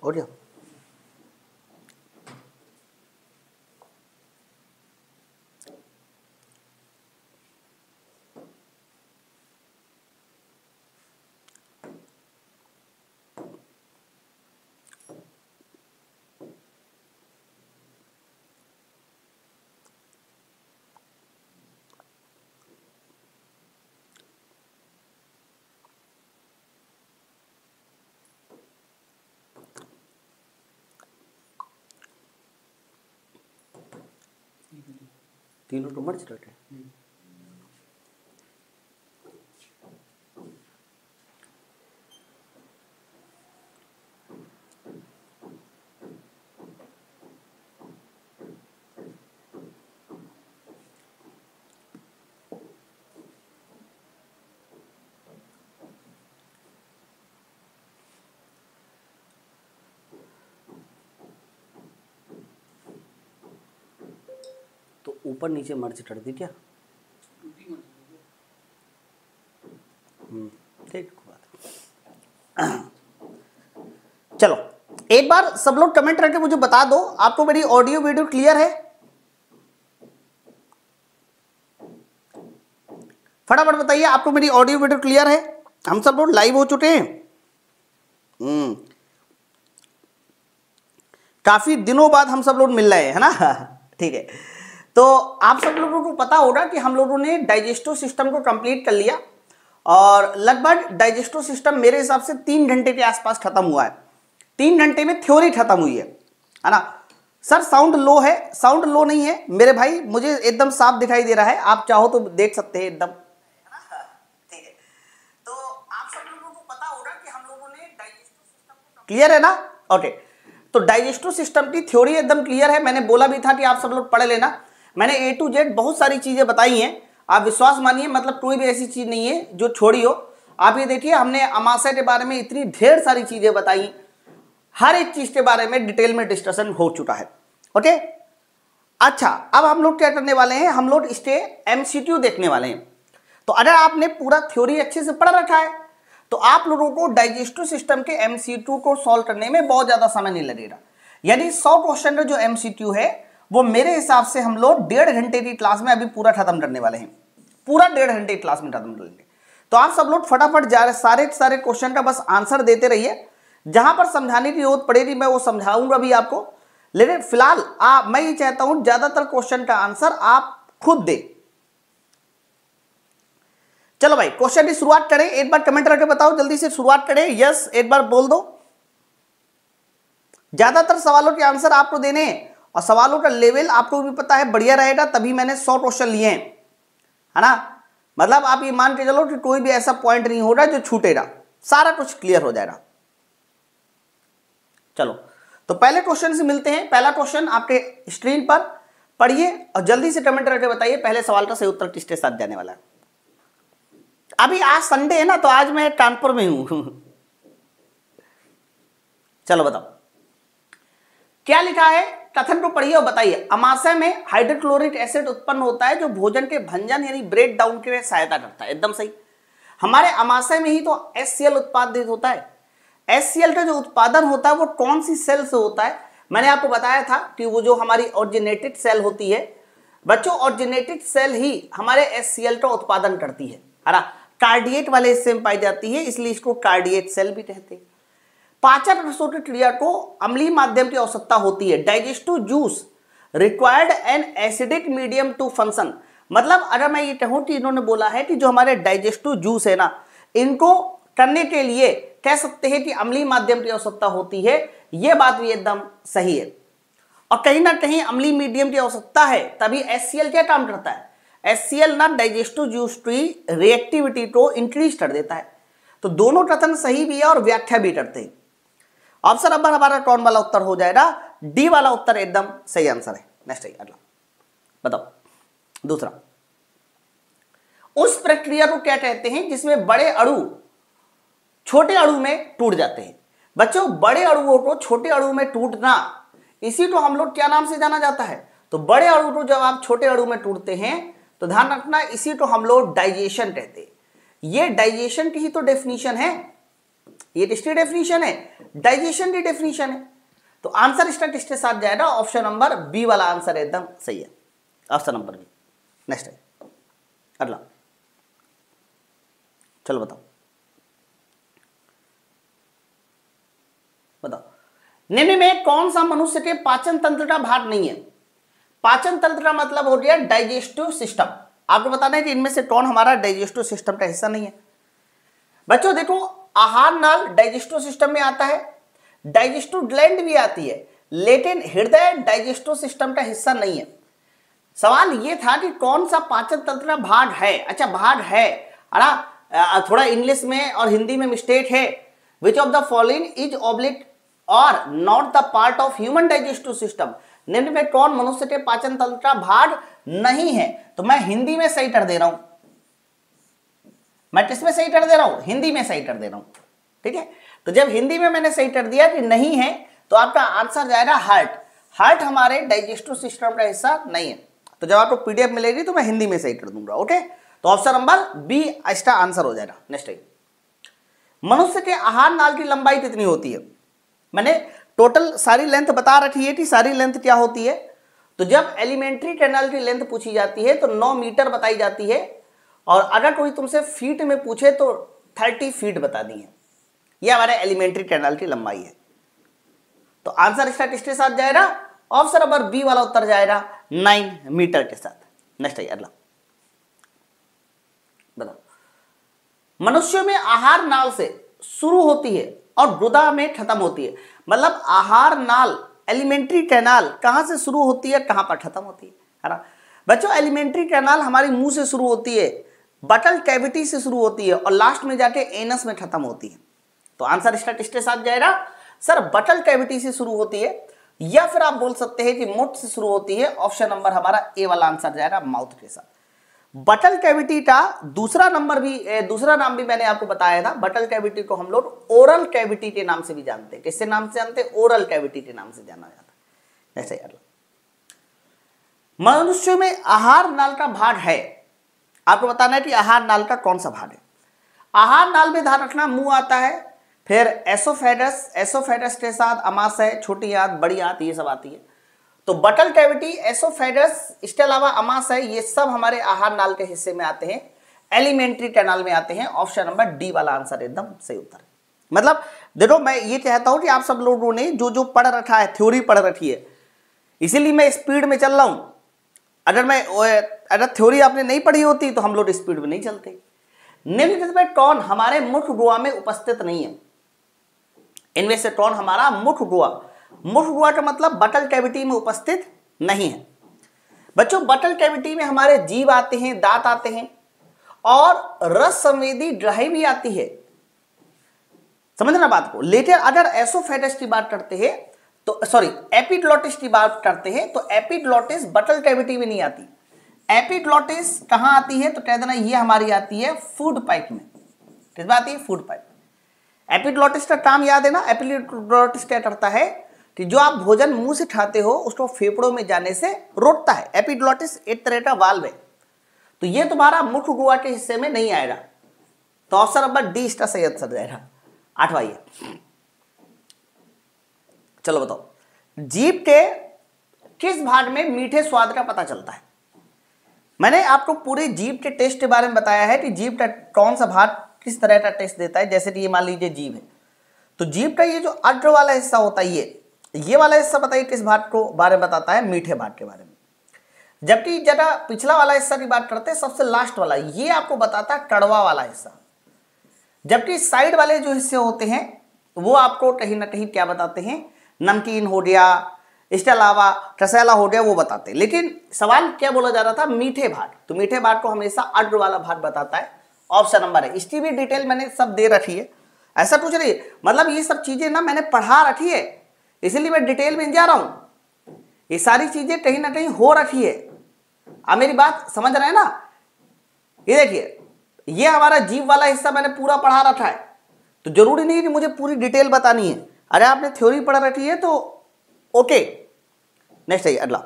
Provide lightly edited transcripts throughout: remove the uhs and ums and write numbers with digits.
हो गया। तीनों तो मर्ज रखे। तो ऊपर नीचे मर्ज कर दी क्या? ठीक बात। चलो एक बार सब लोग कमेंट करके मुझे बता दो, आपको मेरी ऑडियो वीडियो क्लियर है? फटाफट बताइए, आपको मेरी ऑडियो वीडियो क्लियर है? हम सब लोग लाइव हो चुके हैं। काफी दिनों बाद हम सब लोग मिल रहे हैं, है ना? ठीक है, तो आप सब लोगों को पता होगा कि हम लोगों ने डाइजेस्टिव सिस्टम को कंप्लीट कर लिया और लगभग डाइजेस्टिव सिस्टम मेरे हिसाब से 3 घंटे के आसपास खत्म हुआ है। 3 घंटे में थ्योरी खत्म हुई है ना? सर साउंड लो है? साउंड लो नहीं है मेरे भाई, मुझे एकदम साफ दिखाई दे रहा है, आप चाहो तो देख सकते हैं एकदम, ठीक है। तो आप सब लोगों को पता होगा कि हम लोगों ने डाइजेस्टिव सिस्टम को क्लियर है ना? ओके, तो डाइजेस्टिव सिस्टम की थ्योरी एकदम क्लियर है। मैंने बोला भी था कि आप सब लोग पढ़ लेना। मैंने A to Z बहुत सारी चीजें बताई हैं, आप विश्वास मानिए, मतलब कोई भी ऐसी चीज नहीं है जो छोड़ी हो। आप ये देखिए, हमने अमाशय के बारे में इतनी ढेर सारी चीजें बताई, हर एक चीज के बारे में डिटेल में डिस्कशन हो चुका है। ओके, अच्छा अब हम लोग क्या करने वाले हैं, हम लोग इसके MCQ देखने वाले हैं। तो अगर आपने पूरा थ्योरी अच्छे से पढ़ रखा है तो आप लोगों को डाइजेस्टिव सिस्टम के MCQ को सॉल्व करने में बहुत ज्यादा समय नहीं लगेगा। यानी 100 क्वेश्चन का जो MCQ है वो मेरे हिसाब से हम लोग 1.5 घंटे की क्लास में अभी पूरा खत्म करने वाले हैं, पूरा 1.5 घंटे की क्लास में खत्म कर लेंगे। तो आप सब लोग फटाफट सारे क्वेश्चन का बस आंसर देते रहिए, जहां पर समझाने की जरूरत पड़ेगी मैं वो समझाऊंगा भी आपको, लेकिन फिलहाल मैं ये चाहता हूं ज्यादातर क्वेश्चन का आंसर आप खुद दे। चलो भाई क्वेश्चन की शुरुआत करें, एक बार कमेंट करके बताओ, जल्दी से शुरुआत करें। यस एक बार बोल दो। ज्यादातर सवालों के आंसर आपको देने हैं और सवालों का लेवल आपको भी पता है बढ़िया रहेगा, तभी मैंने 100 क्वेश्चन लिए हैं, है ना? मतलब आप ये मान के चलो कि कोई भी ऐसा पॉइंट नहीं होगा जो छूटेगा, सारा कुछ क्लियर हो जाएगा। चलो तो पहले क्वेश्चन से मिलते हैं। पहला क्वेश्चन आपके स्क्रीन पर पढ़िए और जल्दी से कमेंट करके बताइए पहले सवाल का सही उत्तर किसके साथ जाने वाला है। अभी आज संडे है ना, तो आज मैं कानपुर में हूं। चलो बताओ क्या लिखा है, कथन को पढ़िए और बताइए। अमाशय में हाइड्रोक्लोरिक एसिड उत्पन्न होता है जो भोजन के भंजन यानी ब्रेक डाउन के लिए सहायता करता है। एकदम सही। हमारे अमाशय में ही तो HCl उत्पादित होता है। HCl का जो उत्पादन होता है वो कौन सी सेल से होता है? मैंने आपको बताया था कि वो जो हमारी ऑरिजिनेटेड सेल होती है बच्चों, ऑरिजिनेटेड सेल ही हमारे HCl का उत्पादन करती है ना? कार्डिएट वाले हिस्से में पाई जाती है, इसलिए इसको कार्डिएट सेल भी कहते हैं। पाचन रसों की क्रिया को अम्लीय माध्यम की आवश्यकता होती है। Digestive juice required an acidic medium to function. मतलब अगर मैं ये कहूं कि इन्होंने बोला है कि जो हमारे डाइजेस्टिव जूस है ना, इनको करने के लिए कह सकते हैं कि अम्लीय माध्यम की आवश्यकता होती है। यह बात भी एकदम सही है। और कहीं ना कहीं अम्लीय मीडियम की आवश्यकता है, तभी HCl क्या काम करता है? HCl ना डाइजेस्टिव जूस की रिएक्टिविटी को इंक्रीज कर देता है। तो दोनों कथन सही भी है और व्याख्या भी करते हैं। ऑप्शन नंबर हमारा कौन वाला उत्तर हो जाएगा? डी वाला उत्तर एकदम सही आंसर है। नेक्स्ट है अगला, बताओ दूसरा। उस प्रक्रिया को क्या कहते हैं जिसमें बड़े अणु छोटे अणु में टूट जाते हैं? बच्चों बड़े अणुओं को छोटे अणु में टूटना, इसी को हम लोग क्या नाम से जाना जाता है? तो बड़े अणु को जब आप छोटे अणु में टूटते हैं तो ध्यान रखना, इसी को हम लोग डाइजेशन कहते हैं। ये डाइजेशन की ही तो डेफिनेशन है। ये टेस्ट की डेफिनेशन है, डाइजेशन की डेफिनेशन है। तो आंसर इसका किसके साथ जाएगा? ऑप्शन नंबर बी वाला आंसर एकदम सही है, ऑप्शन नंबर बी। नेक्स्ट है अगला, चलो बताओ बताओ, निम्न में कौन सा मनुष्य के पाचन तंत्र का भाग नहीं है? पाचन तंत्र का मतलब हो गया डाइजेस्टिव सिस्टम। आपको बताना है कि इनमें से कौन हमारा डाइजेस्टिव सिस्टम का हिस्सा नहीं है। बच्चों देखो, आहार नाल डाइजेस्टिव सिस्टम में आता है, डाइजेस्टिव ग्लैंड भी आती है, लेकिन हृदय डाइजेस्टिव सिस्टम का हिस्सा नहीं है। सवाल ये था कि कौन सा पाचन तंत्र का भाग है। अच्छा भाग है, अरे थोड़ा इंग्लिश में और हिंदी में मिस्टेक है। Which of the following is oblique और not the part of human digestive system? निम्न में कौन मनुष्य के पाचन तंत्र का भाग नहीं है? तो मैं हिंदी में सही कर दे रहा हूं, मैं किसमें सही कर दे रहा हूं? हिंदी में सही कर दे रहा हूं, ठीक है। तो जब हिंदी में मैंने सही कर दिया कि नहीं है, तो आपका आंसर जाएगा हार्ट। हार्ट हमारे डाइजेस्टिव सिस्टम का हिस्सा नहीं है। तो जब आपको पीडीएफ मिलेगी तो मैं हिंदी में सही कर दूंगा, ओके। तो ऑप्शन नंबर बी इसका आंसर हो जाएगा। नेक्स्ट है, मनुष्य के आहार नाल की लंबाई कितनी होती है? मैंने टोटल सारी लेंथ बता रखी है कि सारी लेंथ क्या होती है। तो जब एलिमेंट्री कैनाल की लेंथ पूछी जाती है तो 9 मीटर बताई जाती है, और अगर कोई तुमसे फीट में पूछे तो 30 फीट बता दी है। यह हमारे एलिमेंट्री कैनाल की लंबाई है। तो आंसर इसका किसके साथ जाएगा? ऑप्शन नंबर बी वाला उत्तर जाएगा 9 मीटर के साथ। नेक्स्ट है अगला, बताओ, मनुष्यों में आहार नाल से शुरू होती है और गुदा में खत्म होती है। मतलब आहार नाल एलिमेंट्री कैनाल कहां से शुरू होती है, कहां पर खत्म होती है ना बच्चों? एलिमेंट्री कैनाल हमारी मुंह से शुरू होती है, बटल कैविटी से शुरू होती है और लास्ट में जाके एनस में खत्म होती है। तो आंसर इसका किसके साथ जाएगा? सर बटल कैविटी से शुरू होती है, या फिर आप बोल सकते हैं कि मुठ से शुरू होती है। ऑप्शन नंबर हमारा ए वाला आंसर जाएगा माउथ के साथ। बटल कैविटी का दूसरा नाम भी मैंने आपको बताया था। बटल कैविटी को हम लोग ओरल कैविटी के नाम से भी जानते हैं। किससे नाम से जानते हैं? ओरल कैविटी के नाम से जाना जाता है। ऐसे यार, मनुष्यों में आहार नाल का भाग है, आपको बताना है कि आहार नाल का कौन सा भाग है। आहार नाल में ध्यान रखना, मुंह आता है, फिर एसोफेगस के साथ अमाशय, छोटी आंत, बड़ी आंत, ये सब आती है। तो बटल कैविटी, एसोफेगस, इसके अलावा अमाशय, ये सब हमारे आहार नाल के हिस्से में आते हैं, एलिमेंट्री कैनाल में आते हैं। ऑप्शन नंबर डी वाला आंसर एकदम सही उत्तर है। मतलब देखो, मैं ये चाहता हूं कि आप सब लोगों ने जो जो पढ़ रखा है, थ्योरी पढ़ रखी है, इसीलिए मैं स्पीड में चल रहा हूं। अगर थ्योरी आपने नहीं पढ़ी होती तो हम लोग स्पीड में नहीं चलते। निम्नलिखित में कौन हमारे मुख गुहा में उपस्थित नहीं है? इनमें से कौन हमारा मुख गुहा का मतलब बटल कैविटी में उपस्थित नहीं है। बच्चों बटल कैविटी में हमारे जीभ आते हैं, दांत आते हैं, और रस संवेदी ग्रही भी आती है। समझना बात को। लेकिन अगर एसोफेगस की बात करते हैं तो एपिग्लॉटिस की बात करते हैं तो एपिग्लॉटिस बटल कैविटी में नहीं आती। एपिग्लॉटिस कहां आती है? तो कह देना ये हमारी आती है फूड पाइप में। किस बात आती है? Food pipe. एपिग्लॉटिस का काम याद है ना? एपिग्लॉटिस क्या करता है कि जो आप भोजन मुंह से खाते हो उसको फेफड़ों में जाने से रोकता है। एपिग्लॉटिस एक तरह का वाल्व है। तो ये तुम्हारा मुख गुहा के हिस्से में नहीं आएगा। तो ऑप्शन नंबर डी इसका सही आंसर जाएगा। 8वां ये, चलो बताओ, जीभ के किस भाग में मीठे स्वाद का पता चलता है? मैंने आपको पूरे जीभ के टेस्ट के बारे में बताया है कि जीभ का कौन सा भाग किस तरह का टेस्ट देता है। जैसे कि ये मान लीजिए जीभ है, तो जीभ का ये जो अग्र वाला हिस्सा होता है, ये वाला हिस्सा बताइए किस भाग को बारे में बताता है? मीठे भाग के बारे में। जबकि जरा पिछला वाला हिस्सा की बात करते हैं, सबसे लास्ट वाला, ये आपको बताता है कड़वा वाला हिस्सा। जबकि साइड वाले जो हिस्से होते हैं वो आपको कहीं ना कहीं क्या बताते हैं? नमकीन हो गया, इसके अलावा रसैला हो गया, वो बताते हैं। लेकिन सवाल क्या बोला जा रहा था? मीठे भाग। तो मीठे भाग को हमेशा अग्र वाला भाग बताता है। ऑप्शन नंबर है। इसकी भी डिटेल मैंने सब दे रखी है, ऐसा कुछ नहीं, मतलब ये सब चीजें ना मैंने पढ़ा रखी है, इसीलिए मैं डिटेल में जा रहा हूं। ये सारी चीजें कहीं ना कहीं हो रखी है। आप मेरी बात समझ रहे हैं ना? ये देखिए, ये हमारा जीभ वाला हिस्सा मैंने पूरा पढ़ा रखा है, तो जरूरी नहीं कि मुझे पूरी डिटेल बतानी है। अरे आपने थ्योरी पढ़ रखी है तो ओके। नेक्स्ट है अगला,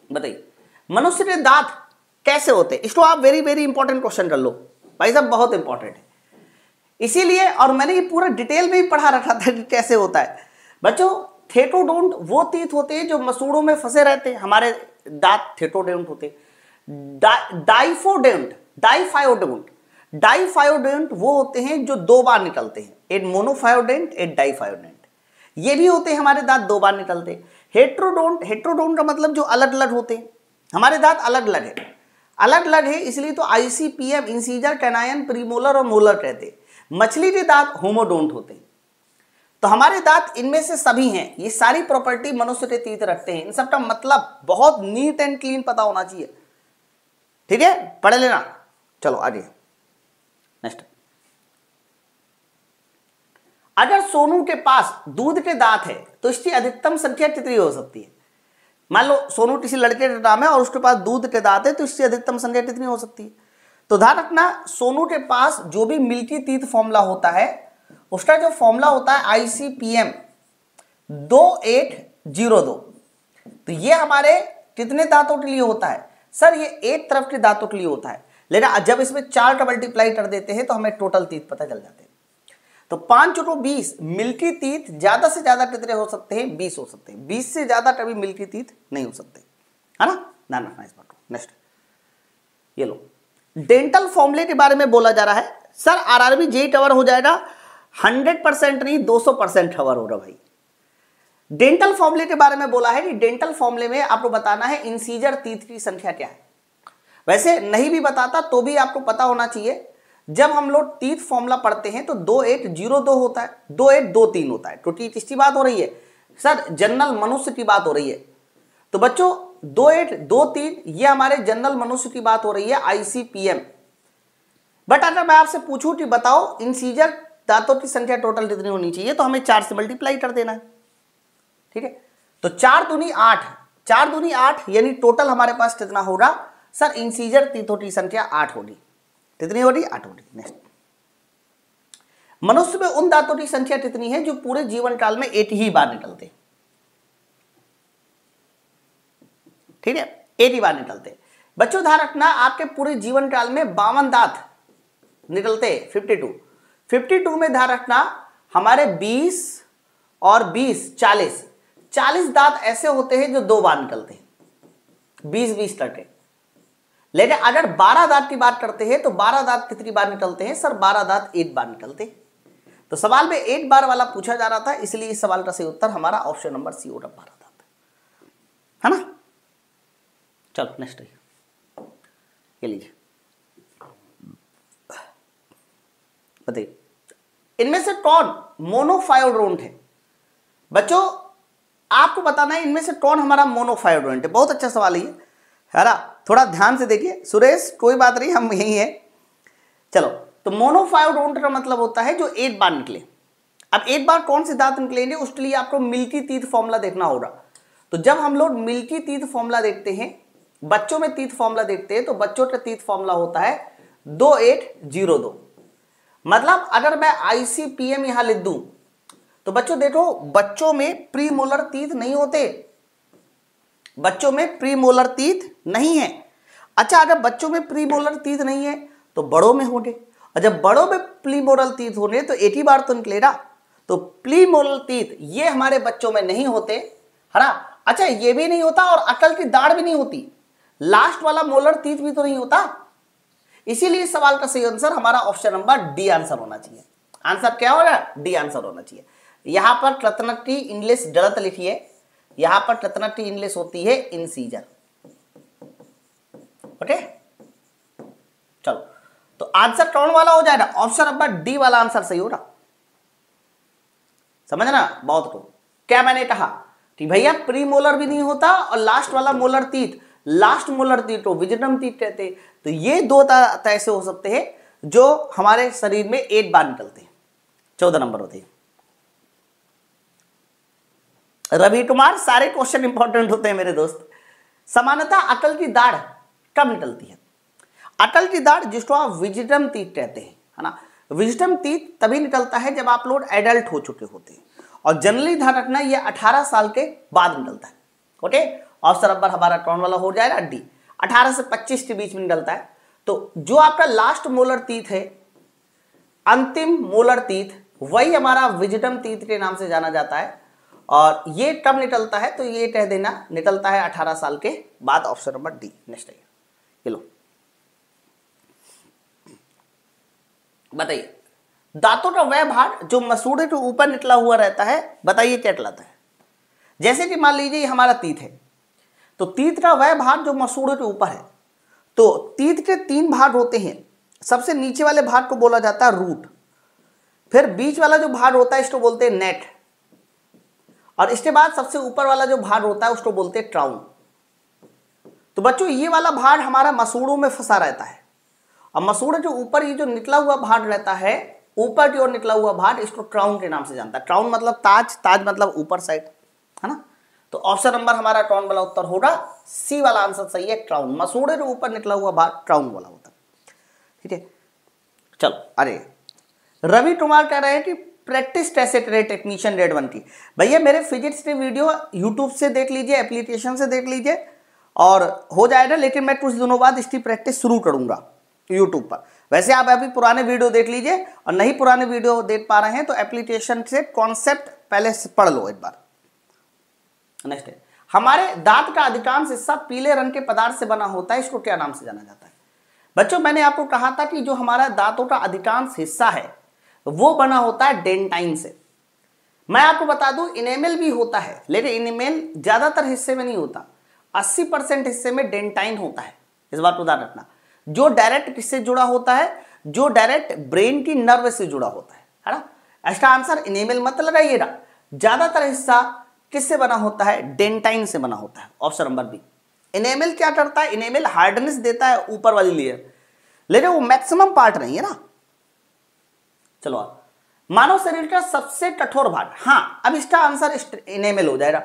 बताइए, मनुष्य के दांत कैसे होते हैं? इसको आप वेरी वेरी इंपॉर्टेंट क्वेश्चन कर लो भाई साहब, बहुत इंपॉर्टेंट है। इसीलिए, और मैंने ये पूरा डिटेल में ही पढ़ा रखा था कि कैसे होता है बच्चों। थेटोडोंट वो तीत होते हैं जो मसूड़ों में फंसे रहते हैं, हमारे दांत थेटोडोंट होते हैं। डाइफायोडोंट वो होते हैं जो दो बार निकलते हैं, एक मोनोफायोडेंट एक डाइफायोडेंट, ये भी होते हैं हमारे दांत दो बार निकलते हैं। हेट्रोडोंट का मतलब जो अलग अलग होते हैं, हमारे दांत अलग अलग है इसलिए तो आईसीपीएम, इंसीजर, कैनायन, प्रीमोलर और मोलर कहते हैं। मछली के दांत होमोडोंट होते हैं। तो हमारे दांत इनमें से सभी हैं, ये सारी प्रॉपर्टी मनुष्य के तीत रखते हैं। इन सब का मतलब बहुत नीट एंड क्लीन पता होना चाहिए, ठीक है, पढ़ लेना। चलो आगे नेक्स्ट। अगर सोनू के पास दूध के दांत है तो इसकी अधिकतम संख्या कितनी हो सकती है? मान लो सोनू किसी लड़के का नाम है और उसके पास दूध के दांत है, तो इसकी अधिकतम संख्या कितनी हो सकती है? तो ध्यान रखना, सोनू के पास जो भी मिल्की टीथ फॉर्मूला होता है उसका जो फॉर्मूला होता है ICPM 2802। तो ये हमारे कितने दांतों के लिए होता है? सर ये एक तरफ के दांतों के लिए होता है, लेकिन जब इसमें 4 का मल्टीप्लाई कर देते हैं तो हमें टोटल टीथ पता चल जाते हैं। तो 5 × 20 मिल्की टीथ ज्यादा से ज्यादा कितने हो सकते हैं? 20 हो सकते हैं। 20 से ज्यादा कभी मिल्की टीथ नहीं हो सकते, है ना, ध्यान रखना इस बात को। नेक्स्ट ये लो, डेंटल फॉर्मूले के बारे में बोला जा रहा है। सर RRB जे कवर हो जाएगा, 100% नहीं 200% कवर होगा भाई। डेंटल फॉर्मूले के बारे में बोला है कि डेंटल फॉर्मूले में आपको बताना है इंसीजर टीथ की संख्या क्या है। वैसे नहीं भी बताता तो भी आपको पता होना चाहिए, जब हम लोग टीथ फॉर्मूला पढ़ते हैं तो 2802 होता है, 2823 होता है। तो टीथ किसकी बात हो रही है? सर जनरल मनुष्य की बात हो रही है। तो बच्चों 2823 ये हमारे जनरल मनुष्य की बात हो रही है, ICPM। बट अगर मैं आपसे पूछूं कि बताओ इंसीजर दांतों की संख्या टोटल कितनी होनी चाहिए, तो हमें 4 से मल्टीप्लाई कर देना है, ठीक है। तो 4 दूनी 8, 4 दूनी 8 यानी टोटल हमारे पास कितना होगा? सर इंसीजर टीथों की संख्या 8 होगी। कितनी होगी? 8 होगी। नेक्स्ट, मनुष्य में उन दांतों की संख्या कितनी है जो पूरे जीवन काल में एक ही बार निकलते हैं? ठीक है, एक ही बार निकलते। बच्चों ध्यान रखना, आपके पूरे जीवन काल में 52 दांत निकलते हैं, 52 में ध्यान रखना हमारे 20 और 20 40 दांत ऐसे होते हैं जो 2 बार निकलते हैं, 20 करके। लेकिन अगर 12 दांत की बात करते हैं तो 12 दांत कितनी बार निकलते हैं? सर 12 दांत एक बार निकलते हैं। तो सवाल में एक बार वाला पूछा जा रहा था, इसलिए इस सवाल का सही उत्तर हमारा ऑप्शन नंबर सी होगा, 12 दांत, है ना। चलो नेक्स्ट ये लीजिए, बताइए इनमें से कौन मोनोफायोडोंट है? बच्चों आपको बताना है इनमें से कौन हमारा मोनोफायोडोंट है। बहुत अच्छा सवाल है ना, थोड़ा ध्यान से देखिए। सुरेश कोई बात नहीं, हम यही हैं। चलो, तो मोनोफायोडोंट का मतलब होता है जो एक बार निकले। अब एक बार कौन से दांत निकलेंगे उसके लिए आपको मिल्की टीथ फॉर्मूला देखना होगा। तो जब हम लोग मिल्की टीथ फॉर्मूला देखते हैं, बच्चों में टीथ फॉर्मूला देखते हैं, तो बच्चों का टीथ फॉर्मूला होता है 2802। मतलब अगर मैं ICPM यहां लिख दूं तो बच्चों देखो, बच्चों में प्रीमोलर टीथ नहीं होते, बच्चों में प्रीमोलर टीथ नहीं है। अच्छा, अगर बच्चों में प्रीमोलर टीथ नहीं है तो बड़ों में होंगे, और जब बड़ों में प्रीमोलर टीथ होने तो एक ही बार तो निकलेगा। तो प्रीमोलर टीथ ये हमारे बच्चों में नहीं होते, है ना। अच्छा, ये भी नहीं होता और अकल की दाढ़ भी नहीं होती, लास्ट वाला मोलर टीथ भी तो नहीं होता। इसीलिए इस सवाल का सही आंसर हमारा ऑप्शन नंबर डी आंसर होना चाहिए। आंसर क्या होगा? डी आंसर होना चाहिए। यहां पर कृतनट्टी इंग्लिश गलत लिखिए, यहां पर कृतनट्टी इंग्लिश होती है इंसीजर। ओके, चलो, तो आंसर कौन वाला हो जाएगा? ऑप्शन नंबर डी वाला आंसर सही होगा। समझना बहुत को। क्या मैंने कहा कि भैया प्रीमोलर भी नहीं होता और लास्ट वाला molar teeth, last molar teeth को विजडम टीथ कहते हैं। तो ये 2 दांत ऐसे हो सकते हैं जो हमारे शरीर में एक बार निकलते हैं। 14 नंबर होते हैं। रवि कुमार, सारे क्वेश्चन इंपॉर्टेंट होते हैं मेरे दोस्त। समानता अकल की दाढ़ कब निकलती है? अकल की दाढ़ जिसको आप विजडम टीथ कहते हैं, है ना। विजडम टीथ तभी निकलता है जब आप लोग एडल्ट हो चुके होते हैं, और जनरली ध्यान रखना ये 18 साल के बाद निकलता है। ओके, ऑप्शन नंबर हमारा कौन वाला हो जाएगा? डी। 18 से 25 के बीच में निकलता है। तो जो आपका लास्ट मोलर टीथ है अंतिम मोलर टीथ, वही हमारा विजडम टीथ के नाम से जाना जाता है। और ये कब निकलता है, तो ये कह देना निकलता है 18 साल के बाद। Option number D. नेक्स्ट है, चलो बताइए, दांतों का वह भाग जो मसूड़े के ऊपर निकला हुआ रहता है, बताइए क्या कहलाता है। जैसे कि मान लीजिए हमारा तीत है, तो तीत का वह भाग जो मसूड़े के ऊपर है, तो तीत के 3 भाग होते हैं। सबसे नीचे वाले भाग को बोला जाता है रूट, फिर बीच वाला जो भाग होता है इसको बोलते हैं नेट, और इसके बाद सबसे ऊपर वाला जो भाग होता है उसको बोलते हैं क्राउन। तो बच्चों ये वाला भाग हमारा मसूड़ों में फंसा रहता है, और मसूड़े के ऊपर ये जो निकला हुआ भाग रहता है, ऊपर की ओर निकला हुआ भाग, इसको क्राउन के नाम से जानता है। क्राउन मतलब ताज, ताज मतलब ऊपर साइड, है ना। तो ऑप्शन नंबर हमारा क्राउन वाला उत्तर होगा, सी वाला आंसर सही है, क्राउन। मसूड़े के ऊपर निकला हुआ भाग क्राउन वाला होता है, ठीक है। चलो, अरे रवि कुमार कह रहे हैं कि प्रैक्टिस कैसे करें टेक्नीशियन ग्रेड 1 की। भैया मेरे फिजिक्स के वीडियो यूट्यूब से देख लीजिए, एप्लीकेशन से देख लीजिए और हो जाएगा, लेकिन मैं कुछ दिनों बाद इसकी प्रैक्टिस शुरू करूंगा यूट्यूब पर। वैसे आप अभी पुराने वीडियो देख लीजिए, और नहीं पुराने वीडियो देख पा रहे हैं तो एप्लीकेशन से कॉन्सेप्ट पहले से पढ़ लो एक बार। नेक्स्ट है, हमारे दांत का अधिकांश हिस्सा पीले रंग के पदार्थ से बना होता है, इसको क्या नाम से जाना जाता है। बच्चों मैंने आपको कहा था कि जो हमारा दांतों का अधिकांश हिस्सा है वो बना होता है डेंटाइन से। मैं आपको बता दूं इनेमल भी होता है, लेकिन इनेमल ज्यादातर हिस्से में नहीं होता, 80% हिस्से में डेंटाइन होता है। इस बात को ध्यान रखना, जो डायरेक्ट किससे जुड़ा होता है, जो डायरेक्ट ब्रेन की नर्व से जुड़ा होता है ना। इसका आंसर इनेमल मत लगाइएगा, ज्यादातर हिस्सा किससे बना होता है, डेंटाइन से बना होता है। Option number B. इनेमल क्या करता है, इनेमल हार्डनेस देता है ऊपर वाली लेयर, लेकिन वो मैक्सिमम पार्ट नहीं है ना। चलो मानव शरीर का सबसे कठोर भाग, हाँ अब इसका आंसर इनेमल हो जाएगा।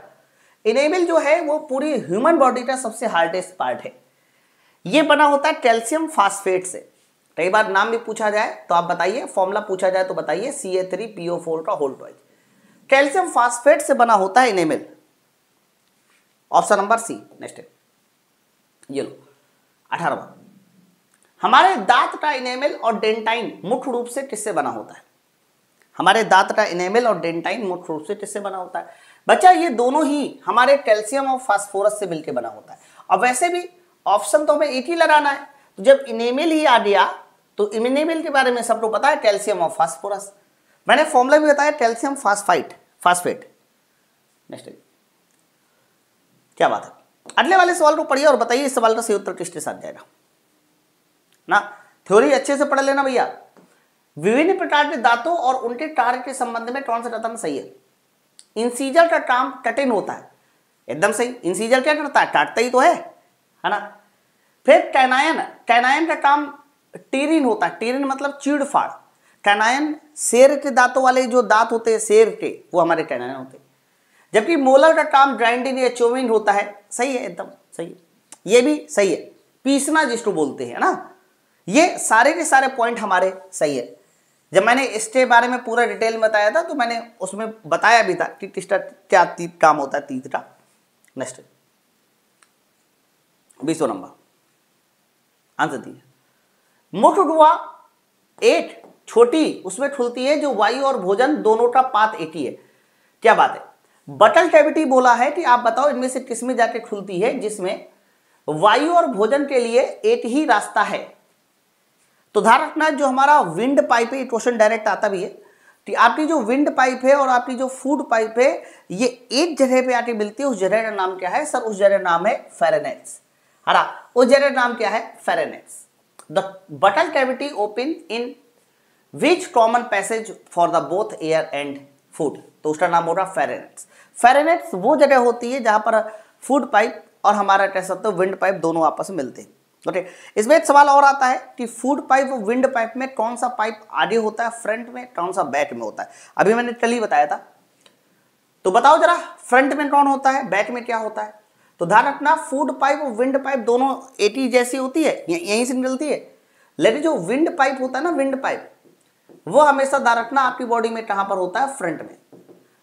इनेमल जो है वो पूरी ह्यूमन बॉडी का सबसे हार्डेस्ट पार्ट है। ये बना होता है कैल्शियम फास्फेट से। कई बार नाम भी पूछा जाए तो आप बताइए, फॉर्मूला पूछा जाए तो बताइए, Ca3PO4 का होल ट्वाइस। कैल्शियम फास्फेट से बना होता है enamel. Option number C. Next है, ये लो 18वां, हमारे दांत का इनेमल और डेंटाइन मुख्य रूप से किससे बना होता है। हमारे दांत का इनेमल और डेंटाइन मुख्य रूप से किससे बना होता है बच्चा, ये दोनों ही हमारे कैल्शियम और फास्फोरस से मिलकर बना होता है। और वैसे भी ऑप्शन तो हमें एक ही लगाना है, तो जब इनेमल ही आ गया तो इनेमल के बारे में सबको पता है, कैल्शियम और फास्फोरस। मैंने फॉर्मूला भी बताया, कैल्शियम फास्फेट। नेक्स्ट, क्या बात है। अगले वाले सवाल को पढ़िए और बताइए इस सवाल का सही उत्तर किसके साथ जाएगा ना। थ्योरी अच्छे से पढ़ लेना भैया। विभिन्न प्रकार के दांतों और उनके कार्य के संबंध में कौन सा कथन सही है। इंसीजर का काम कटिंग होता है, एकदम सही। इंसीजर क्या करता है, काटता ही तो है ना। फिर कैनायन का काम टीरिन होता है, टीरिन मतलब चीड़ फाड़। कैनायन शेर के दांतों वाले जो दांत होते हैं शेर के, वो हमारे कैनायन होते हैं। जबकि मोलर का काम ग्राइंडिंग या चोविंग होता है। सही है, एकदम सही है, ये भी सही है, पीसना जिसको बोलते हैं ना। ये सारे के सारे पॉइंट हमारे सही है। जब मैंने इसके बारे में पूरा डिटेल में बताया था तो मैंने उसमें बताया भी था कि किसका क्या काम होता है तीत का। नेक्स्ट 20वां नंबर आंसर दिए। मुख्य गुहा एक छोटी उसमें खुलती है जो वायु और भोजन दोनों का पात एक ही है। क्या बात है। बटल कैविटी बोला है कि आप बताओ इनमें से किसमें जाके खुलती है जिसमें वायु और भोजन के लिए एक ही रास्ता है। तो ध्यान रखना, जो हमारा विंड पाइप है, क्वेश्चन डायरेक्ट आता भी है कि आपकी जो विंड पाइप है और आपकी जो फूड पाइप है ये एक जगह पे आके मिलती है। उस जगह का नाम क्या है सर, उस जगह नाम है फेरेनेट्स। हरा, उस जगह नाम क्या है, फेरेनेट्स। द बटल cavity open in which common passage for the both air and food, तो उसका नाम होगा फेरेनेट्स। फेरेनेट्स वो जगह होती है जहां पर फूड पाइप और हमारा कह सकते हो विंड पाइप दोनों आपस में मिलते हैं। ओके, इसमें एक सवाल और आता है कि फूड पाइप और विंड पाइप में कौन सा पाइप आगे होता है फ्रंट में, कौन सा बैक में होता है। अभी मैंने कल ही बताया था, तो बताओ जरा फ्रंट में कौन होता है, बैक में क्या होता है। तो ध्यान रखना, फूड पाइप और विंड पाइप दोनों एक ही जैसी होती है, यहीं से निकलती है। लेकिन जो विंड पाइप होता है ना, विंड पाइप, वो हमेशा ध्यान रखना आपकी बॉडी में कहां पर होता है, फ्रंट में।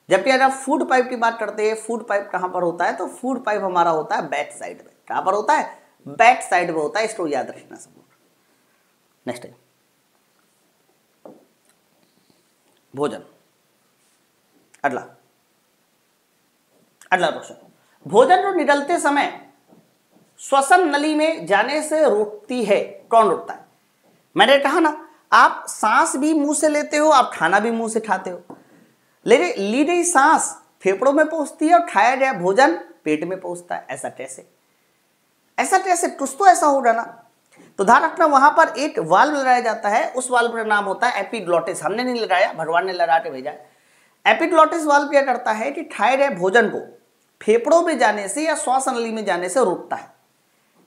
जबकि अगर फूड पाइप की बात करते हैं, फूड पाइप कहां पर होता है, तो फूड पाइप हमारा होता है बैक साइड में। कहां पर होता है, बैक साइड में होता है, इसको याद रखना सब लोग। नेक्स्ट है, भोजन। अगला क्वेश्चन, भोजन को निगलते समय श्वसन नली में जाने से रोकती है, कौन रोकता है? मैंने कहा ना, आप सांस भी मुंह से लेते हो, आप खाना भी मुंह से खाते हो, लेकिन ली गई सांस फेफड़ों में पहुंचती है और खाया गया भोजन पेट में पहुंचता है। ऐसा कैसे? कुछ तो ऐसा होगा ना। तो ध्यान रखना, वहां पर एक वाल्व लगाया जाता है, उस वाल्व का नाम होता है एपिग्लॉटिस। हमने नहीं लगाया, भगवान ने लगा के भेजा है। एपिग्लॉटिस वाल्व क्या करता है कि खाए गए भोजन को फेफड़ों में जाने से या श्वास नली में जाने से रोकता है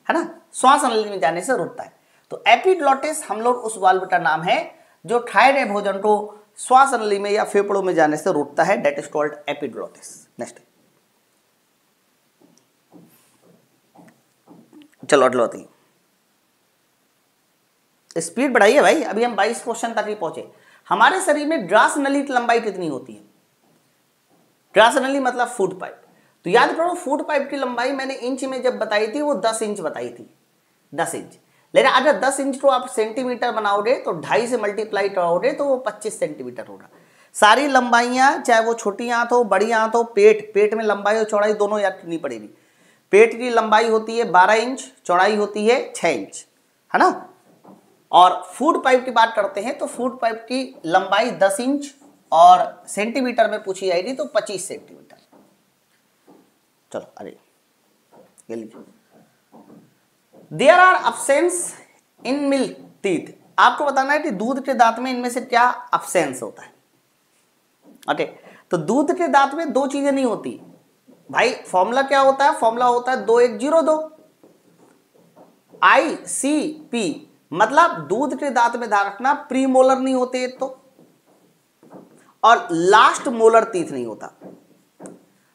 ना, श्वास नली में जाने से रोकता है। तो एपिग्लॉटिस हम लोग उस वाल्व का नाम है जो खाए गए भोजन को श्वास नली में या फेफड़ों में जाने से रोकता है, that is called epiglottis. Next, चलो अगला, स्पीड बढ़ाइए भाई, अभी हम 22 क्वेश्चन तक ही पहुंचे। हमारे शरीर में ग्रास नली की लंबाई कितनी होती है? ग्रास नली मतलब फूड पाइप। तो याद करो, फूड पाइप की लंबाई मैंने इंच में जब बताई थी वो 10 इंच बताई थी, 10 इंच। लेकिन अगर 10 इंच को आप सेंटीमीटर बनाओगे तो 2.5 से मल्टीप्लाई करोगे तो वो 25 सेंटीमीटर होगा। सारी लंबाइयां, चाहे वो छोटी आंत हो बड़ी आंत हो, पेट में लंबाई और चौड़ाई दोनों याद करनी पड़ेगी। पेट की लंबाई होती है 12 इंच, चौड़ाई होती है 6 इंच, है ना। और फूड पाइप की बात करते हैं तो फूड पाइप की लंबाई 10 इंच और सेंटीमीटर में पूछी जाएगी तो 25 सेंटीमीटर। चलो अरे ये लीजिए, there are absence in milk teeth. आपको बताना है कि दूध के दांत में इनमें से क्या अब्सेंस होता है। ओके, तो दूध के दांत में दो चीजें नहीं होती भाई। फॉर्मूला क्या होता है? फॉर्मूला होता है 2102 ICP। मतलब दूध के दांत में ध्यान रखना, प्री मोलर नहीं होते एक तो, और लास्ट मोलर टीथ नहीं होता।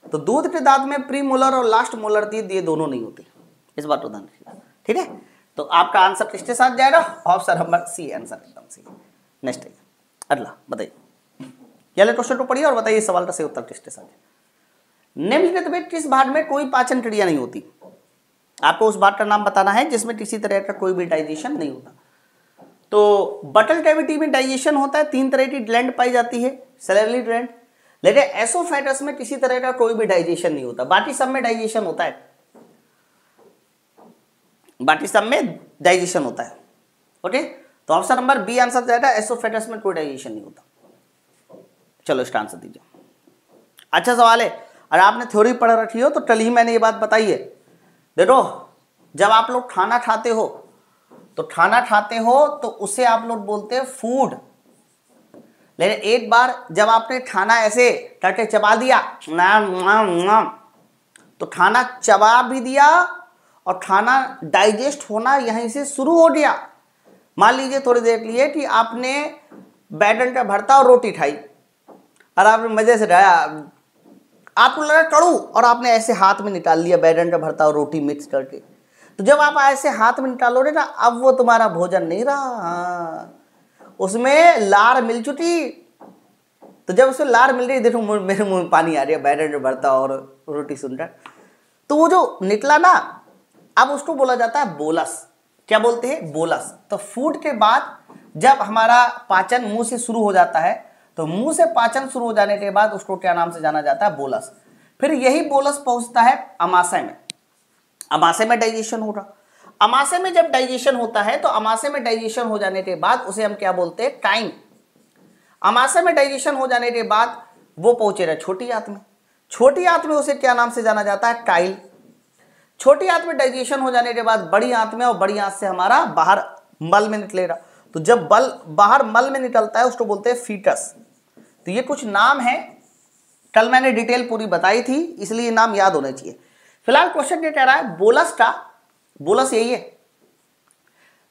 तो दूध के दांत में प्री मोलर और लास्ट मोलर टीथ ये दोनों नहीं होते, इस बात को ध्यान रखिएगा, ठीक है। तो आपका आंसर किसके साथ जाएगा? ऑप्शन नंबर सी, आंसर एकदम सी। नेक्स्ट है अगला, बताइए, ये क्वेश्चन को पढ़िए और बताइए इस सवाल का सही उत्तर किसके साथ है। निम्नलिखित में किस भाग में कोई पाचन क्रिया नहीं होती? आपको उस भाग का नाम बताना है जिसमें किसी तरह का कोई भी डाइजेशन नहीं होता। तो बटल कैविटी में डाइजेशन होता है, 3 तरह की ग्लैंड पाई जाती है, सैलिवरी ग्लैंड। लेकिन एसोफेगस में किसी तरह का कोई भी डाइजेशन नहीं होता, बाकी सब में डाइजेशन होता है, बाकी सब में डाइजेशन होता है। ओके, तो ऑप्शन नंबर बी आंसर जाएगा, एसोफेगस में कोई डाइजेशन नहीं होता। चलो इसका आंसर दीजिए। अच्छा सवाल है, अगर आपने थ्योरी पढ़ रखी हो तो कल ही मैंने ये बात बताई है। देखो, जब आप लोग खाना खाते हो तो उसे आप लोग बोलते हैं फूड। लेकिन एक बार जब आपने खाना ऐसे करके चबा दिया, तो खाना चबा भी दिया और खाना डाइजेस्ट होना यहीं से शुरू हो गया। मान लीजिए थोड़ी देर के लिए कि आपने बैगन का भरता और रोटी खाई और आपने मजे से खाया, आपको लगा कड़ू और आपने ऐसे हाथ में निकाल लिया बैगन का भरता और रोटी मिक्स करके। तो जब आप ऐसे हाथ में निकालोगे ना, अब वो तुम्हारा भोजन नहीं रहा, उसमें लार मिल चुकी। तो जब उसमें लार मिल रही, देखो मेरे मुंह में पानी आ रही है बैगन का भरता और रोटी सुनकर, तो वो जो निकला ना, अब उसको बोला जाता है बोलस। क्या बोलते हैं? बोलस। तो फूड के बाद जब हमारा पाचन मुंह से शुरू हो जाता है, तो मुंह से पाचन शुरू हो जाने के बाद उसको क्या नाम से जाना जाता है? बोलस। फिर यही बोलस पहुंचता है अमाशय में, अमाशय में डाइजेशन होगा। अमाशय में जब डाइजेशन होता है तो अमाशय में डाइजेशन हो जाने के बाद उसे हम क्या बोलते हैं? काइम। अमाशय में डाइजेशन हो जाने के बाद वो पहुंचेगा छोटी आंत में, छोटी आंत में उसे क्या नाम से जाना जाता है? काइल। छोटी आंत में डाइजेशन हो जाने के बाद बड़ी आंत में, और बड़ी आंत से हमारा बाहर मल में निकलेगा। तो जब बाहर मल में निकलता है उसको बोलते हैं फीटस। तो ये कुछ नाम है, कल मैंने डिटेल पूरी बताई थी, इसलिए नाम याद होने चाहिए। फिलहाल क्वेश्चन ये कह रहा है बोलस का, बोलस यही है,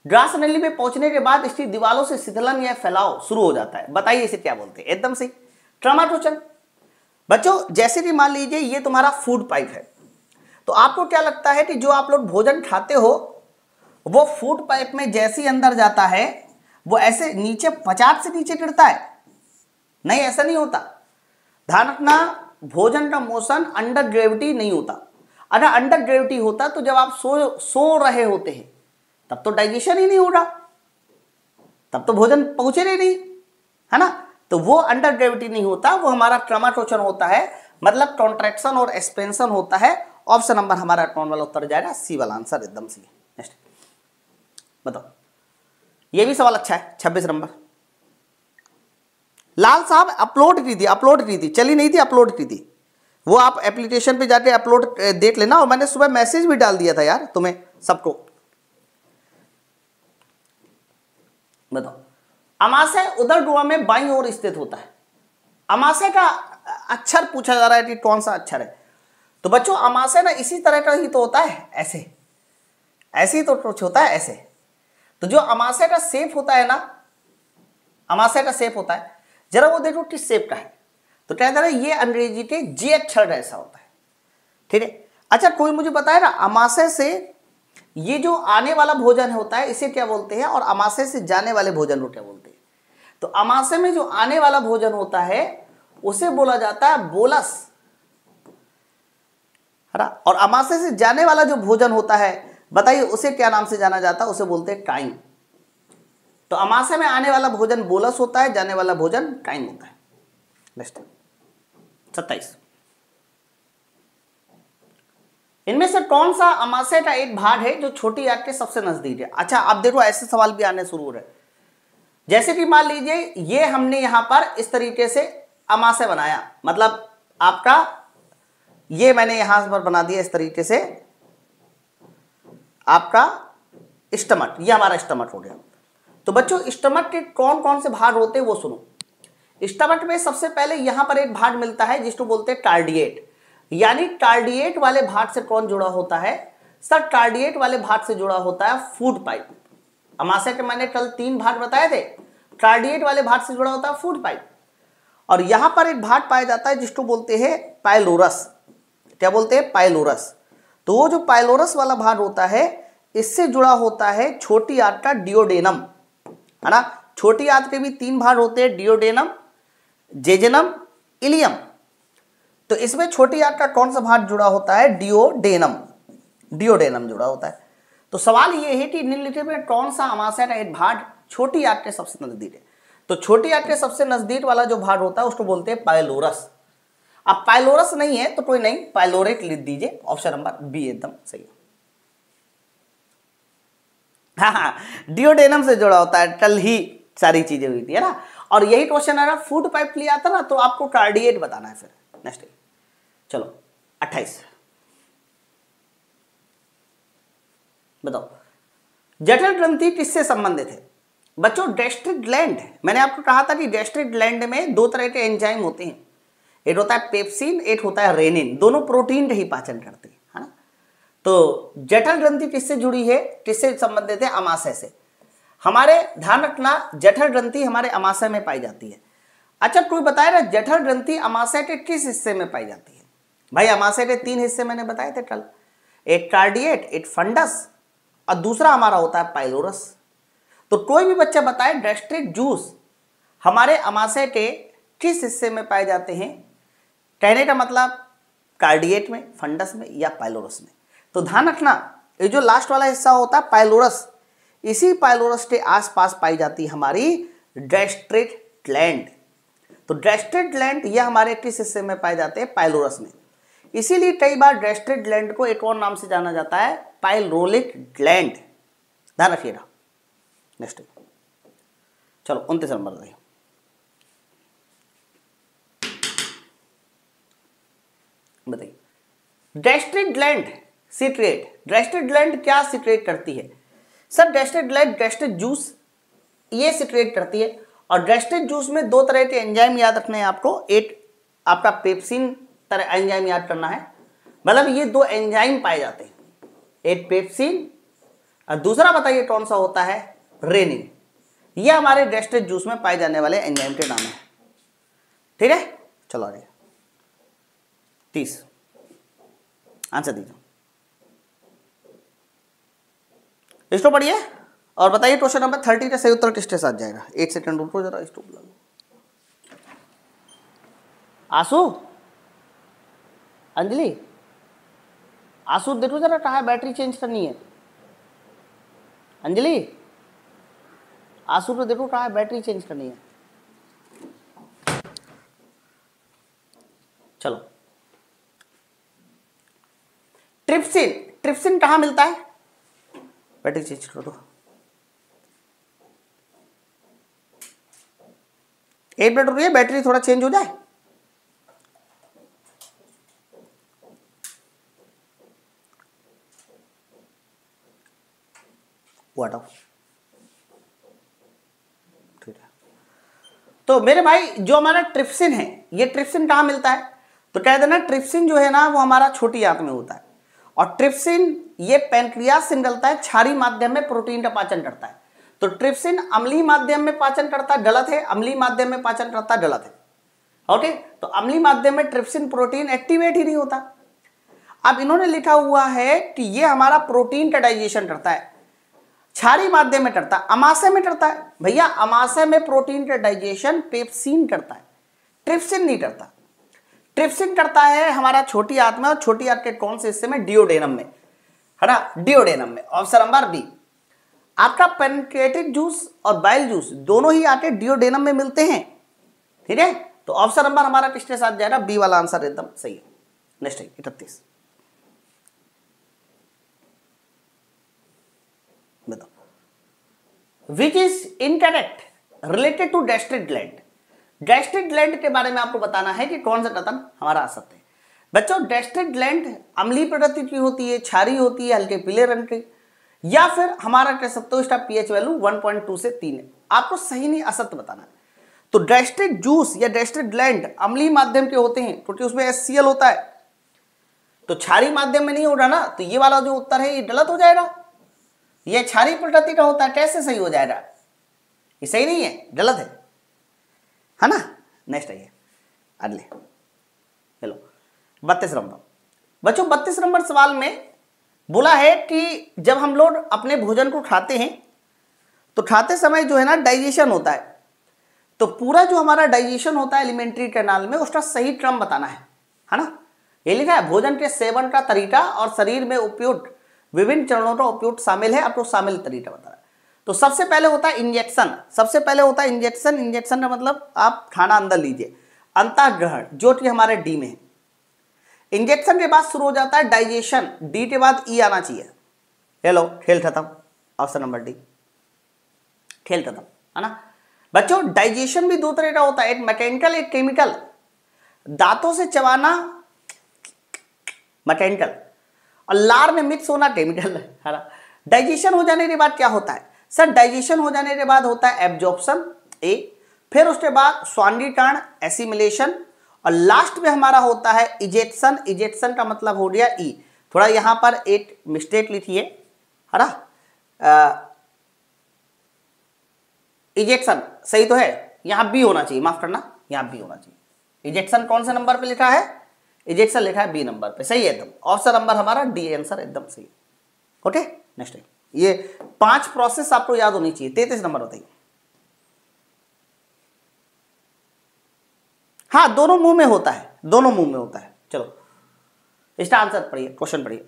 ग्रास नली में पहुंचने के बाद इसकी दीवारों से शिथिलन या फैलाव शुरू हो जाता है। बताइए इसे क्या बोलते हैं? एकदम सही, ट्रामाटोचन। बच्चों, जैसे कि मान लीजिए ये तुम्हारा फूड पाइप है, तो आपको क्या लगता है कि जो आप लोग भोजन खाते हो वो फूड पाइप में जैसे ही अंदर जाता है वो ऐसे नीचे 50 से नीचे गिरता है? नहीं, ऐसा नहीं होता। ध्यान रखना, भोजन का मोशन अंडर ग्रेविटी नहीं होता। अगर अंडर ग्रेविटी होता तो जब आप सो रहे होते हैं तब तो डाइजेशन ही नहीं हो रहा, तब तो भोजन पहुंचे नहीं, है ना। तो वो अंडर ग्रेविटी नहीं होता, वो हमारा क्रोमेटोचन होता है, मतलब कॉन्ट्रैक्शन और एक्सपेंशन होता है। ऑप्शन नंबर हमारा कौन वाला उत्तर जाएगा? सी वाला आंसर एकदम सी। नेक्स्ट बताओ, ये भी सवाल अच्छा है। 26 नंबर, लाल साहब अपलोड की थी, चली नहीं थी, अपलोड की थी। वो आप एप्लीकेशन पे जाके अपलोड देख लेना, और मैंने सुबह मैसेज भी डाल दिया था यार तुम्हें सबको। बताओ, अमाशय उदर ध्रुव में बाईं ओर स्थित होता है। अमाशय का अक्षर पूछा जा रहा है कि कौन सा अक्षर है। तो बच्चों अमाशय ना इसी तरह का ही तो होता है, ऐसे ही तो कुछ होता है ऐसे। तो जो अमाशय का शेप होता है ना, अमाशय का शेप होता है, जरा वो देखो किस शेप का है। तो क्या कहता है, ये अंग्रेजी के जे अक्षर ऐसा होता है, ठीक है। अच्छा कोई मुझे बताए ना, अमाशय से ये जो आने वाला भोजन होता है इसे क्या बोलते हैं, और अमाशय से जाने वाले भोजन को क्या बोलते हैं? तो अमाशय में जो आने वाला भोजन होता है उसे बोला जाता है बोलस, है ना। और अमाशय से जाने वाला जो भोजन होता है, बताइए उसे क्या नाम से जाना जाता है? उसे बोलते हैं टाइम। तो अमाशय में आने वाला भोजन बोलस होता है, जाने वाला भोजन टाइम होता है। नेक्स्ट 27, इनमें से कौन सा अमाशय का एक भाग है जो छोटी आंत के सबसे नजदीक है? अच्छा अब देखो ऐसे सवाल भी आने शुरू हो रहे हैं, जैसे कि मान लीजिए ये हमने यहां पर इस तरीके से अमाशय बनाया, मतलब आपका ये मैंने यहां पर बना दिया इस तरीके से आपका स्टमक, ये हमारा स्टमक हो गया। तो बच्चों स्टमक के कौन कौन से भाग होते हैं वो सुनो। स्टमक में सबसे पहले यहां पर एक भाग मिलता है जिसको बोलते हैं कार्डिएट, यानी कार्डिएट वाले भाग से कौन जुड़ा होता है? सर कार्डिएट वाले भाग से जुड़ा होता है फूड पाइप। अमाशय के मैंने कल 3 भाग बताए थे, कार्डिएट वाले भाग से जुड़ा होता है फूड पाइप। और यहां पर एक भाग पाया जाता है जिसको बोलते हैं पाइलोरस। क्या बोलते हैं? पाइलोरस। तो वो जो पाइलोरस वाला भाग होता है इससे जुड़ा होता है छोटी आंत का डियोडेनम, है ना। छोटी आंत के भी 3 भाग होते हैं, डियोडेनम, जेजेनम, इलियम। तो इसमें छोटी आंत का कौन सा भाग जुड़ा होता है? डियोडेनम, डियोडेनम जुड़ा होता है। तो सवाल ये है कि निम्नलिखित में कौन सा अमाशय का एक भाग छोटी आंत के सबसे नजदीक है? तो छोटी आंत के सबसे नजदीक वाला जो भाग होता है उसको बोलते हैं पाइलोरस। अब पाइलोरस नहीं है तो कोई नहीं, पाइलोरेट लिख दीजिए, ऑप्शन नंबर बी एकदम सही है। हाँ, डियोडेनम से जुड़ा होता है, कल ही सारी चीजें हुई थी, है ना। और यही क्वेश्चन अगर फूड पाइप लिया था ना तो आपको कार्डिएट बताना है फिर। नेक्स्ट चलो 28 बताओ, जठर ग्रंथि किससे संबंधित है? बच्चों गैस्ट्रिक ग्लैंड। मैंने आपको कहा था कि गैस्ट्रिक ग्लैंड में 2 तरह के एंजाइम होते हैं, एक होता है पेप्सिन, एक होता है रेनिन, दोनों प्रोटीन का ही पाचन करते हैं, है ना। तो जठर ग्रंथि किससे जुड़ी है, किससे संबंधित है? अमाशय से। हमारे ध्यान रखना जठर ग्रंथि हमारे अमाशय में पाई जाती है। अच्छा कोई बताए ना जठर ग्रंथि अमाशय के किस हिस्से में पाई जाती है? भाई अमाशय के 3 हिस्से मैंने बताए थे कल, एक कार्डिएट, एक फंडस और दूसरा हमारा होता है पाइलोरस। तो कोई भी बच्चा बताए गैस्ट्रिक जूस हमारे अमाशय के किस हिस्से में पाए जाते हैं? कहने का मतलब कार्डिएट में, फंडस में या पाइलोरस में। तो ध्यान रखना ये जो लास्ट वाला हिस्सा होता है पाइलोरस, इसी पाइलोरस के आसपास पाई जाती है हमारी गैस्ट्रिक ग्लैंड। तो गैस्ट्रिक ग्लैंड ये हमारे किस हिस्से में पाए जाते हैं? पाइलोरस में। इसीलिए कई बार गैस्ट्रिक ग्लैंड को एक और नाम से जाना जाता है, पाइलोरिक ग्लैंड। ध्यान रखिएगा। नेक्स्ट चलो 29 नंबर देखिए, बताइए gastric gland secret, gastric gland क्या सीक्रेट करती है? Sir gastric gland gastric juice ये सीक्रेट करती है। और गैस्ट्रिक जूस में 2 तरह के एंजाइम याद रखने हैं आपको, एक आपका पेप्सिन तरह एंजाइम याद करना है, मतलब ये 2 एंजाइम पाए जाते हैं, एक पेप्सिन और दूसरा बताइए कौन सा होता है? रेनिन। ये हमारे गैस्ट्रिक जूस में पाए जाने वाले एंजाइम के नाम है, ठीक है। चलो आगे 30 आंसर दीजिए, इसको पढ़िए और बताइए क्वेश्चन नंबर 30 का सही उत्तर किसके साथ जाएगा? 1 सेकंड रुको जरा, इसको बुला लो। आंसू, अंजलि, आंसू देखो जरा कहाँ बैटरी चेंज करनी है। अंजलि आंसू को देखो कहाँ बैटरी चेंज करनी है। चलो, ट्रिप्सिन, ट्रिप्सिन कहां मिलता है? बैटरी चेंज कर दो, 1 मिनट रुकिए, बैटरी थोड़ा चेंज हो जाए। हटाओ, ठीक है। तो मेरे भाई जो हमारा ट्रिप्सिन है, ये ट्रिप्सिन कहां मिलता है? तो कह देना ट्रिप्सिन जो है ना वो हमारा छोटी आंत में होता है, और ट्रिप्सिन ये पैंक्रियास से निकलता है, क्षारीय माध्यम में प्रोटीन का पाचन करता है। तो ट्रिप्सिन अम्लीय माध्यम में पाचन करता है, गलत है। अम्लीय माध्यम में पाचन करता है, गलत है। ओके, तो अम्लीय माध्यम में ट्रिप्सिन प्रोटीन एक्टिवेट ही नहीं होता। अब इन्होंने लिखा हुआ है कि ये हमारा प्रोटीन का डाइजेशन करता है, क्षारीय माध्यम में करता है, अमाशय में करता है। भैया अमाशय में प्रोटीन का डाइजेशन पेप्सिन करता है, ट्रिप्सिन नहीं करता। ट्रिप्सिन करता है हमारा छोटी आंत में, और छोटी आंत के कौन से हिस्से में? डिओडेनम में, है ना, डिओडेनम में। Option number B. आपका पैनक्रियाटिक जूस और बाइल जूस दोनों ही आके डिओडेनम में मिलते हैं, ठीक है। तो ऑप्शन नंबर हमारा किसके साथ जाएगा? बी वाला आंसर एकदम सही है। नेक्स्ट है 31, बताओ। Which is incorrect related to gastric gland? Gastric gland के बारे में आपको बताना है कि कौन सा कथन हमारा असत्य है। बच्चों गैस्ट्रिक ग्लैंड अम्लीय प्रकृति की होती है, क्षारीय होती है, हल्के पीले रंग की, या फिर हमारा कह सकते हो इसका पीएच वैल्यू 1.2 से 3 है। आपको सही नहीं असत्य बताना है। तो गैस्ट्रिक जूस या गैस्ट्रिक ग्लैंड अम्लीय माध्यम के होते हैं क्योंकि उसमें HCl होता है, तो क्षारीय माध्यम में नहीं होगा ना, तो ये वाला जो उत्तर है ये गलत हो जाएगा। ये क्षारीय प्रकृति का होता है, कैसे सही हो जाएगा? ये सही नहीं है, गलत है ना। नेक्स्ट आइए अगले, चलो 32 नंबर। बच्चों 32 नंबर सवाल में बोला है कि जब हम लोग अपने भोजन को खाते हैं तो खाते समय जो है ना डाइजेशन होता है, तो पूरा जो हमारा डाइजेशन होता है एलिमेंट्री कैनाल में, उसका सही क्रम बताना है ना। ये लिखा है भोजन के सेवन का तरीका और शरीर में उपयुक्त विभिन्न चरणों का उपयुक्त शामिल है, आपको शामिल तरीका बताना है। तो सबसे पहले होता है इंजेक्शन, सबसे पहले होता है इंजेक्शन। इंजेक्शन का मतलब आप खाना अंदर लीजिए, अंतःग्रहण जो कि हमारे डी में है। इंजेक्शन के बाद शुरू हो जाता है डाइजेशन, डी के बाद ई आना चाहिए। हेलो, खेल खत्म, ऑप्शन नंबर डी, खेल खत्म, है ना। बच्चों डाइजेशन भी दो तरह का होता है, एक मैकेनिकल एक केमिकल। दांतों से चबाना मैकेनिकल, और लार में मिक्स होना केमिकल, है ना। डाइजेशन हो जाने के बाद क्या होता है सर? डाइजेशन हो जाने के बाद होता है एब्जॉर्प्शन ए, फिर उसके बाद स्वांगीकरण एसिमिलेशन, और लास्ट में हमारा होता है इजेक्शन। इजेक्शन का मतलब हो गया ई। थोड़ा यहां पर एक मिस्टेक लिखिए, है ना। इजेक्शन सही तो है, यहां बी होना चाहिए, माफ करना, यहां बी होना चाहिए। इजेक्शन कौन से नंबर पे लिखा है? इजेक्शन लिखा है बी नंबर पे, सही है एकदम। ऑप्शन नंबर हमारा डी आंसर एकदम सही। ओके नेक्स्ट है, ये 5 प्रोसेस आपको याद होनी चाहिए। 33 नंबर बताइए। हाँ दोनों मुंह में होता है, दोनों मुंह में होता है। चलो इसका आंसर पढ़िए, क्वेश्चन पढ़िए।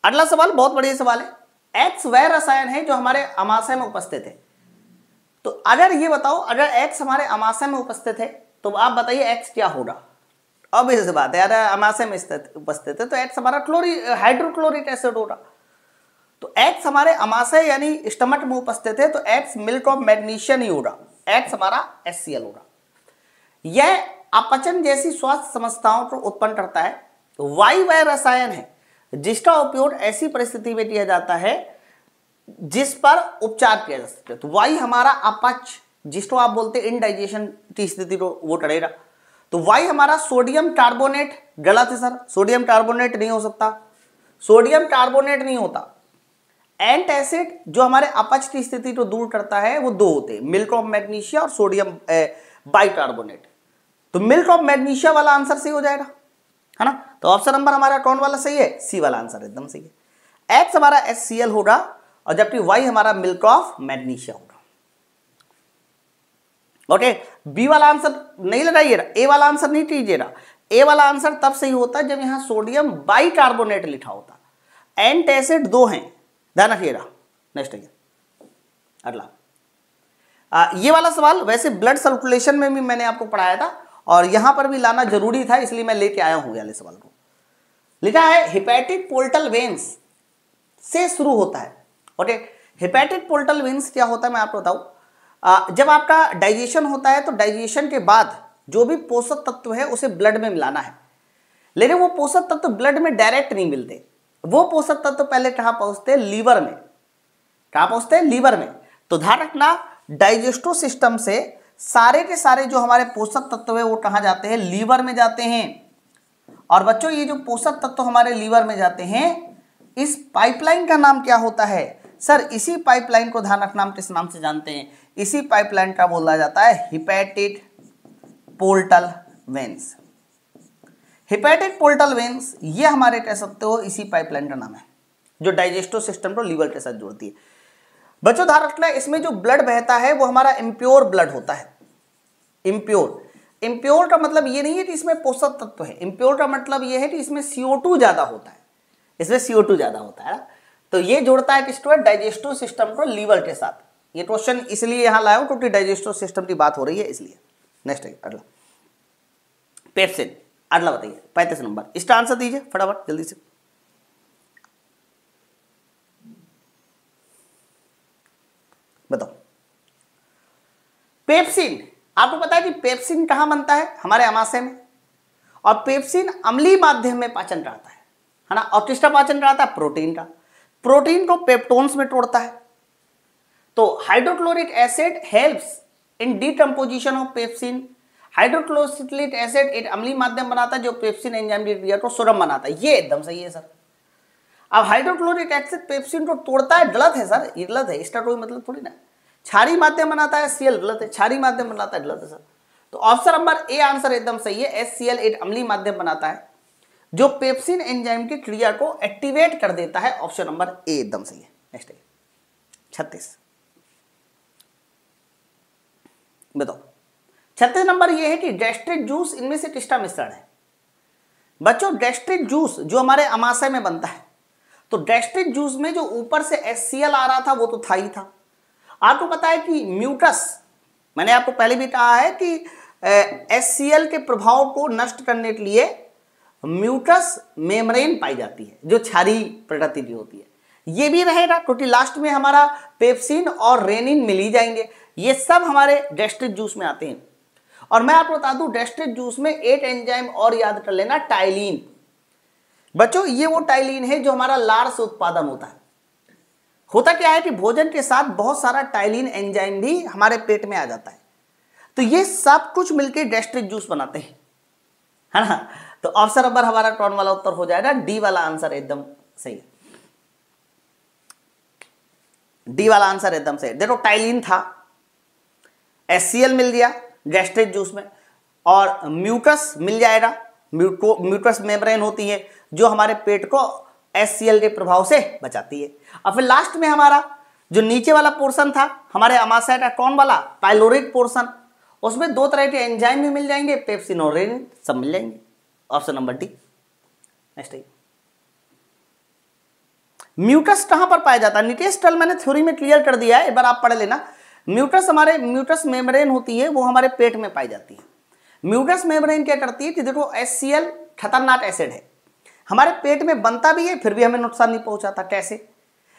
अगला सवाल बहुत बढ़िया सवाल है। एक्स वह रसायन है जो हमारे अमाशय में उपस्थित है। तो अगर ये बताओ, अगर एक्स हमारे अमाशय में उपस्थित है तो आप बताइए एक्स क्या होगा? अब इस बात है, अगर अमाशय में उपस्थित है तो एक्स हमारा हाइड्रोक्लोरिक एसिड होगा। तो एक्स हमारे अमाशय यानी स्टमक में उपस्थित है, तो एक्स मिल्क ऑफ मैग्नीशियम ही होगा, एक्स हमारा HCl होगा। यह अपचन जैसी स्वास्थ्य समस्याओं को उत्पन्न करता है। तो वाई वह रसायन है जिसका उपयोग ऐसी परिस्थिति में किया जाता है जिस पर उपचार किया जा सकता है। तो वाई हमारा अपच, जिसको आप बोलते हैं इनडाइजेशन की स्थिति को वो करेगा। तो वाई हमारा सोडियम कार्बोनेट, गलत है सर, सोडियम कार्बोनेट नहीं हो सकता, सोडियम कार्बोनेट नहीं होता। एंट एसिड जो हमारे अपच की स्थिति को दूर करता है वो दो होते हैं, मिल्क ऑफ मैग्नीशिया और सोडियम बाइकार्बोनेट। तो मिल्क ऑफ मैग्नीशिया वाला आंसर सही हो जाएगा, है ना। तो ऑप्शन नंबर हमारा कौन वाला सही है? सी वाला आंसर एकदम सही है। एक्स हमारा HCl होगा और जबकि वाई हमारा मिल्क ऑफ मैग्नीशिया होगा। ओके, बी वाला आंसर नहीं लगाइएगा, ए वाला आंसर नहीं कीजिएगा। ए वाला आंसर तब सही होता है जब यहां सोडियम बाइकार्बोनेट लिखा होता। एंट एसिड दो हैं, ध्यान रखिएगा। नेक्स्ट आइए अगला। ये वाला सवाल वैसे ब्लड सर्कुलेशन में भी मैंने आपको पढ़ाया था, और यहां पर भी लाना जरूरी था, इसलिए मैं लेके आया हूं वाले सवाल को। लिखा है हेपेटिक पोर्टल वेन्स से शुरू होता है। ओके, हेपेटिक पोर्टल वेन्स क्या होता है मैं आपको बताऊं। जब आपका डाइजेशन होता है तो डाइजेशन के बाद जो भी पोषक तत्व है उसे ब्लड में मिलाना है, लेकिन वो पोषक तत्व ब्लड में डायरेक्ट नहीं मिलते। वो पोषक तत्व पहले कहां पहुंचते हैं? लीवर में। कहां पहुंचते हैं? लीवर में। तो ध्यान रखना, डाइजेस्टिव सिस्टम से सारे के सारे जो हमारे पोषक तत्व है वो कहां जाते हैं? लीवर में जाते हैं। और बच्चों ये जो पोषक तत्व हमारे लीवर में जाते हैं, इस पाइपलाइन का नाम क्या होता है? सर इसी पाइपलाइन को ध्यान रखना, हम किस नाम से जानते हैं? इसी पाइपलाइन का बोला जाता है hepatic portal veins. Hepatic portal veins ये हमारे कह सकते हो इसी पाइपलाइन का नाम है जो डाइजेस्टिव सिस्टम को लीवर के साथ जोड़ती है। बच्चों ध्यान रखना, इसमें जो ब्लड बहता है वो हमारा इम्प्योर ब्लड होता है। इम्प्योर का मतलब ये नहीं है कि इसमें पोषक तत्व है, इम्प्योर का मतलब ये है कि इसमें CO2 ज्यादा होता है, इसमें CO2 ज्यादा होता है। तो ये जोड़ता है किसको? डाइजेस्टिव सिस्टम को लीवर के साथ। ये क्वेश्चन इसलिए यहां लाया हूं क्योंकि डाइजेस्टिव सिस्टम की बात हो रही है इसलिए। नेक्स्ट है अगला, पेप्सिन। अगला बताइए 35 नंबर, इसका आंसर दीजिए फटाफट जल्दी से। बताओ पेप्सिन। आपको पता है कि पेप्सिन कहां बनता है? हमारे अमाशय में। और पेप्सिन अम्लीय माध्यम में पाचन कराता है ना। और किसका पाचन कराता है? प्रोटीन का। प्रोटीन को पेप्टोन्स में तोड़ता है। तो hydrochloric acid helps in decomposition of pepsin. Hydrochloric acid एक अम्लीय माध्यम बनाता है जो पेप्सिन एंजाइम की क्रिया को सुगम बनाता है। ये एकदम सही है सर। अब हाइड्रोक्लोरिक एसिड पेप्सिन को तोड़ता है, गलत है सर, ये गलत है, इसका कोई मतलब थोड़ी ना। क्षारीय माध्यम बनाता है HCl, गलत है। क्षारीय माध्यम बनाता है, गलत है सर। तो ऑप्शन नंबर ए आंसर एकदम सही है। HCl एक अम्लीय माध्यम बनाता है जो पेप्सिन एंजाइम की क्रिया को एक्टिवेट कर देता है। ऑप्शन नंबर ए एकदम सही है। नेक्स्ट है 36। बताओ 36 नंबर ये है कि गैस्ट्रिक जूस इनमें से किसका मिश्रण है? बच्चों गैस्ट्रिक जूस जो हमारे अमाशय में बनता है, तो गैस्ट्रिक जूस में जो ऊपर से HCl आ रहा था वो तो था ही था। आपको पता है कि म्यूकस, मैंने आपको पहले भी कहा है कि HCl के प्रभाव को नष्ट करने के लिए म्यूकस मेम्ब्रेन पाई जाती है जो क्षारीय प्रकृति की होती है। ये भी रहेगा क्योंकि लास्ट में हमारा पेप्सिन और रेनिन मिल ही जाएंगे। ये सब हमारे गैस्ट्रिक जूस में आते हैं। और मैं आपको बता दूं गैस्ट्रिक जूस में एक एंजाइम और याद कर लेना, टाइलिन। बच्चों ये वो टाइलिन है जो हमारा लार से उत्पादन होता है। होता क्या है कि भोजन के साथ बहुत सारा टाइलिन एंजाइम भी हमारे पेट में आ जाता है, तो ये सब कुछ मिलकर गैस्ट्रिक जूस बनाते हैं, है ना। तो ऑप्शन नंबर हमारा कौन वाला उत्तर हो जाएगा? डी वाला आंसर एकदम सही है। डी वाला आंसर एकदम सही। देखो टाइलिन था, HCl मिल गया गैस्ट्रिक जूस में, और म्यूकस मिल जाएगा। म्यूकस मेम्ब्रेन होती है जो हमारे पेट को HCl के प्रभाव से बचाती है। और फिर लास्ट में हमारा जो नीचे वाला पोर्शन था हमारे अमाशय का, कौन वाला? पाइलोरिक पोर्शन, उसमें दो तरह के एंजाइम भी मिल जाएंगे, पेप्सिन और रेनिन, सब मिल जाएंगे। Option number D. नेक्स्ट है म्यूकस कहां पर पाया जाता है? निकेश कल मैंने थ्योरी में क्लियर कर दिया है, एक बार आप पढ़ लेना। म्यूकस हमारे म्यूकस मेम्ब्रेन होती है वो हमारे पेट में पाई जाती है। म्यूकस मेम्ब्रेन क्या करती है कि देखो HCl खतरनाक एसिड है, हमारे पेट में बनता भी है फिर भी हमें नुकसान नहीं पहुंचाता। कैसे?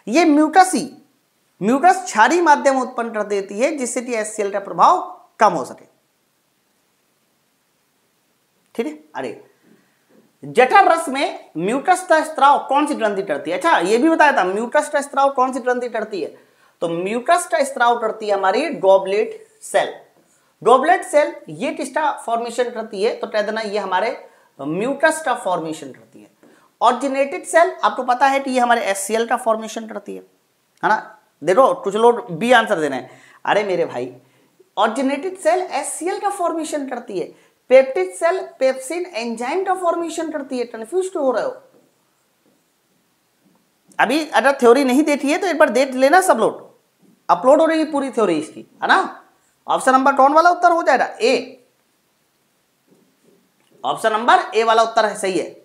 ये म्यूकस क्षारीय माध्यम उत्पन्न कर देती है जिससे कि HCl का प्रभाव कम हो सके। ठीक है। अरे जठर रस में म्यूकस का स्त्राव कौन सी ग्रंथि करती है? अच्छा ये भी बताया था, म्यूकस का स्त्राव कौन सी ग्रंथि करती है? तो म्यूकस का स्त्राव करती है हमारी गॉबलेट सेल। गॉबलेट सेल ये किसका फॉर्मेशन करती है? तो कह देना ये हमारे म्यूकस का फॉर्मेशन करती है। ऑर्जिनेटेड सेल आपको पता है कि ये हमारे HCl का फॉर्मेशन करती है ना। देखो कुछ लोग बी आंसर दे रहे हैं, अरे मेरे भाई ऑर्जिनेटेड सेल HCl का फॉर्मेशन करती है, पेप्टिक सेल पेप्सिन एंजाइम का फॉर्मेशन करती है। कंफ्यूज क्यों हो रहे हो? अभी अगर थ्योरी नहीं देखी है तो एक बार देख लेना सब लोग, अपलोड हो रही है पूरी थ्योरी इसकी, है ना। ऑप्शन नंबर कौन वाला उत्तर हो जाएगा? ए। ऑप्शन नंबर ए वाला उत्तर है, सही है।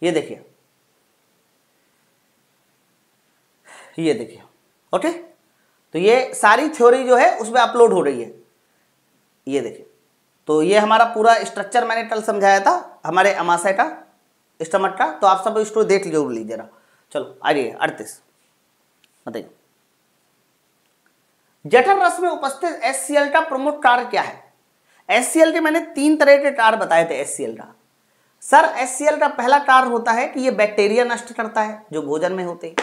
ये देखिए, ये देखिए, ओके। तो ये सारी थ्योरी जो है उसमें अपलोड हो रही है, ये देखिए। तो ये हमारा पूरा स्ट्रक्चर मैंने कल समझाया था हमारे अमाशय का, स्टमक का, तो आप सब इसको देख जरूर लीजिए जरा। चलो आइए 38 बताइए। जठर रस में उपस्थित HCl का प्रमुख कार्य क्या है? HCl के मैंने 3 तरह के कार्य बताए थे HCl का। सर HCl का पहला कार्य होता है कि ये बैक्टीरिया नष्ट करता है जो भोजन में होते हैं।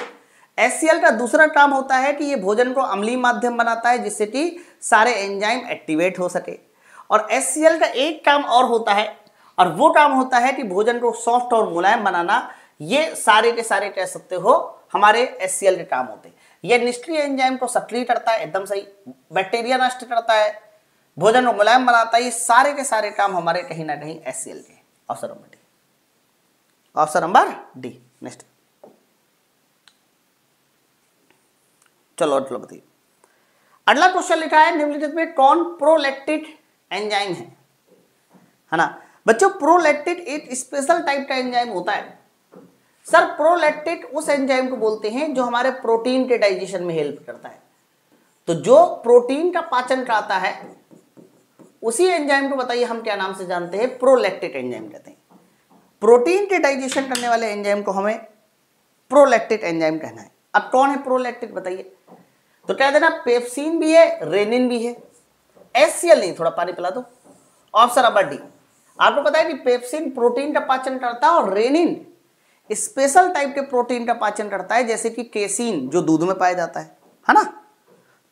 HCl का दूसरा काम होता है कि ये भोजन को अम्लीय माध्यम बनाता है जिससे कि सारे एंजाइम एक्टिवेट हो सके। और HCl का एक काम और होता है, और वो काम होता है कि भोजन को सॉफ्ट और मुलायम बनाना। ये सारे के सारे कह सकते हो हमारे HCl के काम होते हैं। ये निष्क्रिय एंजाइम को सक्रिय करता है, एकदम सही, बैक्टीरिया नष्ट करता है, भोजन को मुलायम बनाता है। ये सारे के सारे काम हमारे कहीं ना कहीं HCl के। Option number D, option number D. Next चलो बताइए। अगला क्वेश्चन लिखा है निम्नलिखित में कौन प्रोलैक्टिक एंजाइम है ना बच्चों? प्रोलैक्टिक एक स्पेशल टाइप का एंजाइम होता है। सर प्रोलैक्टिक उस एंजाइम को बोलते हैं जो हमारे प्रोटीन के डाइजेशन में हेल्प करता है। तो जो प्रोटीन का पाचन कराता है उसी एंजाइम को बताइए हम क्या नाम से जानते हैं? प्रोलैक्टिक एंजाइम कहते हैं। प्रोटीन के डाइजेशन करने वाले एंजाइम को हमें प्रोलैक्टिक एंजाइम कहना है। अब कौन है प्रोलैक्टिक बताइए? तो कह देना पेप्सिन भी है, रेनिन भी है। HCl नहीं, थोड़ा पानी पिला दो। Option number D. आपको पता है कि पेप्सिन प्रोटीन का पाचन करता है और रेनिन स्पेशल टाइप के प्रोटीन का पाचन करता है, जैसे कि केसीन जो दूध में पाया जाता है ना।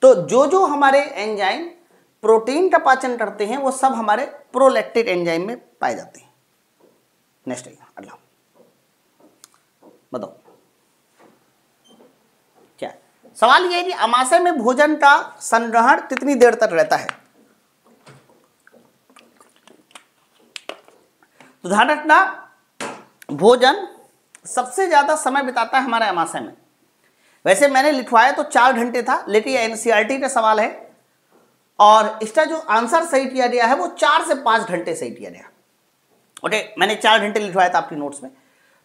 तो जो हमारे एंजाइम प्रोटीन का पाचन करते हैं वो सब हमारे प्रोलैक्टिक एंजाइम में पाए जाते हैं। नेक्स्ट अगला बताओ क्या सवाल ये है कि अमाशय में भोजन का संग्रहण कितनी देर तक रहता है? तो ध्यान रखना, भोजन सबसे ज्यादा समय बिताता है हमारे अमाशय में। वैसे मैंने लिखवाया तो 4 घंटे था, लेकिन ये NCERT का सवाल है और इसका जो आंसर सही किया गया है वो 4 से 5 घंटे सही किया गया। ओके, मैंने 4 घंटे लिखवाया था आपकी नोट्स में।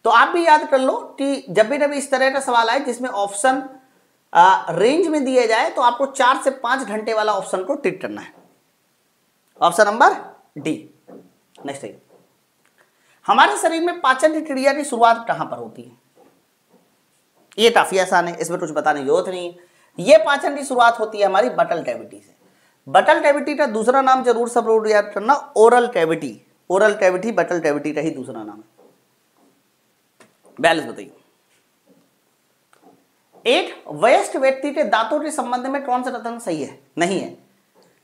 तो आप भी याद कर लो कि जब भी इस तरह का सवाल आए जिसमें ऑप्शन रेंज में दिए जाए तो आपको 4 से 5 घंटे वाला ऑप्शन को टिक करना है। Option number D. नेक्स्ट है, हमारे शरीर में पाचन की क्रिया की शुरुआत कहां पर होती है? ये काफी आसान है, इसमें कुछ बताने की जरूरत नहीं है। ये पाचन की शुरुआत होती है हमारी बटल कैविटी से। बटल कैविटी का दूसरा नाम जरूर सब लोग याद करना, ओरल कैविटी। ओरल कैविटी बटल कैविटी का ही दूसरा नाम है। 42 बताइए। एक वयस्क व्यक्ति के दांतों के संबंध में कौन सा कथन सही है? नहीं है।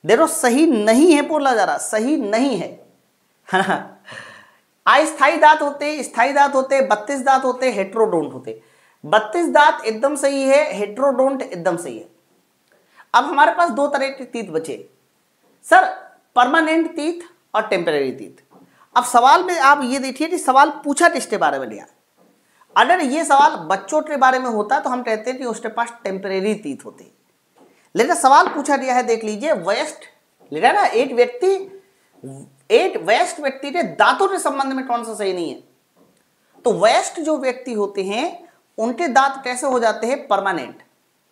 देखो सही नहीं है बोला जा रहा, सही नहीं है। अस्थायी दांत होते, स्थायी दांत होते, 32 दांत होते, हेट्रोडोंट होते। 32 दांत एकदम सही है, हेट्रोडोंट एकदम सही है। अब हमारे पास 2 तरह के तीत बचे सर, परमानेंट तीत और टेम्परेरी तीत। अब सवाल में आप ये देखिए कि सवाल पूछा किसके बारे में लिया। अगर ये सवाल बच्चों के बारे में होता तो हम कहते हैं कि उसके पास टेम्परेरी तीत होते, लेकिन सवाल पूछा गया है, देख लीजिए, वयस्क लिखा है ना, एक वयस्क व्यक्ति के दांतों के संबंध में कौन सा सही नहीं है? तो वयस्क जो व्यक्ति होते हैं उनके दांत कैसे हो जाते हैं? परमानेंट।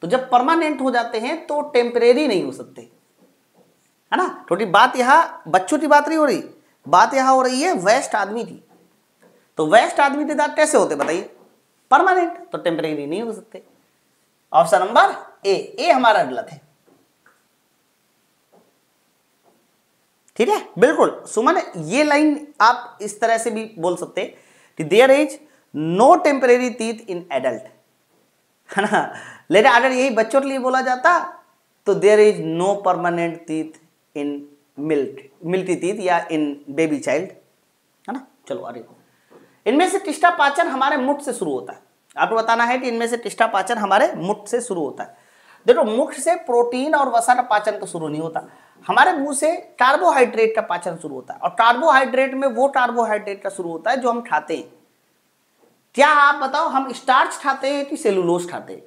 तो जब परमानेंट हो जाते हैं तो टेम्परेरी नहीं हो सकते, है ना। थोड़ी बात यहां बच्चों की बात नहीं हो रही, बात यहां हो रही है वयस्क आदमी की। तो वयस्क आदमी के दांत कैसे होते बताइए? परमानेंट, तो टेम्परेरी नहीं हो सकते। ऑप्शन नंबर ए हमारा गलत है। ठीक है, बिल्कुल सुमन, ये लाइन आप इस तरह से भी बोल सकते कि there is no temporary teeth in adult, है ना। लेकिन अगर यही बच्चों के लिए बोला जाता तो there is no permanent teeth in milky teeth या इन बेबी चाइल्ड, है ना। चलो आगे। इनमें से किसका पाचन हमारे मुख से शुरू होता है? आपको बताना है कि इनमें से किसका पाचन हमारे मुख से शुरू होता है। देखो, मुख से प्रोटीन और वसा का पाचन तो शुरू नहीं होता, हमारे मुंह से कार्बोहाइड्रेट का पाचन शुरू होता है। और कार्बोहाइड्रेट में वो कार्बोहाइड्रेट का शुरू होता है जो हम खाते हैं। क्या आप बताओ, हम स्टार्च खाते हैं कि सेलुलोज खाते हैं?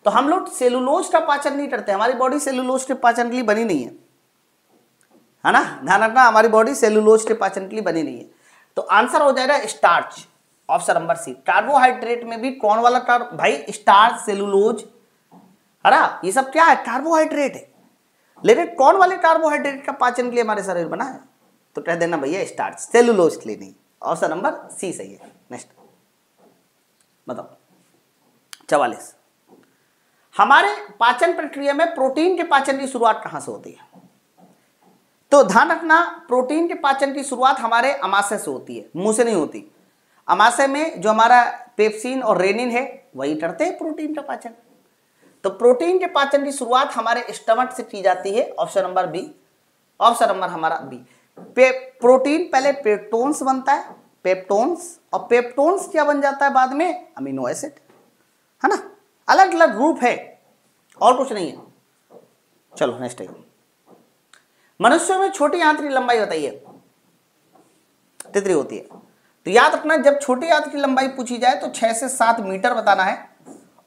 तो हम लोग सेलुलोज का पाचन नहीं करते, हमारी बॉडी सेलुलोज के पाचन के लिए बनी नहीं है ना। ध्यान रखना, हमारी बॉडी सेलुलोज के पाचन के लिए बनी नहीं है। तो आंसर हो जाएगा starch, option number C. Carbohydrate में भी कौन वाला भाई? स्टार्च, सेलुलोज, है ना, ये सब क्या है, कार्बोहाइड्रेट है। लेकिन कौन वाले कार्बोहाइड्रेट का पाचन के लिए हमारे शरीर बना है, तो कह देना भैया स्टार्च, सेलुलोज के लिए नहीं। ऑप्शन नंबर सी सही है। नेक्स्ट बताओ 44, हमारे पाचन प्रक्रिया में प्रोटीन के पाचन की शुरुआत कहां से होती है? तो ध्यान रखना, प्रोटीन के पाचन की शुरुआत हमारे अमाशय से होती है, मुंह से नहीं होती। अमाशय में जो हमारा पेप्सिन और रेनिन है वही करते हैं प्रोटीन का पाचन। तो प्रोटीन के पाचन की शुरुआत हमारे स्टमक से की जाती है। Option number B, option number हमारा बी। प्रोटीन पहले पेप्टोन्स बनता है, पेप्टोन्स, और पेप्टोन्स क्या बन जाता है बाद में? अमीनो एसिड, है ना। अलग अलग रूप है और कुछ नहीं है। चलो नेक्स्ट है, मनुष्यों में छोटी आंत की लंबाई बताइए कितनी होती है? तो याद रखना, जब छोटी आंत की लंबाई पूछी जाए तो 6 से 7 मीटर बताना है,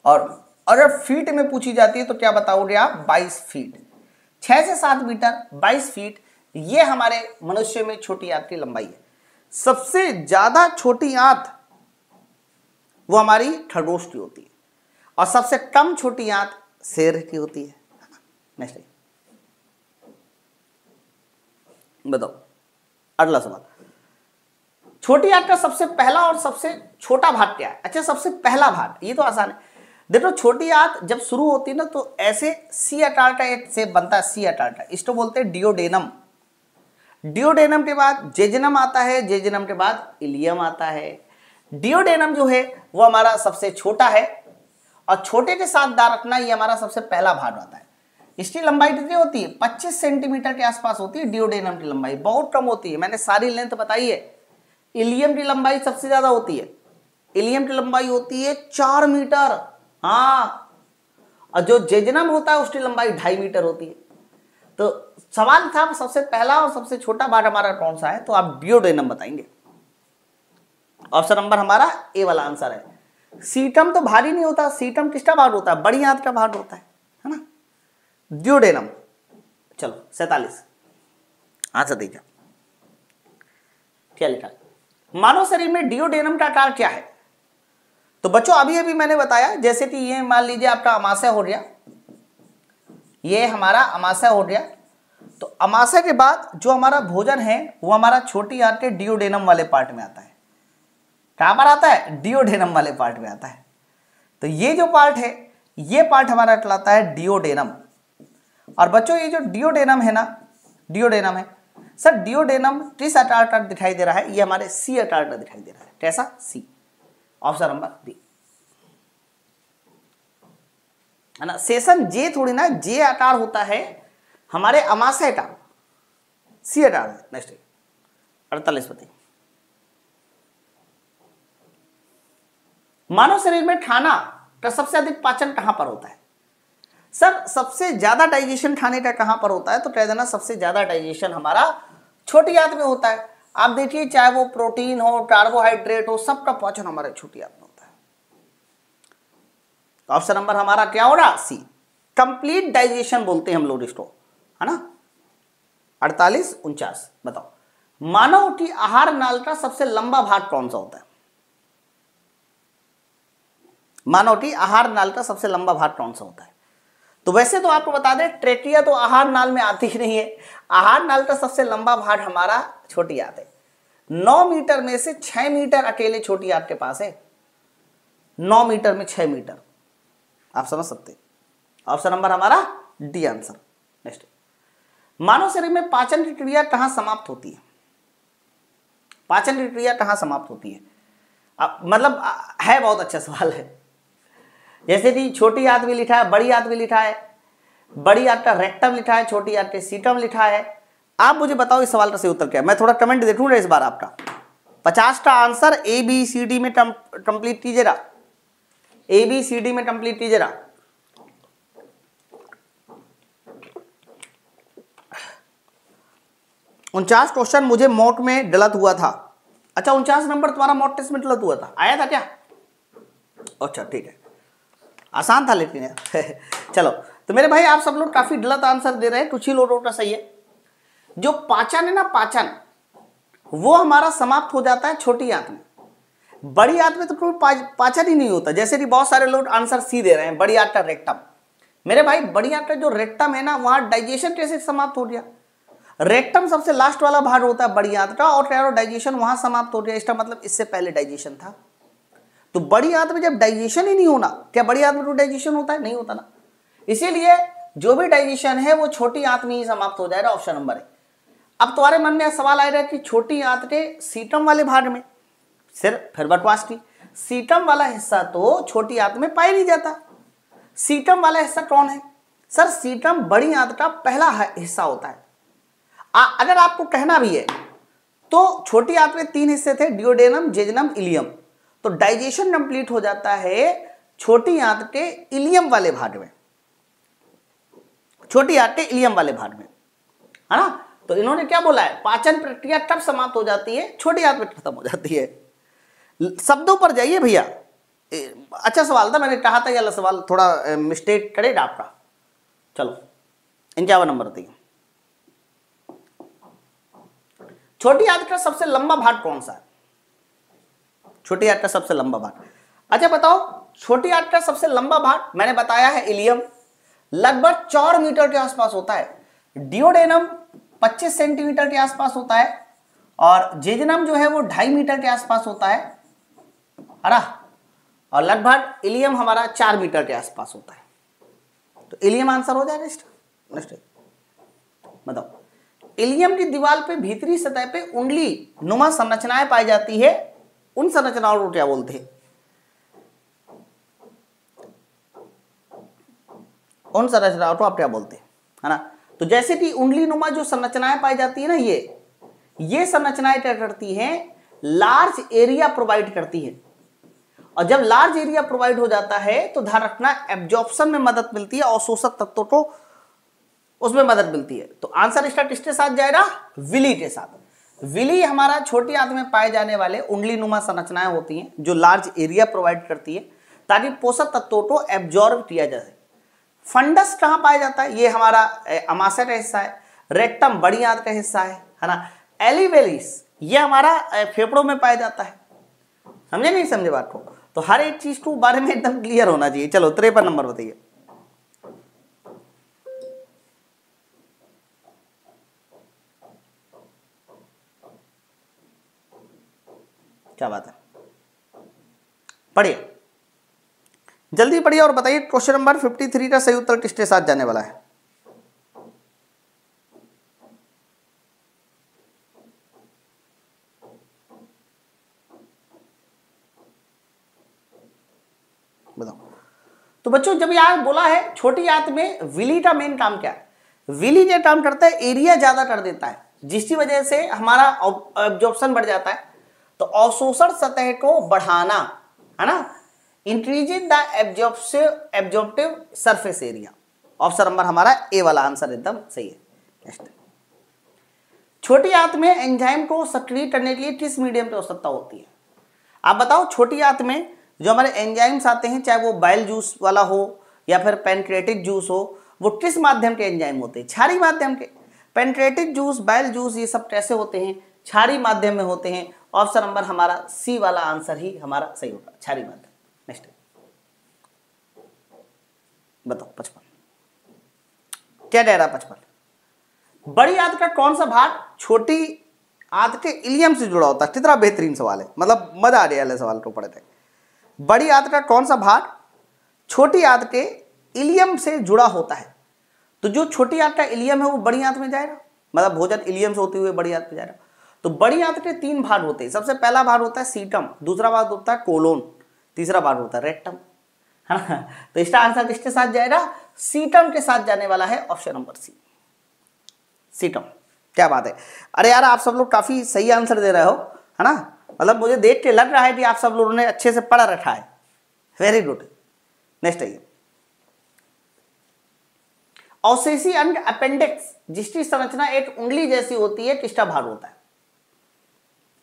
और अगर फीट में पूछी जाती है तो क्या बताओगे आप? 22 फीट। 6 से 7 मीटर 22 फीट, ये हमारे मनुष्य में छोटी आंत की लंबाई है। सबसे ज्यादा छोटी आंत वो हमारी खरगोश की होती है, और सबसे कम छोटी आंत शेर की होती है। नेक्स्ट बताओ अगला सवाल, छोटी आंत का सबसे पहला और सबसे छोटा भाग क्या है? अच्छा, सबसे पहला भाग, ये तो आसान है। देखो, छोटी आंत जब शुरू होती है ना तो ऐसे सी आकार का एक शेप बनता है, सी आकार का, इसको बोलते हैं डियोडेनम। डियोडेनम के बाद जेजनम आता है, जेजनम के बाद इलियम आता है। डियोडेनम जो है वो हमारा सबसे छोटा है, और छोटे के साथ दा रखना, ये हमारा सबसे पहला भाग आता है। इसकी लंबाई कितनी होती है? 25 सेंटीमीटर के आसपास होती है डियोडेनम की लंबाई, बहुत कम होती है, मैंने सारी लेंथ बताई है। इलियम की लंबाई सबसे ज्यादा होती है, इलियम की लंबाई होती है 4 मीटर, हाँ, और जो जेजनम होता है उसकी लंबाई 2.5 मीटर होती है। तो सवाल था सबसे पहला और सबसे छोटा भाग हमारा कौन सा है, तो आप डियोडेनम बताएंगे। ऑप्शन नंबर हमारा ए वाला आंसर है। सीटम तो भारी नहीं होता, सीटम किसका भाग होता है? बड़ी आंत का भाग होता है ना, डियोडेनम। चलो 47 आंसर दीजिए, क्या लिखा? मानव शरीर में डियोडेनम का आकार क्या है? तो बच्चों अभी अभी मैंने बताया, जैसे कि ये मान लीजिए आपका अमाशय हो गया, ये हमारा अमाशय हो गया, तो अमाशय के बाद जो हमारा भोजन है वो हमारा छोटी आंत के डियोडेनम वाले पार्ट में आता है। कहां पर आता है? डियोडेनम वाले पार्ट में आता है। तो ये जो पार्ट है, ये पार्ट हमारा कहलाता है डियोडेनम। और बच्चों ये जो डियोडेनम है ना, डियोडेनम है सर, डियोडेनम किस आकार का दिखाई दे रहा है? ये हमारे सी आकार का दिखाई दे रहा है। कैसा? सी। ऑप्शन नंबर बी, है ना। सेशन जे थोड़ी ना, जे आकार होता है हमारे अमाशय का, सी आकार है। नेक्स्ट 48 बताइए, मानव शरीर में खाना का सबसे अधिक पाचन कहां पर होता है? सर सबसे ज्यादा डाइजेशन खाने का कहां पर होता है? तो कह देना सबसे ज्यादा डाइजेशन हमारा छोटी आंत में होता है। आप देखिए, चाहे वो प्रोटीन हो, कार्बोहाइड्रेट हो, सबका पाचन हमारे छोटी आंत में होता है। ऑप्शन नंबर हमारा क्या हो रहा? सी, कंप्लीट डाइजेशन बोलते हैं हम लोग इसको, है ना। 48 49 बताओ, मानव की आहार नाल का सबसे लंबा भाग कौन सा होता है? मानव की आहार नाल का सबसे लंबा भाग कौन सा होता है? तो वैसे तो आपको बता दें, ट्रेकिया तो आहार नाल में आती ही नहीं है। आहार नाल का सबसे लंबा भाग हमारा छोटी आंत है। 9 मीटर में से 6 मीटर अकेले छोटी आंत के पास है। 9 मीटर में 6 मीटर, आप समझ सकते हैं। ऑप्शन नंबर हमारा डी आंसर। नेक्स्ट, मानव शरीर में पाचन की क्रिया कहां समाप्त होती है? पाचन की क्रिया कहां समाप्त होती है? मतलब है बहुत अच्छा सवाल है। जैसे कि छोटी आंत भी लिखा है, बड़ी आंत भी लिखा है, बड़ी आंत का रेक्टम लिखा है, छोटी आंत के सीटम लिखा है। आप मुझे बताओ इस सवाल का सही उत्तर क्या है? मैं थोड़ा कमेंट देखूंगा इस बार आपका। 50 का answer A B C D में कंप्लीट कीजिएगा, ए बी सी डी में कंप्लीट कीजिएगा। उनचास क्वेश्चन मुझे मॉक में गलत हुआ था। अच्छा, 49 नंबर तुम्हारा मॉक टेस्ट में गलत हुआ था, आया था क्या? अच्छा ठीक है, आसान था लेकिन चलो, तो मेरे भाई आप सब लोग काफी गलत आंसर दे रहे हैं, कुछ ही लोगों का सही है। जो पाचन है ना, पाचन वो हमारा समाप्त हो जाता है छोटी आंत में। बड़ी आंत में तो कोई पाचन ही नहीं होता। जैसे कि बहुत सारे लोग आंसर सी दे रहे हैं, बड़ी आंत का रेक्टम, मेरे भाई बड़ी आंत का जो रेक्टम है ना, वहां डाइजेशन कैसे समाप्त हो गया? रेक्टम सबसे लास्ट वाला भाग होता है बड़ी आंत का, और डाइजेशन वहां समाप्त हो गया, इसका मतलब इससे पहले डाइजेशन था। तो बड़ी आंत में जब डाइजेशन ही नहीं होना, क्या बड़ी आंत में तो डाइजेशन होता है? नहीं होता ना। इसीलिए जो भी डाइजेशन है वो छोटी आंत में ही समाप्त हो जाएगा, ऑप्शन नंबर है। अब तुम्हारे मन में सवाल आएगा कि छोटी आंत के सीटम वाले भाग में, फिर बकवास की, सीटम वाला हिस्सा तो छोटी आंत में पाया नहीं जाता। सीटम वाला हिस्सा कौन है? सर सीटम बड़ी आंत का पहला हिस्सा होता है। अगर आपको कहना भी है तो छोटी आंत में 3 हिस्से थे, डियोडेनम, जेजनम, इलियम। तो डाइजेशन कंप्लीट हो जाता है छोटी आंत के इलियम वाले भाग में, छोटी आंत के इलियम वाले भाग में, है ना। तो इन्होंने क्या बोला है, पाचन प्रक्रिया कब समाप्त हो जाती है? छोटी आंत में खत्म हो जाती है। शब्दों पर जाइए भैया। अच्छा सवाल था, मैंने कहा था ये सवाल थोड़ा मिस्टेक करेगा आपका। चलो 51 नंबर दिए। छोटी आंत का सबसे लंबा भाग कौन सा है? छोटी आंत का सबसे लंबा भाग, अच्छा बताओ। छोटी आंत का सबसे लंबा भाग मैंने बताया है इलियम, लगभग 4 मीटर के आसपास होता है। डियोडेनम 25 सेंटीमीटर के आसपास होता है, और जेजनम जो है वो 2.5 मीटर के आसपास होता है ना, और लगभग इलियम हमारा 4 मीटर के आसपास होता है। तो इलियम आंसर हो जाएगा। नेक्स्ट बताओ। इलियम की दीवार पे भीतरी सतह पे उंगली नुमा संरचनाएं पाई जाती है, उन संरचनाओं को क्या बोलते हैं? उन संरचनाओं को आप क्या बोलते हैं, है ना। तो जैसे कि उंगली नुमा जो संरचनाएं पाई जाती है ना, ये संरचनाएं क्या करती हैं? लार्ज एरिया प्रोवाइड करती है। और जब लार्ज एरिया प्रोवाइड हो जाता है तो ध्यान रखना एब्जॉर्प्शन में मदद मिलती है, और अवशोषक तत्वों को उसमें मदद मिलती है। तो आंसर इसका किसके साथ जाएगा? विली के साथ। विली हमारा छोटी आंत में पाए जाने वाले उंगली नुमा संरचनाएं होती हैं जो लार्ज एरिया प्रोवाइड करती है ताकि पोषक तत्वों को एब्जॉर्ब किया जा सके। फंडस कहाँ पाया जाता है? ये हमारा अमाशय का हिस्सा है। रेक्टम बड़ी आंत का हिस्सा है ना। एलिवेलिस ये हमारा फेफड़ों में पाया जाता है। समझे नहीं समझे बात को? तो हर एक चीज को बारे में एकदम क्लियर होना चाहिए। चलो 53 नंबर बताइए। क्या बात है, पढ़िए जल्दी पढ़िए और बताइए क्वेश्चन नंबर 53 का सही उत्तर किसके साथ जाने वाला है? बताओ। तो बच्चों जब यार बोला है छोटी आंत में विली का मेन काम क्या है? विली जो काम करता है एरिया ज्यादा कर देता है, जिसकी वजह से हमारा एब्जॉर्प्शन बढ़ जाता है। तो अवशोषण सतह को बढ़ाना, है ना, increasing the absorptive surface area. Option number हमारा ए वाला आंसर एकदम सही है। नेक्स्ट, छोटी आंत में एंजाइम को सक्रिय करने के लिए किस मीडियम की आवश्यकता होती है? आप बताओ। छोटी आंत में जो हमारे एंजाइम्स आते हैं, चाहे वो बाइल जूस वाला हो या फिर पैनक्रियाटिक जूस हो, वो किस माध्यम के एंजाइम होते हैं? क्षारीय माध्यम के। पैनक्रियाटिक जूस, बाइल जूस, ये सब कैसे होते हैं? क्षारीय माध्यम में होते हैं। ऑप्शन नंबर हमारा सी वाला आंसर ही हमारा सही होगा, क्षारीय माध्यम। नेक्स्ट बताओ 55 क्या कह रहा है? 55 बड़ी आंत का कौन सा भाग छोटी आंत के इलियम से जुड़ा होता है? कितना बेहतरीन सवाल है, मतलब मजा आ गया सवाल को पढ़े थे। बड़ी आंत का कौन सा भाग छोटी आंत के इलियम से जुड़ा होता है? तो जो छोटी आंत का इलियम है वो बड़ी आंत में जाएगा, मतलब भोजन इलियम से होते हुए बड़ी आंत में जाएगा। तो बड़ी आंत के 3 भाग होते हैं। सबसे पहला भाग होता है सीटम, दूसरा भाग होता है कोलोन, तीसरा भाग होता है रेक्टम, है ना। तो इसका आंसर किसके साथ जाएगा? सीटम के साथ जाने वाला है, ऑप्शन नंबर सी, सीटम। क्या बात है। अरे यार आप सब लोग काफी सही आंसर दे रहे हो, है ना। मतलब मुझे देख के लग रहा है कि आप सब लोगों ने अच्छे से पढ़ा रखा है। Very good. नेक्स्ट आइए। अवशेषी अंग अपेंडिक्स जिसकी संरचना एक उंगली जैसी होती है, किसका भाग होता है?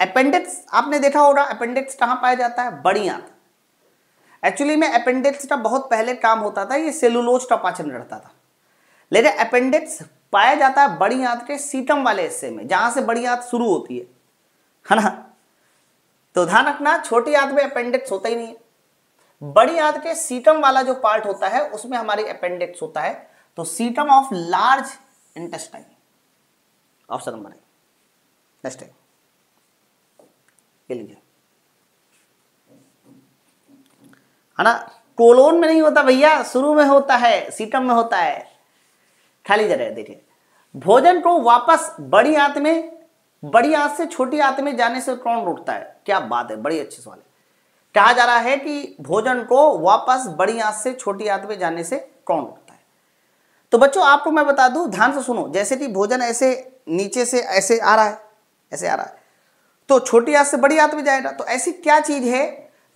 अपेंडिक्स आपने देखा होगा। अपेंडिक्स कहां पाया जाता है? बड़ी आंत। एक्चुअली में अपेंडिक्स का बहुत पहले काम होता था, ये सेलुलोज का पाचन करता था, लेकिन अपेंडिक्स पाया जाता है बड़ी आंत के सीटम वाले हिस्से में, जहां से बड़ी आंत शुरू होती है ना। तो ध्यान रखना छोटी आंत में अपेंडिक्स होता ही नहीं है। बड़ी आंत के सीटम वाला जो पार्ट होता है उसमें हमारी अपेंडिक्स होता है, तो सीटम of large intestine, option number है। नेक्स्ट है, ये लीजिए, है ना, कोलोन में नहीं होता भैया, शुरू में होता है, सीटम में होता है, खाली जगह है। देखिए, भोजन को वापस बड़ी आंत में, बड़ी आंत से छोटी आंत में जाने से कौन रोकता है? क्या बात है, बड़ी अच्छी सवाल है। कहा जा रहा है कि भोजन को वापस बड़ी आंत से छोटी आंत में जाने से कौन रोकता है? तो बच्चों आपको मैं बता दूं, ध्यान से सुनो, जैसे कि भोजन ऐसे नीचे से ऐसे आ रहा है, ऐसे आ रहा है, तो छोटी आंत से बड़ी आंत में जाएगा। तो ऐसी क्या चीज है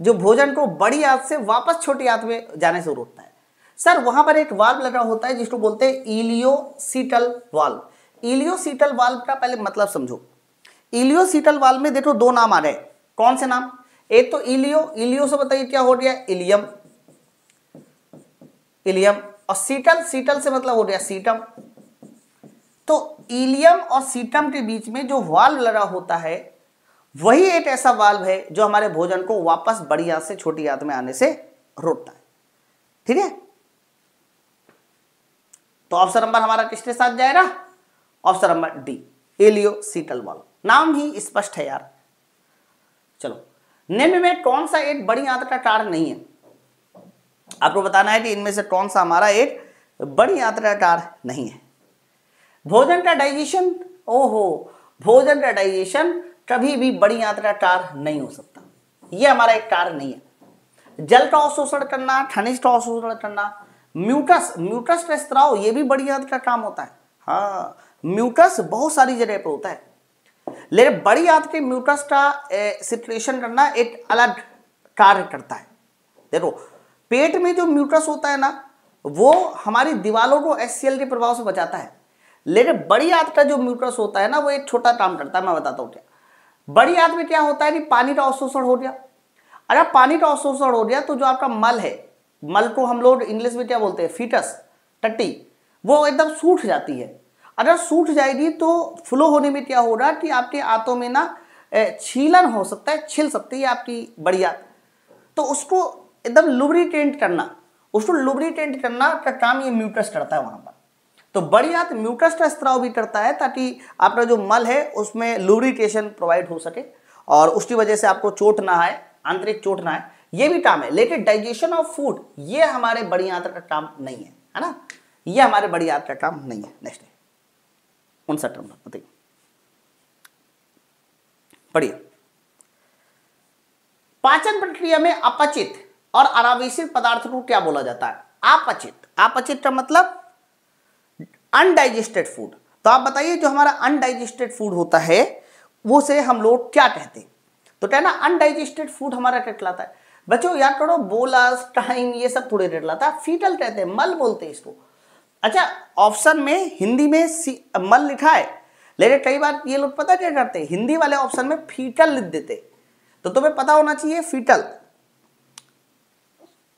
जो भोजन को बड़ी आंत से वापस छोटी आंत में जाने से रोकता है? सर वहां पर एक वाल्व लगा होता है जिसको बोलते हैं इलियोसीटल वाल्व। इलियोसीटल वाल्व का पहले मतलब समझो। इलियोसीटल वाल्व में देखो दो नाम आ रहे हैं, कौन से नाम? एक तो इलियो से बताइए क्या हो गया? इलियम, इलियम, और सीटल, सीटल से मतलब हो गया सीटम। तो इलियम और सीटम के बीच में जो वाल्व लगा होता है वही एक ऐसा वाल्व है जो हमारे भोजन को वापस बड़ी आंत से छोटी आंत में आने से रोकता है। ठीक है, तो ऑप्शन नंबर हमारा किसके साथ जाएगा? Option number D, ileocaecal valve. नाम ही स्पष्ट है यार। चलो, निम्न में कौन सा एक बड़ी आंत का कार्य नहीं है? आपको बताना है कि इनमें से कौन सा हमारा एक बड़ी आंत का कार्य नहीं है। भोजन का डाइजेशन, ओहो, भोजन का डाइजेशन कभी भी बड़ी आंत का कार्य नहीं हो सकता, यह हमारा एक कार्य नहीं है। जल का अवशोषण करना, खनिज का अवशोषण करना, म्यूकस, म्यूकस का स्त्राव, ये भी बड़ी आंत का काम होता है। हाँ, म्यूकस बहुत सारी जगह पर होता है, लेकिन बड़ी आंत के म्यूकस का सिक्रेशन करना एक अलग कार्य करता है। देखो, पेट में जो म्यूकस होता है ना, वो हमारी दीवारों को HCl के प्रभाव से बचाता है, लेकिन बड़ी आंत का जो म्यूकस होता है ना, वो एक छोटा काम करता है। मैं बताता हूँ क्या। बड़ी आंत में क्या होता है कि पानी का अवशोषण हो गया। अगर पानी का अवशोषण हो गया तो जो आपका मल है, मल को हम लोग इंग्लिश में क्या बोलते हैं? फीटस, टट्टी, वो एकदम सूख जाती है। अगर सूख जाएगी तो फ्लो होने में क्या होगा कि आपके आंतों में ना छीलन हो सकता है, छिल सकती है आपकी बड़ी आंत। तो उसको एकदम लुब्रिकेंट करना, उसको लुब्रिकेंट करना का काम ये म्यूकस करता है वहां पर। तो बड़ी आंत म्यूकस का स्त्राव भी करता है ताकि आपका जो मल है उसमें लुब्रिकेशन प्रोवाइड हो सके और उसकी वजह से आपको चोट ना आए, आंतरिक चोट ना आए, ये भी काम है। लेकिन डाइजेशन ऑफ फूड ये हमारे बड़ी आंत का काम नहीं है ना, ये हमारे बड़ी आंत का काम नहीं है। नेक्स्ट है 59 नंबर, बताइए, पढ़िए। पाचन प्रक्रिया में अपचित और अनावश्यक पदार्थ को क्या बोला जाता है? अपचित, अपचित का मतलब अनडाइजेस्टेड फूड। तो आप बताइए जो हमारा अनडाइजेस्टेड फूड होता है वो से हम लोग क्या कहते हैं? तो कहना अनडाइजेस्टेड फूड हमारा क्या कहलाता है? बच्चों याद करो, बोलस, टाइम, ये सब थोड़े कहलाता है, फीटल कहते हैं, मल बोलते हैं इसको। अच्छा, ऑप्शन में हिंदी में मल लिखा है, लेकिन कई बार ये लोग पता क्या करते हैं, हिंदी वाले ऑप्शन में फीटल लिख देते। तो तुम्हें पता होना चाहिए फीटल,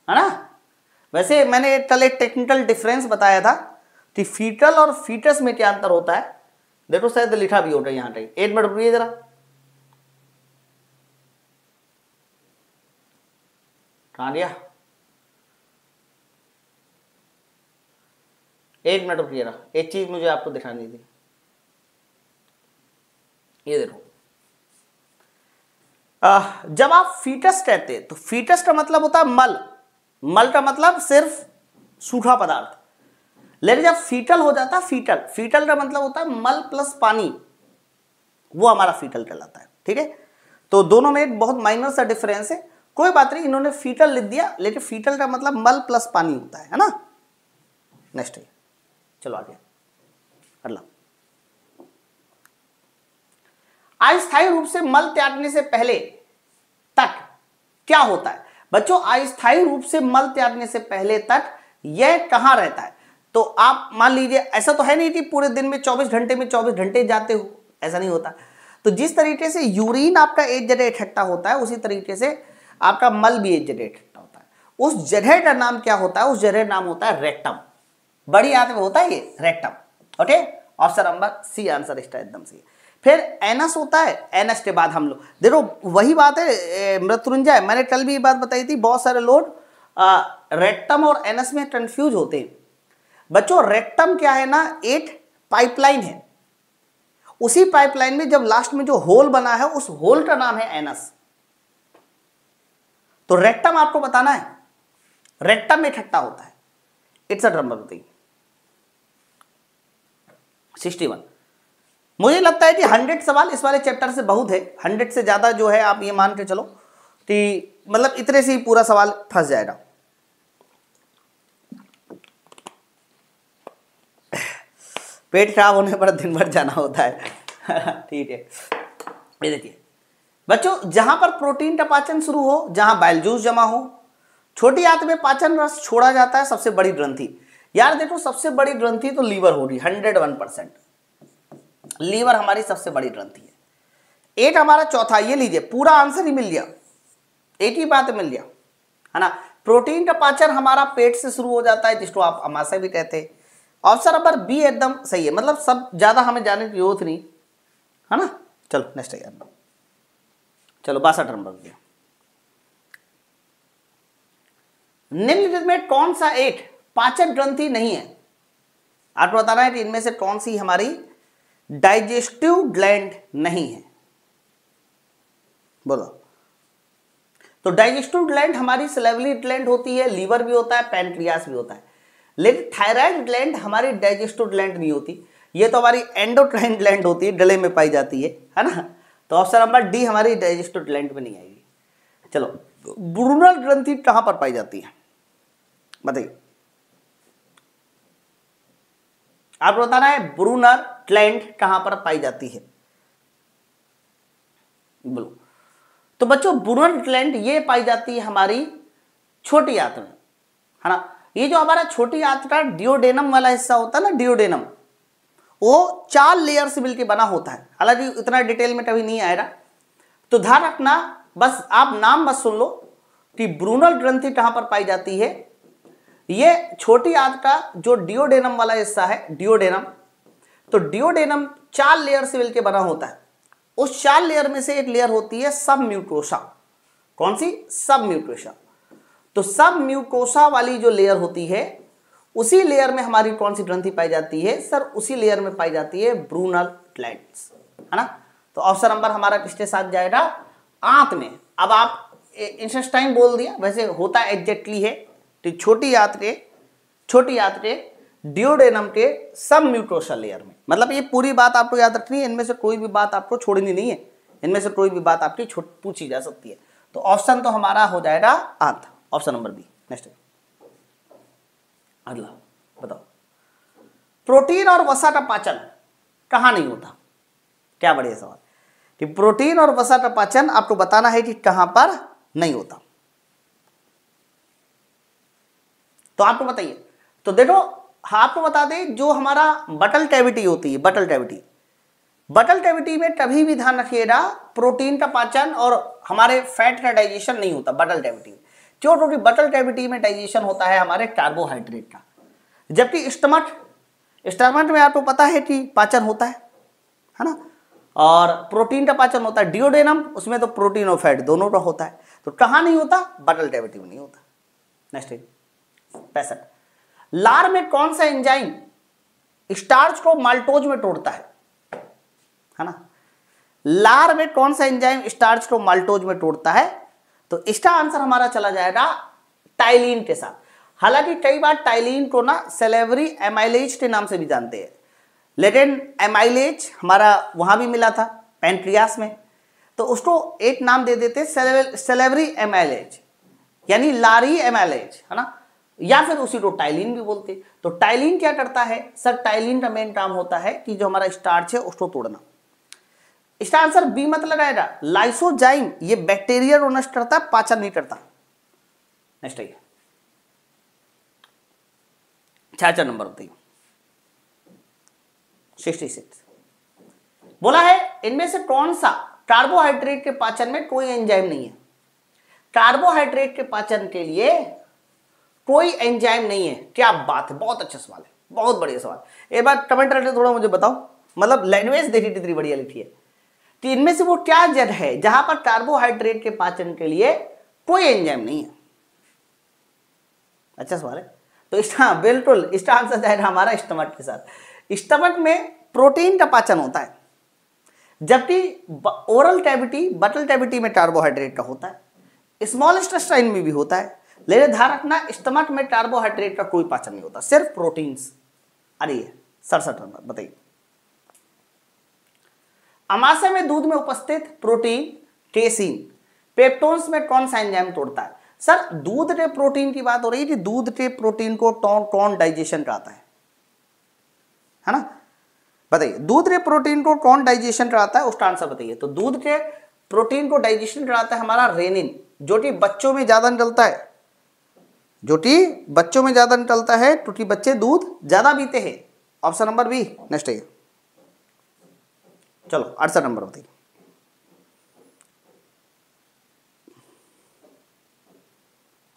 है ना। वैसे मैंने कल एक टेक्निकल डिफरेंस बताया था कि फीटल और फीटस में क्या अंतर होता है। देखो शायद लिखा भी होगा यहाँ कहीं, एक मिनट रुकिए जरा, कहाँ गया? एक मिनट रुकिएगा, एक चीज मुझे आपको दिखानी थी। ये देखो, जब आप फीटस कहते हैं तो फीटस का मतलब होता है मल, मल का मतलब सिर्फ सूखा पदार्थ। लेकिन जब फीटल हो जाता है, फीटल, फीटल का मतलब होता है मल प्लस पानी, वो हमारा फीटल कहलाता है। ठीक है, तो दोनों में एक बहुत माइनर सा डिफरेंस है, कोई बात नहीं, इन्होंने फीटल लिख दिया, लेकिन फीटल का मतलब मल प्लस पानी होता है ना। नेक्स्ट है, चलो आगे अगला। अस्थायी रूप से मल त्यागने से पहले तक क्या होता है? बच्चों, अस्थायी रूप से मल त्यागने से पहले तक यह कहां रहता है? तो आप मान लीजिए, ऐसा तो है नहीं कि पूरे दिन में 24 घंटे में 24 घंटे जाते हो, ऐसा नहीं होता। तो जिस तरीके से यूरिन आपका एक जगह इकट्ठा होता है, उसी तरीके से आपका मल भी एक जगह इकट्ठा होता है। उस जगह का नाम क्या होता है? उस जगह नाम होता है रेक्टम। बड़ी आंत में होता है ये rectum. Okay, option number C answer इसका एकदम सही। फिर एनस होता है, एनएस के बाद हम लोग देखो वही बात है मृत्युंजय, मैंने कल भी ये बात बताई थी, बहुत सारे लोग रेक्टम और एनस में कंफ्यूज होते हैं। बच्चों रेक्टम क्या है ना, एक पाइपलाइन है, उसी पाइपलाइन में जब लास्ट में जो होल बना है उस होल का नाम है एनस। तो रेक्टम आपको बताना है, रेक्टम में इकट्ठा होता है। It's a number 61। मुझे लगता है कि 100 सवाल इस वाले चैप्टर से बहुत है, 100 से ज्यादा जो है आप ये मान के चलो कि मतलब इतने से ही पूरा सवाल फंस जाएगा। पेट खराब होने पर दिन भर जाना होता है ठीक है। ये देखिए बच्चों, जहां पर प्रोटीन का पाचन शुरू हो, जहां बाइल जूस जमा हो, छोटी आंत में पाचन रस छोड़ा जाता है। सबसे बड़ी ग्रंथि, यार देखो सबसे बड़ी ग्रंथि तो लीवर होगी 101%, लीवर हमारी सबसे बड़ी ग्रंथि है। एक हमारा चौथा, ये लीजिए पूरा आंसर ही मिल गया, एक ही बात मिल गया है ना। प्रोटीन का पाचन हमारा पेट से शुरू हो जाता है, जिसको आप अमाशय भी कहते हैं। ऑप्शन नंबर बी एकदम सही है, मतलब सब ज्यादा हमें जाने की जरूरत नहीं है ना। चलो नेक्स्ट है यार, चलो 62 नंबर दिया। निम्नलिखित में कौन सा एक पाचन ग्रंथि नहीं है? आपको बताना है कि इनमें से कौन सी हमारी डाइजेस्टिव ग्लैंड नहीं है, बोलो। तो डाइजेस्टिव ग्लैंड हमारी सलेवरी ग्लैंड होती है, लीवर भी होता है, पैनक्रियास भी होता है, लेकिन थायराइड ग्लैंड हमारी डाइजेस्टिव ग्लैंड नहीं होती, ये तो हमारी एंडोक्राइन ग्लैंड होती है, गले में पाई जाती है ना। तो ऑप्शन नंबर डी हमारी डाइजेस्टिव ग्लैंड में नहीं आएगी। चलो ब्रूनल ग्रंथि कहां पर पाई जाती है बताइए, आपको बताना है ब्रूनर ग्लैंड कहां पर पाई जाती है, बोलो। तो बच्चों ब्रूनर ग्लैंड ये पाई जाती है हमारी छोटी आंत में, है ना। ये जो हमारा छोटी आंत का डियोडेनम वाला हिस्सा होता है ना, डियोडेनम, वो 4 लेयर से मिलकर बना होता है। हालांकि इतना डिटेल में कभी नहीं आएगा, तो ध्यान रखना, बस आप नाम बस सुन लो कि ब्रूनल ग्रंथि कहां पर पाई जाती है। ये छोटी आंत का जो डियोडेनम वाला हिस्सा है, डियोडेनम, तो डियोडेनम 4 लेयर से मिलकर बना होता है। उस 4 लेयर में से एक लेयर होती है सब म्यूकोसा। कौन सी? सब म्यूकोसा। तो सब म्यूकोसा वाली जो लेयर होती है, उसी लेयर में हमारी कौन सी ग्रंथि पाई जाती है सर? उसी लेयर में पाई जाती है ब्रूनल ग्लैंड्स, है ना। तो ऑप्शन नंबर हमारा किसके साथ जाएगा? आंत में। अब आप इंटेस्टाइन बोल दिया, वैसे होता एग्जैक्टली है, तो छोटी आंत के डियोडेनम के सब म्यूकोसा लेयर में। मतलब ये पूरी बात आपको याद रखनी है, इनमें से कोई भी बात आपको छोड़नी नहीं है, इनमें से कोई भी बात आपकी पूछी जा सकती है। तो ऑप्शन तो हमारा हो जाएगा आंत, ऑप्शन नंबर बी। नेक्स्ट अगला बताओ, प्रोटीन और वसा का पाचन कहां नहीं होता? क्या बढ़िया सवाल कि प्रोटीन और वसा का पाचन आपको बताना है कि कहां पर नहीं होता। तो आपको बताइए, तो देखो आपको बता दें, जो हमारा बटल कैविटी होती है, बटल कैविटी में कभी भी ध्यान रखिएगा प्रोटीन का पाचन और हमारे फैट का डाइजेशन नहीं होता बटल कैविटी में। क्यों? क्योंकि बटल कैविटी में डाइजेशन होता है हमारे कार्बोहाइड्रेट का, जबकि स्टमक में आपको पता है कि पाचन होता है ना, और प्रोटीन का पाचन होता है डियोडेनम, उसमें तो प्रोटीन और फैट दोनों का होता है। तो कहां नहीं होता? बटल कैविटी में नहीं होता। नेक्स्ट 65, लार में कौन सा एंजाइम स्टार्च को माल्टोज में तोड़ता है ना। लार में कौन सा एंजाइम स्टार्च को माल्टोज में तोड़ता है? तो इसका आंसर हमारा चला जाएगा टाइलिन के साथ। हालांकि कई बार टाइलिन को ना सेलेवरी एमाइलेज के नाम से भी जानते हैं, लेकिन एमाइलेज हमारा वहां भी मिला था पैनक्रियास में, तो उसको एक नाम दे देते सेलेवरी एमाइलेज, यानी लारी एमाइलेज, है ना, या फिर उसी को टाइलिन भी बोलते। तो टाइलिन क्या करता है सर? टाइलिन का मेन काम होता है कि जो हमारा स्टार्च है उसको तोड़ना। इसका आंसर बी मत लगाएगा, लाइसोजाइम, ये बैक्टीरिया को नष्ट करता है, पाचन नहीं करता। नेक्स्ट आइए 66 नंबर बताइए, 66 बोला है इनमें से कौन सा कार्बोहाइड्रेट के पाचन में कोई एंजाइम नहीं है? कार्बोहाइड्रेट के पाचन के लिए कोई एंजाइम नहीं है। क्या बात है, बहुत अच्छा सवाल है, बहुत बढ़िया सवाल। एक बार कमेंट करके थोड़ा मुझे बताओ मतलब लैंग्वेज देखिए कितनी बढ़िया लिखी है। तो इनमें से वो क्या जड़ है जहां पर कार्बोहाइड्रेट के पाचन के लिए कोई एंजाइम नहीं है? अच्छा सवाल है। तो इसका बिल्कुल इसका आंसर जाएगा हमारा स्टमक के साथ। स्टमक में प्रोटीन का पाचन होता है, जबकि ओरल कैविटी बटल कैविटी में कार्बोहाइड्रेट का होता है, स्मॉल इंटेस्टाइन में भी होता है, लेकिन ध्यान रखना स्टमक में कार्बोहाइड्रेट का कोई पाचन नहीं होता, सिर्फ प्रोटीन्स। अरे 67 नंबर बताइए। अमाशय में दूध में उपस्थित प्रोटीन केसीन पेप्टोन्स में कौन सा एंजाइम तोड़ता है? सर दूध के प्रोटीन की बात हो रही है कि दूध के प्रोटीन को कौन डाइजेशन कराता है ना? बताइए दूध के प्रोटीन को कौन डाइजेशन कराता है, उसका आंसर बताइए। तो दूध के प्रोटीन को डाइजेशन कराता है हमारा रेनिन, जो कि बच्चों में ज्यादा निकलता है, क्योंकि बच्चे दूध ज्यादा पीते हैं। ऑप्शन नंबर बी नेक्स्ट है। चलो 68 नंबर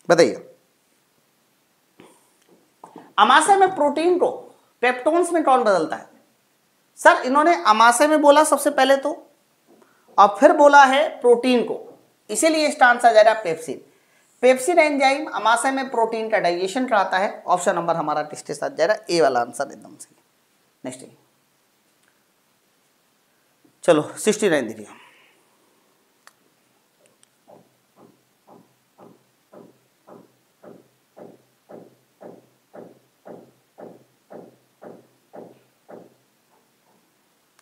बताइए। अमाशय में प्रोटीन को पेप्टोन्स में कौन बदलता है? सर इन्होंने अमाशय में बोला सबसे पहले तो, और फिर बोला है प्रोटीन को, इसीलिए इसका आंसर जा रहा है पेप्सिन। पेप्सिन एंजाइम अमाशय में प्रोटीन का डाइजेशन कराता है। ऑप्शन नंबर हमारा किसके साथ जा रहा है? ए वाला आंसर एकदम सही। नेक्स्ट है। चलो 69 देखिए।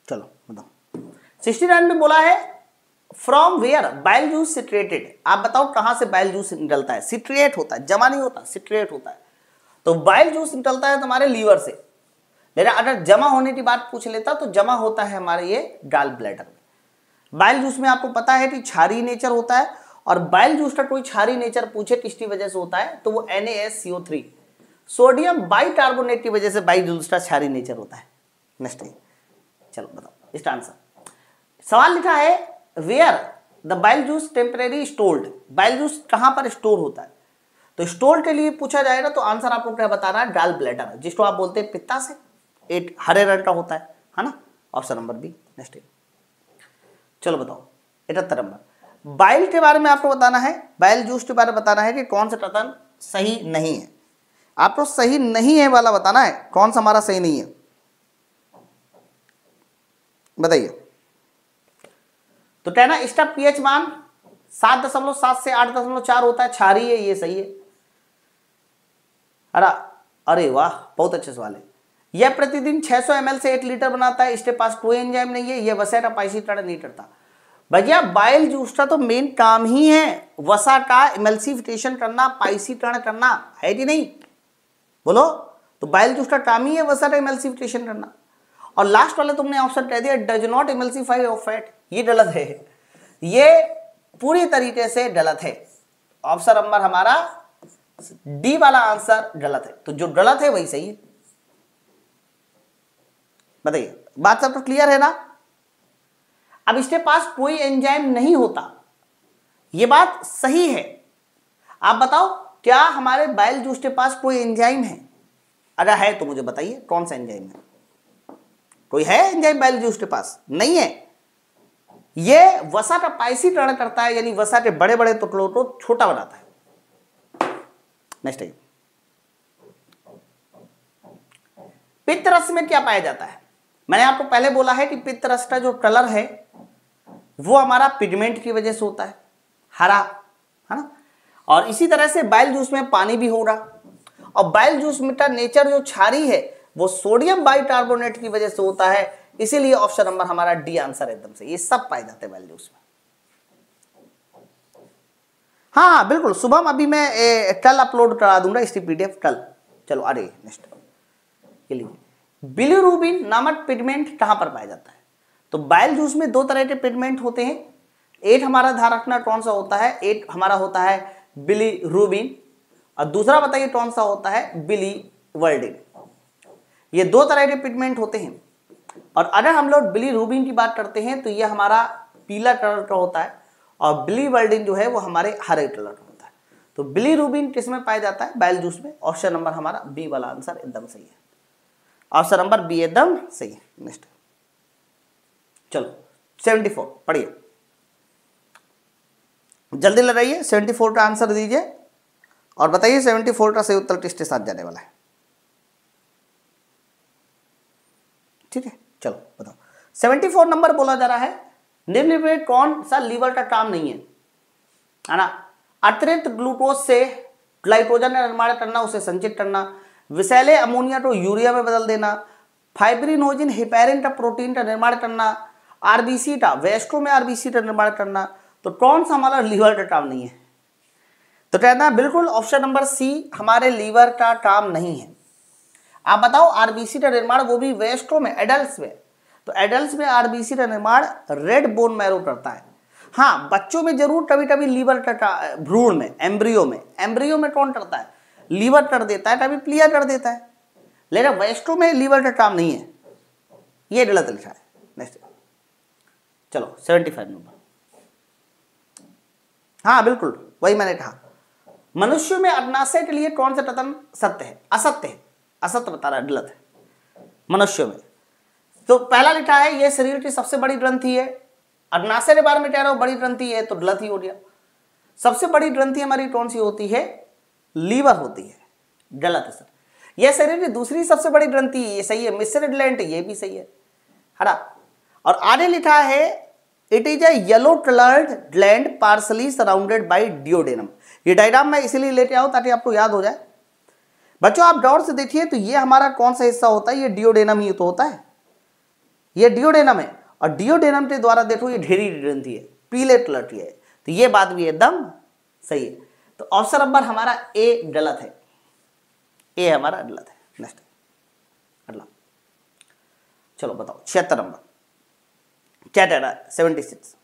चलो बताओ 69 में बोला है फ्रॉम वेयर बाइल जूस सिट्रेटेड। आप बताओ कहां से बाइल जूस निकलता है? सिट्रेट होता है, जमा नहीं होता, सिट्रेट होता है। तो बाइल जूस निकलता है तुम्हारे लीवर से, लेकिन अगर जमा होने की बात पूछ लेता तो जमा होता है हमारे ये गॉल ब्लैडर में। बाइल जूस में आपको पता है कि क्षारीय नेचर होता है, और बाइल जूस का कोई क्षारीय नेचर पूछे किसकी वजह से होता है तो वो NaSCO3 सोडियम बाइकार्बोनेट की वजह से बाइल जूस का क्षारीय नेचर होता है। नेक्स्ट है। चलो बताओ इसका आंसर। सवाल लिखा है where the bile juice temporary stored. Bile juice कहां पर स्टोर होता है? तो स्टोर के लिए पूछा जाएगा तो आंसर आपको क्या बताना है? गॉल ब्लैडर, जिसको आप बोलते हैं पित्ता से, एक हरे रंग का होता है ना? ऑप्शन नंबर बी नेक्स्ट है। चलो बताओ 78 नंबर। बाइल के बारे में आपको बताना है, बाइल जूस के बारे में बताना है कि कौन सा कथन सही नहीं है। आपको सही नहीं है वाला बताना है, कौन सा हमारा सही नहीं है बताइए। तो कहना इसका पीएच मान 7.7 से 8.4 होता है, क्षारीय है, ये सही है। अरे वाह बहुत अच्छे सवाल है। यह प्रतिदिन 600 ml से 1 लीटर बनाता है, इसके पास कोई एंजाइम नहीं है, यह वसा का पाइसीकरण नहीं करता। भैया बाइल जूस का तो मेन काम ही है वसा का इमल्सिफिकेशन करना, पाइसीकरण करना, है कि नहीं? बोलो। तो बाइल जूस का काम ही है वसा का इमल्सिफिकेशन करना। और लास्ट वाले तुमने ऑप्शन कह दिया does not emulsify of fat, ये गलत है, ये पूरी तरीके से गलत है। ऑप्शन नंबर हमारा डी वाला आंसर गलत है। तो जो गलत है वही सही है। बताइए बात सब तो क्लियर है ना? अब इसके पास कोई एंजाइम नहीं होता, ये बात सही है। आप बताओ क्या हमारे बाइल जूस के पास कोई एंजाइम है? अगर है तो मुझे बताइए कौन सा एंजाइम है? कोई है एंजाइम बाइल जूस के पास? नहीं है। ये वसा का पाइसीकरण करता है, यानी वसा के बड़े बड़े टुकड़ों को छोटा बनाता है। नेक्स्ट है। पित्त रस में क्या पाया जाता है? मैंने आपको पहले बोला है कि पित्त रस का जो कलर है वो हमारा पिगमेंट की वजह से होता है, हरा, है ना? और इसी तरह से बाइल जूस में पानी भी होगा, और बाइल जूस में का नेचर जो क्षारीय है वो सोडियम बाइकार्बोनेट की वजह से होता है, इसीलिए ऑप्शन नंबर हमारा डी आंसर एकदम से। ये सब पाए जाते हैं बाइल जूस में। हाँ बिल्कुल शुभम, अभी मैं कल अपलोड करा दूंगा इसकी PDF कल। चलो अरे नेक्स्ट ये लीजिए। बिलीरुबिन नामक पिगमेंट कहां पर पाया जाता है? तो बाइल जूस में दो तरह के पिगमेंट होते हैं। एक हमारा ध्यान रखना कौन सा होता है, एक हमारा होता है बिलीरुबिन, और दूसरा बताइए कौन सा होता है? बिलीवर्डिन। ये दो तरह के पिगमेंट होते हैं, और अगर हम लोग बिलीरुबिन की बात करते हैं तो ये हमारा पीला कलर का होता है, और बिलीवर्डिन जो है वो हमारे हरे कलर का होता है। तो बिलीरुबिन किसमें पाया जाता है? बाइल जूस में। ऑप्शन नंबर हमारा बी वाला आंसर एकदम सही है। ऑप्शन नंबर बी एकदम सही है। नेक्स्ट चलो 74 पढ़िए, जल्दी लगाइए, 74 का आंसर दीजिए और बताइए 74 का सही उत्तर किसके साथ जाने वाला है। ठीक है, चलो बताओ। 74 नंबर बोला जा रहा है, निम्न में कौन सा लीवर का काम नहीं है ना? अतिरिक्त ग्लूकोज से ग्लाइकोजन का निर्माण करना, उसे संचित करना, विषैले अमोनिया को यूरिया में बदल देना, फाइब्रिनोजिन हेपेरिन का प्रोटीन का निर्माण करना, आरबीसी का वेस्को में आरबीसी का निर्माण करना, तो कौन सा हमारा लीवर का काम नहीं है? तो कहना बिल्कुल ऑप्शन नंबर सी हमारे लीवर का काम नहीं है। आप बताओ, आरबीसी का निर्माण वो भी वेस्को में, एडल्ट्स में, तो एडल्ट्स में आरबीसी का निर्माण रेड बोन मैरो करता है। हाँ, बच्चों में जरूर कभी कभी लीवर का, भ्रूण में, एम्ब्रियो में कौन करता है? लीवर कर देता है, कभी प्लिया कर देता है, लेकिन वेस्को में लीवर का काम नहीं है, ये गलत लिखा है। नेक्स्ट, चलो 75 नंबर। हाँ बिल्कुल वही मैंने कहा, मनुष्यों में अग्नाशय के लिए कौन सा कथन सत्य है? असत्य है, असत्य बता रहा है, गलत है मनुष्यों में। तो पहला लिखा है ये शरीर की सबसे बड़ी ग्रंथि है, अग्नाशय के बारे में कह रहा हूं बड़ी ग्रंथि है, तो गलत ही हो गया। सबसे बड़ी ग्रंथि हमारी कौन सी होती है? लीवर होती है, गलत है सर। यह शरीर की दूसरी सबसे बड़ी ग्रंथि, ये सही है, मिश्रित ग्लैंड, ये भी सही है ना। और आगे लिखा है it is a yellow coloured gland partially surrounded by duodenum. ये डायग्राम मैं इसीलिए लेके आऊं ताकि आपको याद हो जाए। बच्चों आप गौर से देखिए, तो ये हमारा कौन सा हिस्सा होता है? ये डियोडेनम ही तो होता है, ये डियोडेनम है, और डियोडेनम के द्वारा देखो ये ढेरी ग्रंथि है, पीले कलर की है, तो ये बात भी एकदम सही है। तो ऑप्शन नंबर हमारा ए गलत है, ए हमारा गलत है। नेक्स्ट अगला, चलो बताओ 76 नंबर क्या कह रहा है? 76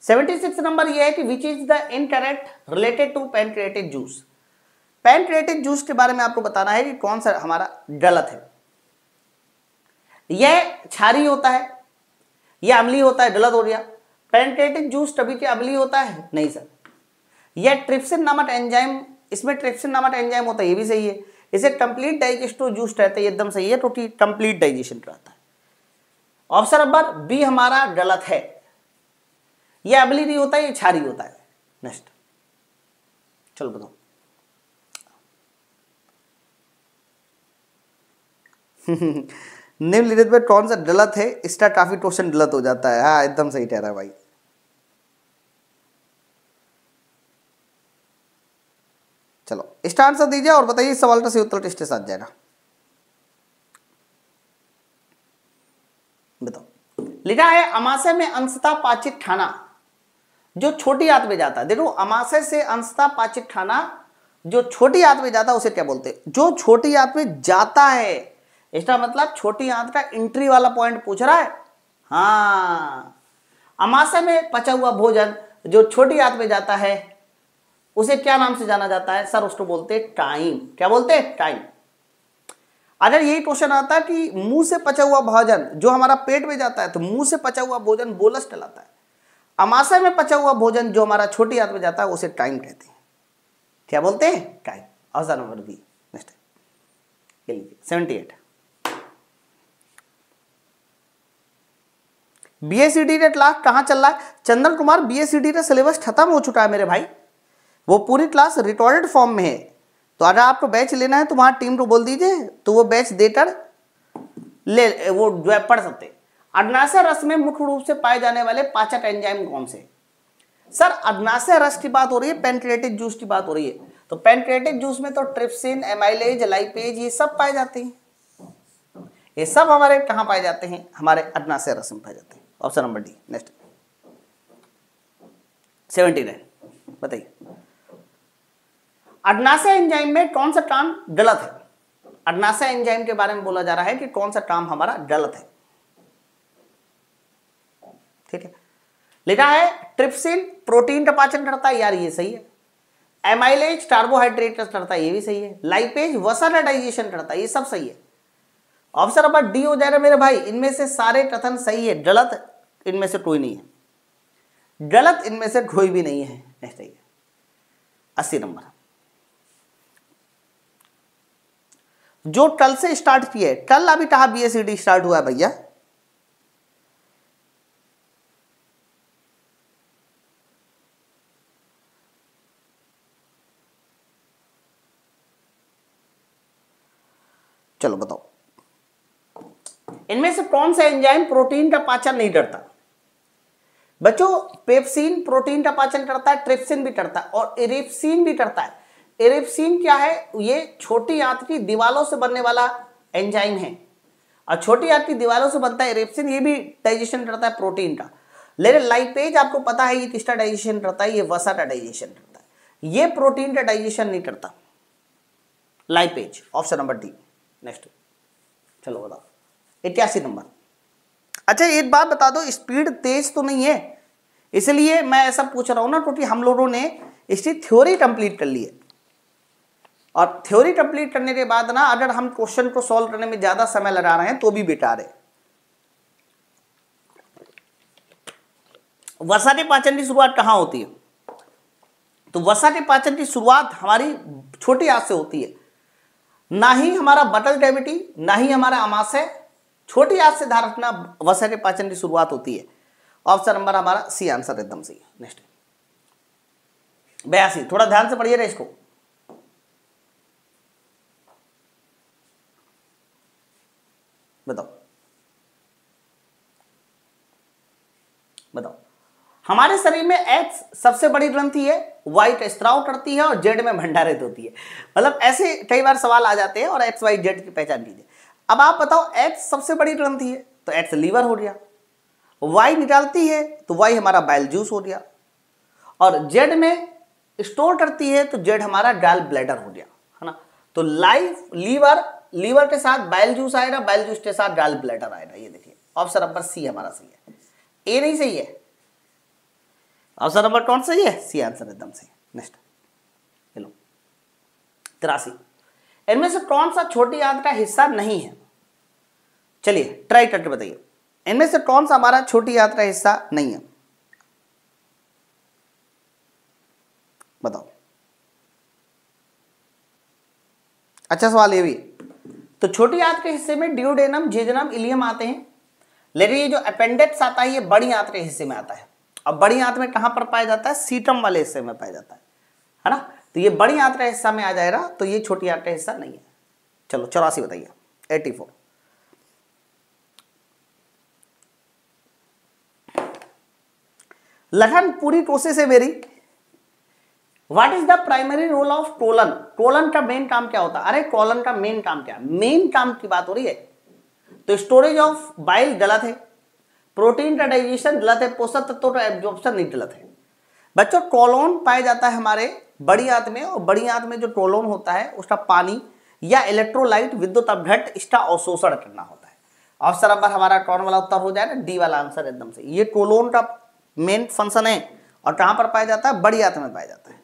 76 नंबर ये है कि which is the incorrect related to pancreatic juice. Pancreatic juice के बारे में आपको बताना है कि कौन सा हमारा गलत है। यह क्षारीय होता है, यह अम्लीय होता है, गलत हो गया। पैनक्रियाटिक जूस तभी के अम्लीय होता है? नहीं सर। यह ट्रिप्सिन नामक एंजाइम, इसमें ट्रिप्सिन नामक एंजाइम होता है, ये भी सही है। इसे कंप्लीट डाइजेस्टिव जूस कहते हैं, एकदम सही है, क्योंकि कंप्लीट डाइजेशन रहता है। ऑप्शन नंबर बी हमारा गलत है, यह अम्लीय नहीं होता है, ये क्षारीय होता है। नेक्स्ट चलो बताओ। निम्नलिखित में कौन सा गलत है? इसका काफी क्वेश्चन गलत हो जाता है। हाँ एकदम सही कह रहा है भाई। चलो इसका आंसर दीजिए और बताइए इस सवाल का सही उत्तर किसके साथ जाएगा? बताओ। लिखा है अमाशय में अंशतः पाचित खाना जो छोटी आंत में जाता है। देखो अमाशय से अंशतः पाचित खाना जो छोटी आंत में जाता है उसे क्या बोलते हैं? जो छोटी आंत में जाता है, इसका मतलब छोटी आंत का एंट्री वाला पॉइंट पूछ रहा है। हाँ, अमाशय में पचा हुआ भोजन जो छोटी आंत में जाता है उसे क्या नाम से जाना जाता है? सर उसको बोलते हैं टाइम। क्या बोलते हैं? टाइम। अगर यही क्वेश्चन आता कि मुंह से पचा हुआ भोजन जो हमारा पेट में जाता है, तो मुंह से पचा हुआ भोजन बोलस कहलाता है। अमाशय में पचा हुआ भोजन जो हमारा छोटी आंत में जाता है उसे टाइम कहते हैं। क्या बोलते हैं? Time. Option number B. Next 78 BSCD का क्लास कहां चल रहा है? चंदन कुमार, बीएससीडी का सिलेबस खत्म हो चुका है मेरे भाई, वो पूरी क्लास रिकॉर्डेड फॉर्म में है। तो अगर आपको बैच लेना है तो वहां टीम को बोल दीजिए, तो वो बैच देकर ले वो जो है पढ़ सकते। अग्नाशय रस में मुख्य रूप से पाए जाने वाले पाचक एंजाइम कौन से? सर अग्नाशय रस की बात हो रही है, पैनक्रियाटिक जूस की बात हो रही है। तो पैनक्रियाटिक जूस में तो ट्रिप्सिन, एमाइलेज, लाइपेज ये सब पाए जाते हैं। ये सब हमारे कहां पाए जाते हैं? हमारे अग्नाशय रस में पाए जाते हैं। Option number D. नेक्स्ट 79 बताइए। अग्नाशय एंजाइम में कौन सा काम गलत है? अग्नाशय एंजाइम के बारे में बोला जा रहा है कि कौन सा काम हमारा गलत है। ठीक है, लिखा है ट्रिप्सिन प्रोटीन का पाचन करता है, यार ये सही है। एमाइलेज कार्बोहाइड्रेट करता है, ये भी सही है। लाइपेज वसा का डाइजेशन करता है, ये सब सही है। ऑप्शन नंबर डी हो जाएगा मेरे भाई। इनमें से सारे कथन सही है, गलत इनमें से कोई नहीं है, गलत इनमें से कोई भी नहीं है। नेक्स्ट है 80 नंबर। जो टल से स्टार्ट किए, टल अभी कहा BACD स्टार्ट हुआ है भैया, चलो बताओ इनमें से कौन सा एंजाइम प्रोटीन का पाचन नहीं करता? बच्चों पेप्सिन प्रोटीन का पाचन करता है, ट्रिप्सिन भी करता है और इरिप्सिन भी करता है। इरिप्सिन क्या है? ये छोटी आंत की दीवारों से बनने वाला एंजाइम है और छोटी आंत की दीवारों से बनता है इरिप्सिन, ये भी डाइजेशन करता है प्रोटीन का। लेकिन लाइपेज आपको पता है ये किसका डाइजेशन करता है? ये वसा का डाइजेशन करता है, ये प्रोटीन का डाइजेशन नहीं करता lipase. Option number D. Next चलो बताओ 81 नंबर। अच्छा एक बात बता दो, स्पीड तेज तो नहीं है, इसलिए मैं ऐसा पूछ रहा हूं ना क्योंकि हम लोगों ने इसकी थ्योरी कंप्लीट कर ली है और थ्योरी कंप्लीट करने के बाद ना अगर हम क्वेश्चन को सॉल्व करने में ज्यादा समय लगा रहे हैं तो भी बेकार है। वसा के पाचन की शुरुआत कहां होती है? तो वसा के पाचन की शुरुआत हमारी छोटी आंत से होती है, ना ही हमारा बटल कैविटी ना ही हमारा आमाशय, छोटी आंत से ध्यान रखना वसा के पाचन की शुरुआत होती है। ऑप्शन नंबर हमारा सी आंसर एकदम सही है। नेक्स्ट 82, थोड़ा ध्यान से पढ़िएगा इसको। बताओ बताओ हमारे शरीर में एक्स सबसे बड़ी ग्रंथि है, वाई का स्त्राव करती है और जेड में भंडारित होती है। मतलब ऐसे कई बार सवाल आ जाते हैं और एक्स वाई जेड की पहचान कीजिए। अब आप बताओ एक्स सबसे बड़ी ग्रंथि है तो एक्स लीवर हो गया, वाई निकालती है तो वाई हमारा बाइल जूस हो गया और जेड में स्टोर करती है तो जेड हमारा गॉल ब्लैडर हो गया, है ना। तो लीवर के साथ बाइल जूस आएगा, बाइल जूस के साथ गॉल ब्लैडर आएगा। ये देखिए ऑप्शन नंबर सी हमारा सही है, ए नहीं सही है। ऑप्शन नंबर कौन सही है? सी आंसर एकदम सही। नेक्स्ट चलो 83, इनमें से कौन सा छोटी आंत का हिस्सा नहीं है? चलिए ट्राई करके बताइए, इनमें से कौन सा हमारा छोटी आंत का हिस्सा नहीं है? बताओ। अच्छा सवाल ये भी। तो छोटी आंत के हिस्से में ड्यूडेनम, जेजुनम, इलियम आते हैं, लेकिन ये जो अपेंडिक्स आता है ये बड़ी आंत के हिस्से में आता है। अब बड़ी आंत में कहां पर पाया जाता है? सीटम वाले हिस्से में पाया जाता है ना। तो ये बड़ी आंत का हिस्सा में आ जाएगा, तो ये छोटी आंत का हिस्सा नहीं है। चलो 84 बताइए 84। लखन पूरी कोशिश है मेरी। What is the primary role of colon? Colon का मेन काम क्या होता है? अरे कोलन का मेन काम क्या है? मेन काम की बात हो रही है। तो स्टोरेज ऑफ बाइल गलत है, प्रोटीन का डाइजेशन गलत है, पोषक तत्वों का एब्जॉर्प्शन नहीं गलत है। बच्चों कोलोन पाया जाता है हमारे बड़ी आंत में और बड़ी आंत में जो कोलोन होता है उसका पानी या इलेक्ट्रोलाइट विद्युत अपघट इसका अवशोषण करना होता है। ऑप्शन नंबर हमारा कौन वाला उत्तर हो जाएगा? डी वाला आंसर एकदम से। ये कोलोन का मेन फंक्शन है और कहां पर पाया जाता है? बड़ी आंत में पाया जाता है।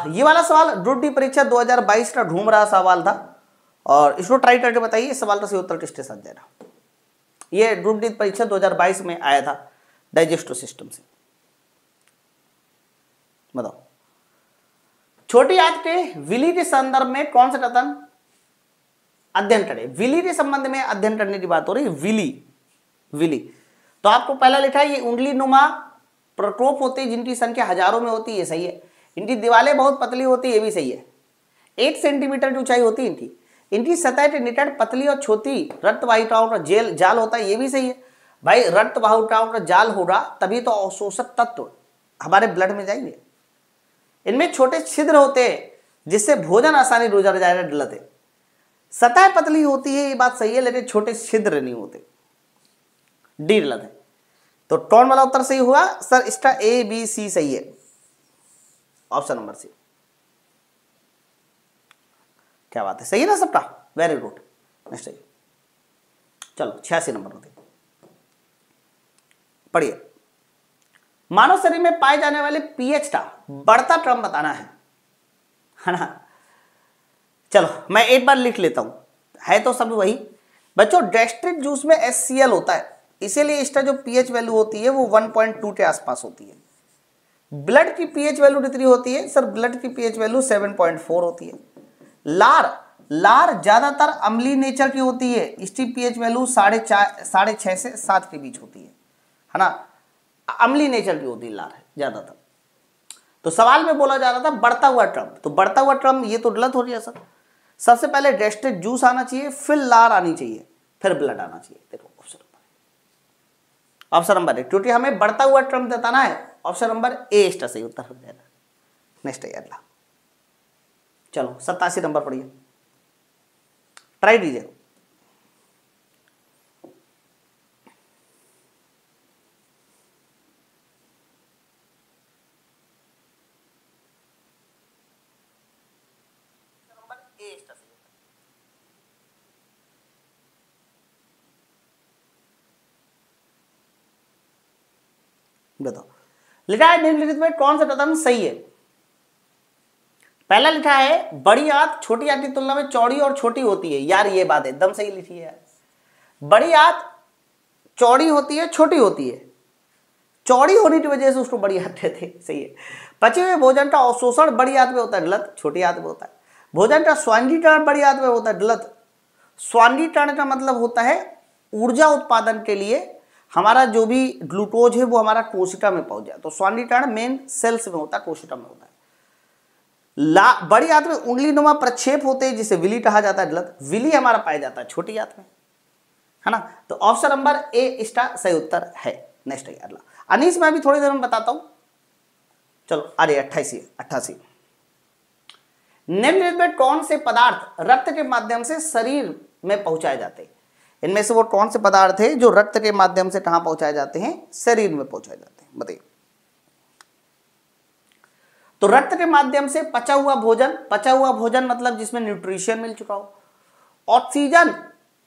ये वाला सवाल ग्रुप डी परीक्षा 2022 का घूम रहा सवाल था और इसको ट्राई करके बताइए इस सवाल का सही उत्तर किसके साथ जाएगा। ये ग्रुप डी परीक्षा 2022 में आया था डाइजेस्टिव सिस्टम से। बताओ छोटी आंत के विली के संदर्भ में कौन सा कथन अध्ययन करें? विली के संबंध में अध्ययन करने की बात हो रही है। विली तो आपको पहला लिखा है ये उंगली नुमा प्रकोप होते हैं जिनकी संख्या हजारों में होती है, ये सही है। इनकी दीवारें बहुत पतली होती है, ये भी सही है। 1 सेंटीमीटर की ऊंचाई होती है इनकी सतह के निकट पतली और छोटी रक्त वाहिकाओं का जाल होता है, ये भी सही है। भाई रक्त वाहिकाओं का जाल होगा तभी तो अवशोषक तत्व हमारे ब्लड में जाएंगे। इनमें छोटे छिद्र होते हैं जिससे भोजन आसानी गुजर जाएगा, गलत है। सतह पतली होती है ये बात सही है, लेकिन छोटे छिद्र नहीं होते, डी गलत है। तो कौन वाला उत्तर सही हुआ सर? इसका ए बी सी सही है, ऑप्शन नंबर सी। क्या बात है, सही है ना सबका? Very good. नेक्स्ट सही। चलो 86 नंबर होते पढ़िए। मानव शरीर में पाए जाने वाले पीएच का बढ़ता क्रम बताना है ना। चलो मैं एक बार लिख लेता हूं, है तो सब वही। बच्चों गैस्ट्रिक जूस में HCl होता है, इसीलिए इसका जो पीएच वैल्यू होती है वो 1.2 के आसपास होती है। ब्लड की पीएच वैल्यू कितनी होती है सर? ब्लड की पीएच वैल्यू 7.4 होती है। लार ज्यादातर अम्लीय नेचर की होती है, इसकी पीएच वैल्यू 6.5 से 7 के बीच होती है ना, अम्लीय नेचर की होती है लार ज्यादातर। तो सवाल में बोला जा रहा था बढ़ता हुआ टर्म, तो बढ़ता हुआ टर्म ये तो गलत हो गया सर। सबसे पहले गैस्ट्रिक जूस आना चाहिए, फिर लार आनी चाहिए, फिर ब्लड आना चाहिए। देखो ऑप्शन नंबर ए, क्योंकि हमें बढ़ता हुआ टर्म बताना है, ऑप्शन नंबर ए इसका सही उत्तर हो जाएगा। नेक्स्ट है अगला, चलो 87 नंबर पढ़िए, ट्राई कीजिए। बताओ लिखा है निम्नलिखित में कौन सा कथन सही है। पहला लिखा है बड़ी आंत छोटी आंत की तुलना में चौड़ी और छोटी होती है। यार ये बात एकदम सही लिखी है यार, बड़ी आंत चौड़ी होती है छोटी होती है, चौड़ी होने की वजह से उसको बड़ी आंत कहते हैं, सही है। पचे हुए भोजन का अवशोषण बड़ी आंत में होता है, गलत, छोटी आंत में होता है। भोजन का स्वांगीकरण बड़ी आंत में होता है, गलत। स्वांगीकरण का मतलब होता है ऊर्जा उत्पादन के लिए हमारा जो भी ग्लूकोज है वो हमारा कोशिका में पहुंच जाए, तो स्वांगीकरण मेन सेल्स में होता है, कोशिका में होता है। बड़ी आंत में उंगली नुमा प्रक्षेप होते हैं जिसे विली कहा जाता है, गलत। विली हमारा पाया जाता है छोटी आंत में, है ना। तो ऑप्शन नंबर ए इसका सही उत्तर है। नेक्स्ट है अगला, अनीस मैं भी थोड़ी देर में बताता हूं। चलो अरे 88 निम्नलिखित में कौन से पदार्थ रक्त के माध्यम से शरीर में पहुंचाए जाते हैं। इनमें से वो कौन से पदार्थ है जो रक्त के माध्यम से कहां पहुंचाए जाते हैं, शरीर में पहुंचाए जाते हैं, बताइए। तो रक्त के माध्यम से पचा हुआ भोजन मतलब जिसमें न्यूट्रिशन मिल चुका हो। ऑक्सीजन,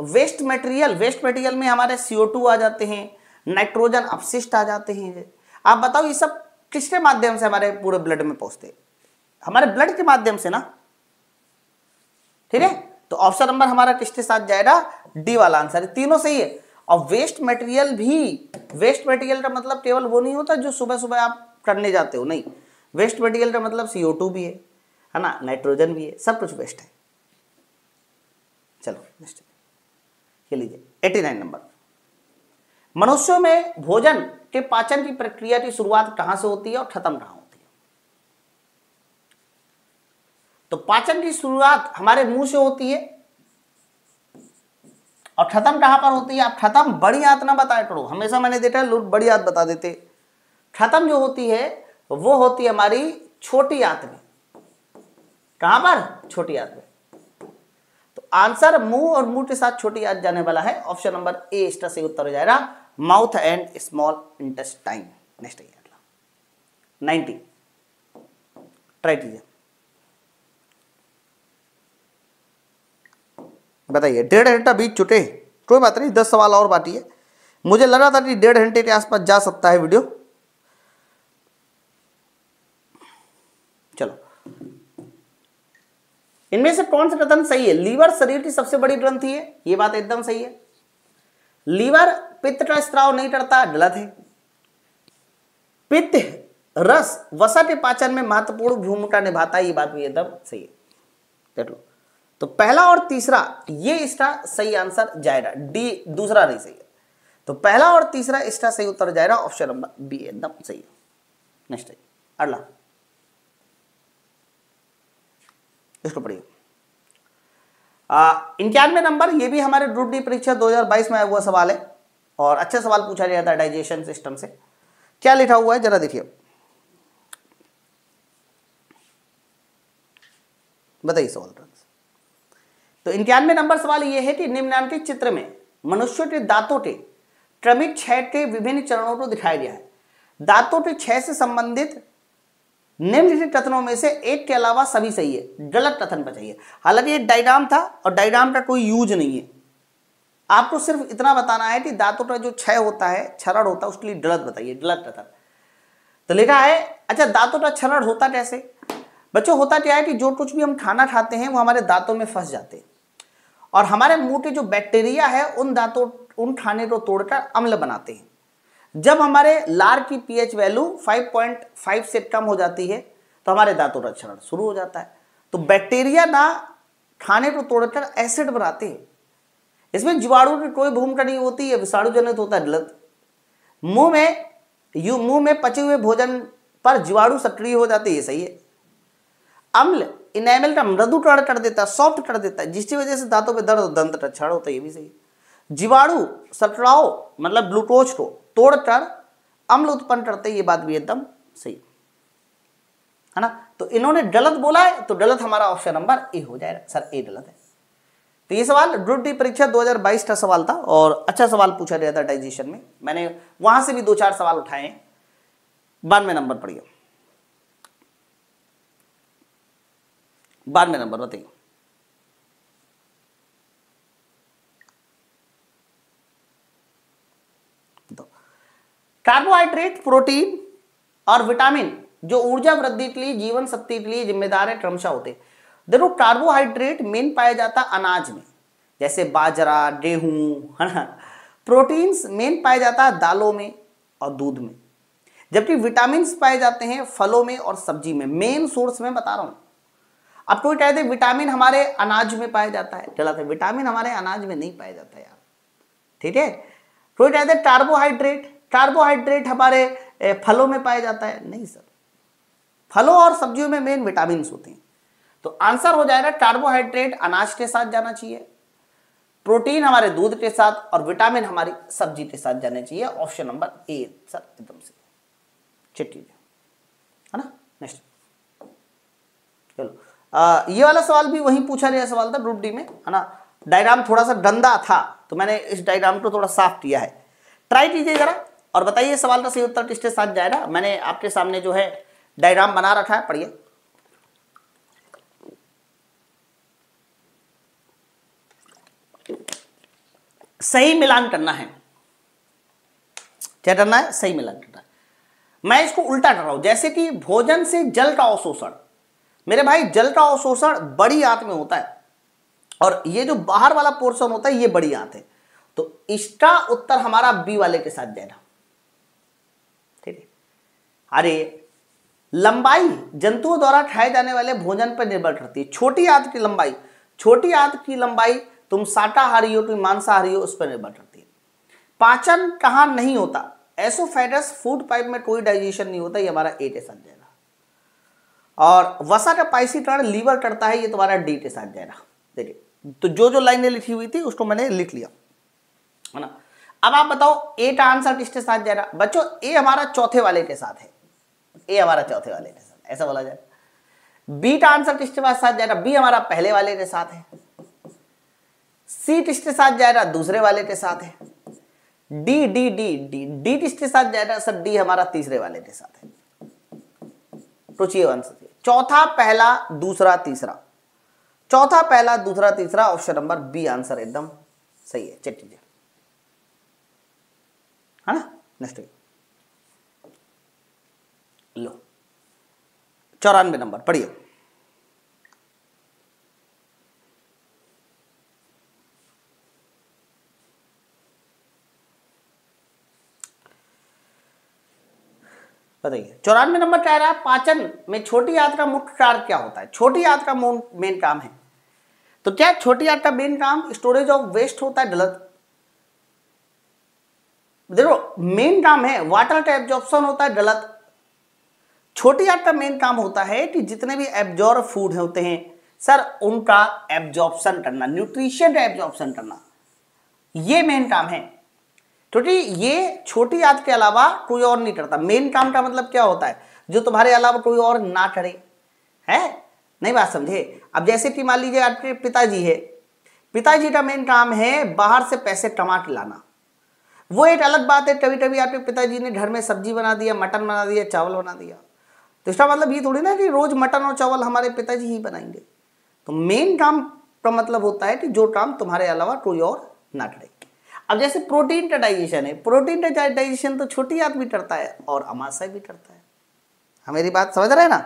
वेस्ट मटेरियल में हमारे CO2 आ जाते हैं, नाइट्रोजन अपशिष्ट आ जाते हैं। आप बताओ ये सब किसके माध्यम से हमारे पूरे ब्लड में पहुंचते हैं, हमारे ब्लड के माध्यम से ना, ठीक है। तो ऑप्शन नंबर हमारा किसके साथ जाएगा, डी वाला आंसर, तीनों सही है। और वेस्ट मटेरियल का मतलब केवल वो नहीं होता जो सुबह सुबह आप करने जाते हो, नहीं, वेस्ट मटेरियल का मतलब CO2 भी है ना, नाइट्रोजन भी है, सब कुछ वेस्ट है। चलो नेक्स्ट ये लीजिए 89 नंबर, मनुष्यों में भोजन के पाचन की प्रक्रिया की शुरुआत कहां से होती है और खत्म कहां होती है। तो पाचन की शुरुआत हमारे मुंह से होती है और खत्म कहां पर होती है। आप खत्म बड़ी आंत ना बताया करो, हमेशा मैंने देखा है लोग बड़ी आंत बता देते। खत्म जो होती है वो होती है हमारी छोटी आंत में। कहां पर, छोटी आंत में। तो आंसर मुंह और मुंह के साथ छोटी आंत जाने वाला है, ऑप्शन नंबर ए इसका सही उत्तर हो जाएगा, mouth and small intestine. Next है 90, ट्राई कीजिए, बताइए। 1.5 घंटा बीत चुके, कोई बात नहीं, 10 सवाल और बाकी है। मुझे लगा था कि 1.5 घंटे के आसपास जा सकता है वीडियो। चलो इनमें से कौन सा कथन सही है। लीवर शरीर की सबसे बड़ी ग्रंथि है, ये बात एकदम सही है। लीवर पित्त का स्त्राव नहीं करता, गलत है। पित्त रस वसा के पाचन में महत्वपूर्ण भूमिका निभाता है, ये बात भी एकदम सही है। देख लो, तो पहला और तीसरा ये इसका सही आंसर जाएगा, डी दूसरा नहीं सही है। तो पहला और तीसरा इसका सही उत्तर जाएगा, ऑप्शन नंबर बी एकदम सही है। नेक्स्ट है अगला, इसको पढ़िए। 91 नंबर, ये भी हमारे ग्रुप डी परीक्षा 2022 में आया हुआ सवाल है और अच्छा सवाल पूछा गया था डाइजेशन सिस्टम से। क्या लिखा हुआ है जरा देखिए, बताइए सवाल। तो 91 नंबर सवाल ये है कि निम्नलिखित चित्र में मनुष्य के दांतों के क्रमिक क्षय के विभिन्न चरणों को दिखाया गया है। दांतों के क्षय से संबंधित निम्नलिखित कथनों में से एक के अलावा सभी सही है, गलत कथन बचाइए। हालांकि ये डायग्राम था और डायग्राम का कोई यूज नहीं है, आपको सिर्फ इतना बताना है कि दांतों का जो क्षय होता है, क्षरण होता है, उसके लिए गलत बताइए, गलत कथन। तो लिखा है, अच्छा दांतों का क्षरण होता कैसे बच्चों, होता क्या है कि जो कुछ भी हम खाना खाते हैं वो हमारे दांतों में फंस जाते हैं और हमारे मुंह के जो बैक्टीरिया है उन खाने को तोड़कर अम्ल बनाते हैं। जब हमारे लार की पीएच वैल्यू 5.5 से कम हो जाती है तो हमारे दांतों का क्षरण शुरू हो जाता है। तो बैक्टीरिया ना खाने को तोड़कर एसिड बनाते हैं। इसमें जीवाणु की कोई भूमिका नहीं होती, है विषाणु जनित होता है जलद। मुंह में पचे हुए भोजन पर जीवाणु सक्रिय हो जाते हैं, सही है। अम्ल इनेमल का मृदुकरण कर देता है, सॉफ्ट कर देता है, जिसकी वजह से दांतों पे दर्द और दंत क्षरण होता है, ये भी सही है। जीवाणु शर्कराओं मतलब ग्लूकोज को तोड़कर अम्ल उत्पन्न करते हैं, ये बात भी एकदम सही है ना। तो इन्होंने गलत बोला है, तो गलत हमारा ऑप्शन नंबर ए हो जाएगा। सर ए गलत है। तो ये सवाल ग्रुप डी परीक्षा 2022 का सवाल था और अच्छा सवाल पूछा गया था डाइजेशन में। मैंने वहां से भी 2-4 सवाल उठाए हैं। 92 नंबर पढ़िए, 92 नंबर बताइए। तो कार्बोहाइड्रेट, प्रोटीन और विटामिन जो ऊर्जा वृद्धि के लिए, जीवन शक्ति के लिए जिम्मेदार है, क्रमशः होते हैं। देखो कार्बोहाइड्रेट मेन पाया जाता अनाज में, जैसे बाजरा, गेहूं, है ना। प्रोटीन्स मेन पाया जाता है दालों में और दूध में, जबकि विटामिन पाए जाते हैं फलों में और सब्जी में। मेन सोर्स में बता रहा हूं। अब कोई कहते हैं विटामिन हमारे अनाज में पाया जाता है, गलत है। विटामिन हमारे अनाज में नहीं पाया जाता यार, ठीक है। कोई कहते हैं कार्बोहाइड्रेट हमारे फलों में पाया जाता है, नहीं सर। फलों और सब्जियों में मेन विटामिन होते हैं। तो आंसर हो जाएगा कार्बोहाइड्रेट अनाज के साथ जाना चाहिए, प्रोटीन हमारे दूध के साथ और विटामिन हमारी सब्जी के साथ जाने चाहिए। ऑप्शन नंबर ए सर एकदम से चिट्ठी है ना। नेक्स्ट चलो, ये वाला सवाल भी वहीं पूछा गया सवाल था ग्रुप डी में, है ना। डायग्राम थोड़ा सा गंदा था तो मैंने इस डायग्राम को थोड़ा साफ किया है। ट्राई कीजिए जरा और बताइए सवाल का सही उत्तर किसके साथ जाएगा। मैंने आपके सामने जो है डायग्राम बना रखा है, पढ़िए। सही मिलान करना है। क्या करना है? सही मिलान करना है। मैं इसको उल्टा कर रहा हूं, जैसे कि भोजन से जल का अवशोषण। मेरे भाई जल का अवशोषण बड़ी आंत में होता है और ये जो बाहर वाला पोर्शन होता है ये बड़ी आंत है। तो इसका उत्तर हमारा बी वाले के साथ जाएगा, ठीक है। अरे लंबाई जंतुओं द्वारा खाए जाने वाले भोजन पर निर्भर करती है। छोटी आंत की लंबाई तुम शाकाहारी हो तुम मांसाहारी हो उस पर निर्भर करती है। पाचन कहाँ नहीं होता, एसोफेगस फूड पाइप में कोई डाइजेशन नहीं होता, ये हमारा ए के साथ जाएगा। और वसा का पाइसीकरण लीवर करता है, ये तुम्हारा डी के साथ जाएगा। देखिए तो जो लाइनें लिखी हुई थी उसको मैंने लिख लिया, है ना। अब आप बताओ ए का आंसर किसके साथ जाएगा? बच्चों ए हमारा चौथे वाले के साथ है, ए हमारा चौथे वाले के साथ, ऐसा बोला जाए। बी का आंसर किसके साथ जाएगा? बी हमारा पहले वाले के साथ है। सी किसके साथ जाएगा? दूसरे वाले के साथ है। D D D D D किसके साथ जाएगा? सर डी हमारा तीसरे वाले के साथ है। सोचिए आंसर, चौथा पहला दूसरा तीसरा, चौथा पहला दूसरा तीसरा, ऑप्शन नंबर बी आंसर एकदम सही है। चेक कीजिए, है ना। नेक्स्ट लो 94 नंबर पढ़िए। बताइए 94 नंबर क्या रहा है? पाचन में छोटी आंत का मुख्य कार्य क्या होता है? छोटी आंत का मेन काम है, तो क्या छोटी आंत का मेन काम स्टोरेज ऑफ वेस्ट होता है? गलत। देखो मेन काम है वाटर का एब्जॉर्प्शन होता है, गलत। छोटी आंत का मेन काम होता है कि जितने भी एब्जॉर्ब फूड होते हैं सर उनका एब्जॉर्प्शन करना, न्यूट्रिशन का एब्जॉर्प्शन करना, ये मेन काम है। क्योंकि ये छोटी आंत के अलावा कोई और नहीं करता। मेन काम का मतलब क्या होता है? जो तुम्हारे अलावा कोई और ना करे, है नहीं? बात समझे? अब जैसे कि मान लीजिए आपके पिताजी है, पिताजी का मेन काम है बाहर से पैसे कमा के लाना, वो एक अलग बात है। कभी कभी आपके पिताजी ने घर में सब्जी बना दिया, मटन बना दिया, चावल बना दिया, तो इसका मतलब ये थोड़ी ना कि रोज मटन और चावल हमारे पिताजी ही बनाएंगे। तो मेन काम का मतलब होता है कि जो काम तुम्हारे अलावा कोई और ना करे। अब जैसे प्रोटीन का डाइजेशन है, प्रोटीन का डाइजेशन तो छोटी आंत भी करता है और अमाशय भी करता है। हम मेरी बात समझ रहे हैं ना।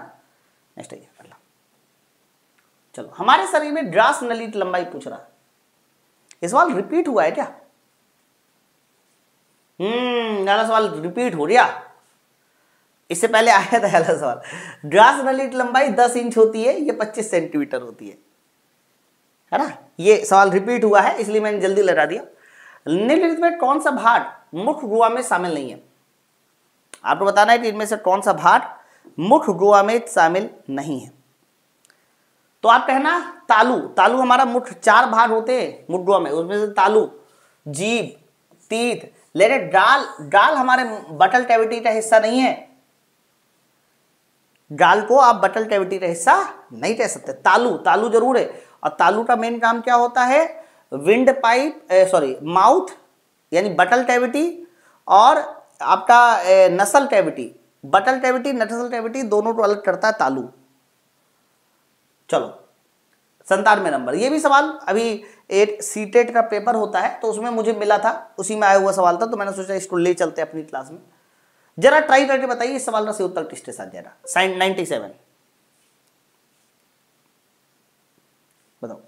नेक्स्ट है चलो, हमारे शरीर में ग्रास नली की लंबाई पूछ रहा है। ये सवाल रिपीट हुआ है क्या? वाला सवाल रिपीट हो गया। इससे पहले आया था वाला सवाल। ग्रास नली की लंबाई 10 इंच होती है, ये 25 सेंटीमीटर होती है। है ना, ये सवाल रिपीट हुआ है इसलिए मैंने जल्दी लगा दिया। निम्नलिखित में कौन सा भाग मुख्य गोवा में शामिल नहीं है? आपको बताना है कि इनमें से कौन सा भाग मुख्य गोवा में शामिल नहीं है। तो आप कहना तालु, तालु हमारा मुख्य 4 भाग होते हैं मुख्य गोवा में, उसमें से तालु, जीभ, तीत, लेकिन डाल, डाल हमारे बटल कैविटी का हिस्सा नहीं है। डाल को आप बटल कैविटी का हिस्सा नहीं कह सकते। तालु, तालु जरूर है। और तालु का मेन काम क्या होता है? विंड पाइप, सॉरी माउथ यानी बटल कैविटी और आपका नसल कैविटी, बटल कैविटी नसल कैविटी दोनों को अलग करता है तालु। चलो 97 नंबर, ये भी सवाल अभी एक सीटेट का पेपर होता है तो उसमें मुझे मिला था, उसी में आया हुआ सवाल था, तो मैंने सोचा इसको ले चलते अपनी क्लास में। जरा ट्राई करके बताइए इस सवाल का सही उत्तर किसके साथ जरा। 97 बताओ।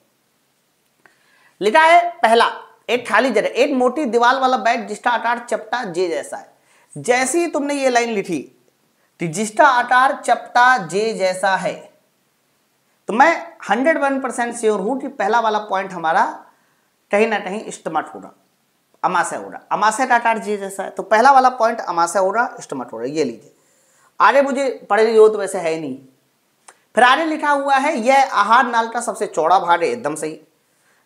लिखा है पहला, एक खाली जगह, एक मोटी दीवार वाला बैट जिसका आकार चपटा जे जैसा है। जैसे ही तुमने ये लाइन लिखी कि जिसका आकार चपटा जे जैसा है, तो मैं 101% श्योर हूं कि पहला वाला पॉइंट हमारा कहीं ना कहीं इस्तेमाल होगा, अमाशय होगा। अमाशय का आकार जे जैसा है तो पहला वाला पॉइंट अमाशय होगा, इस्तेमाल होगा। ये लीजिए, आगे मुझे पढ़े ली हो तो वैसे है नहीं। फिर आगे लिखा हुआ है यह आहार नाल का सबसे चौड़ा भाग है, एकदम सही।